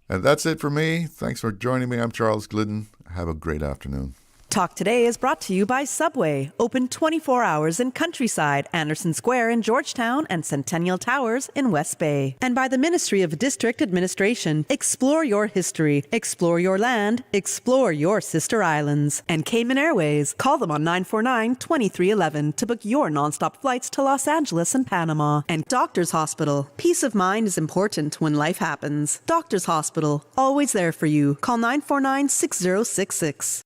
And that's it for me. Thanks for joining me. I'm Charles Glidden. Have a great afternoon. Talk Today is brought to you by Subway, open 24 hours in Countryside, Anderson Square in Georgetown, and Centennial Towers in West Bay. And by the Ministry of District Administration. Explore your history, explore your land, explore your sister islands. And Cayman Airways. Call them on 949-2311 to book your nonstop flights to Los Angeles and Panama. And Doctors Hospital. Peace of mind is important when life happens. Doctors Hospital, always there for you. Call 949-6066.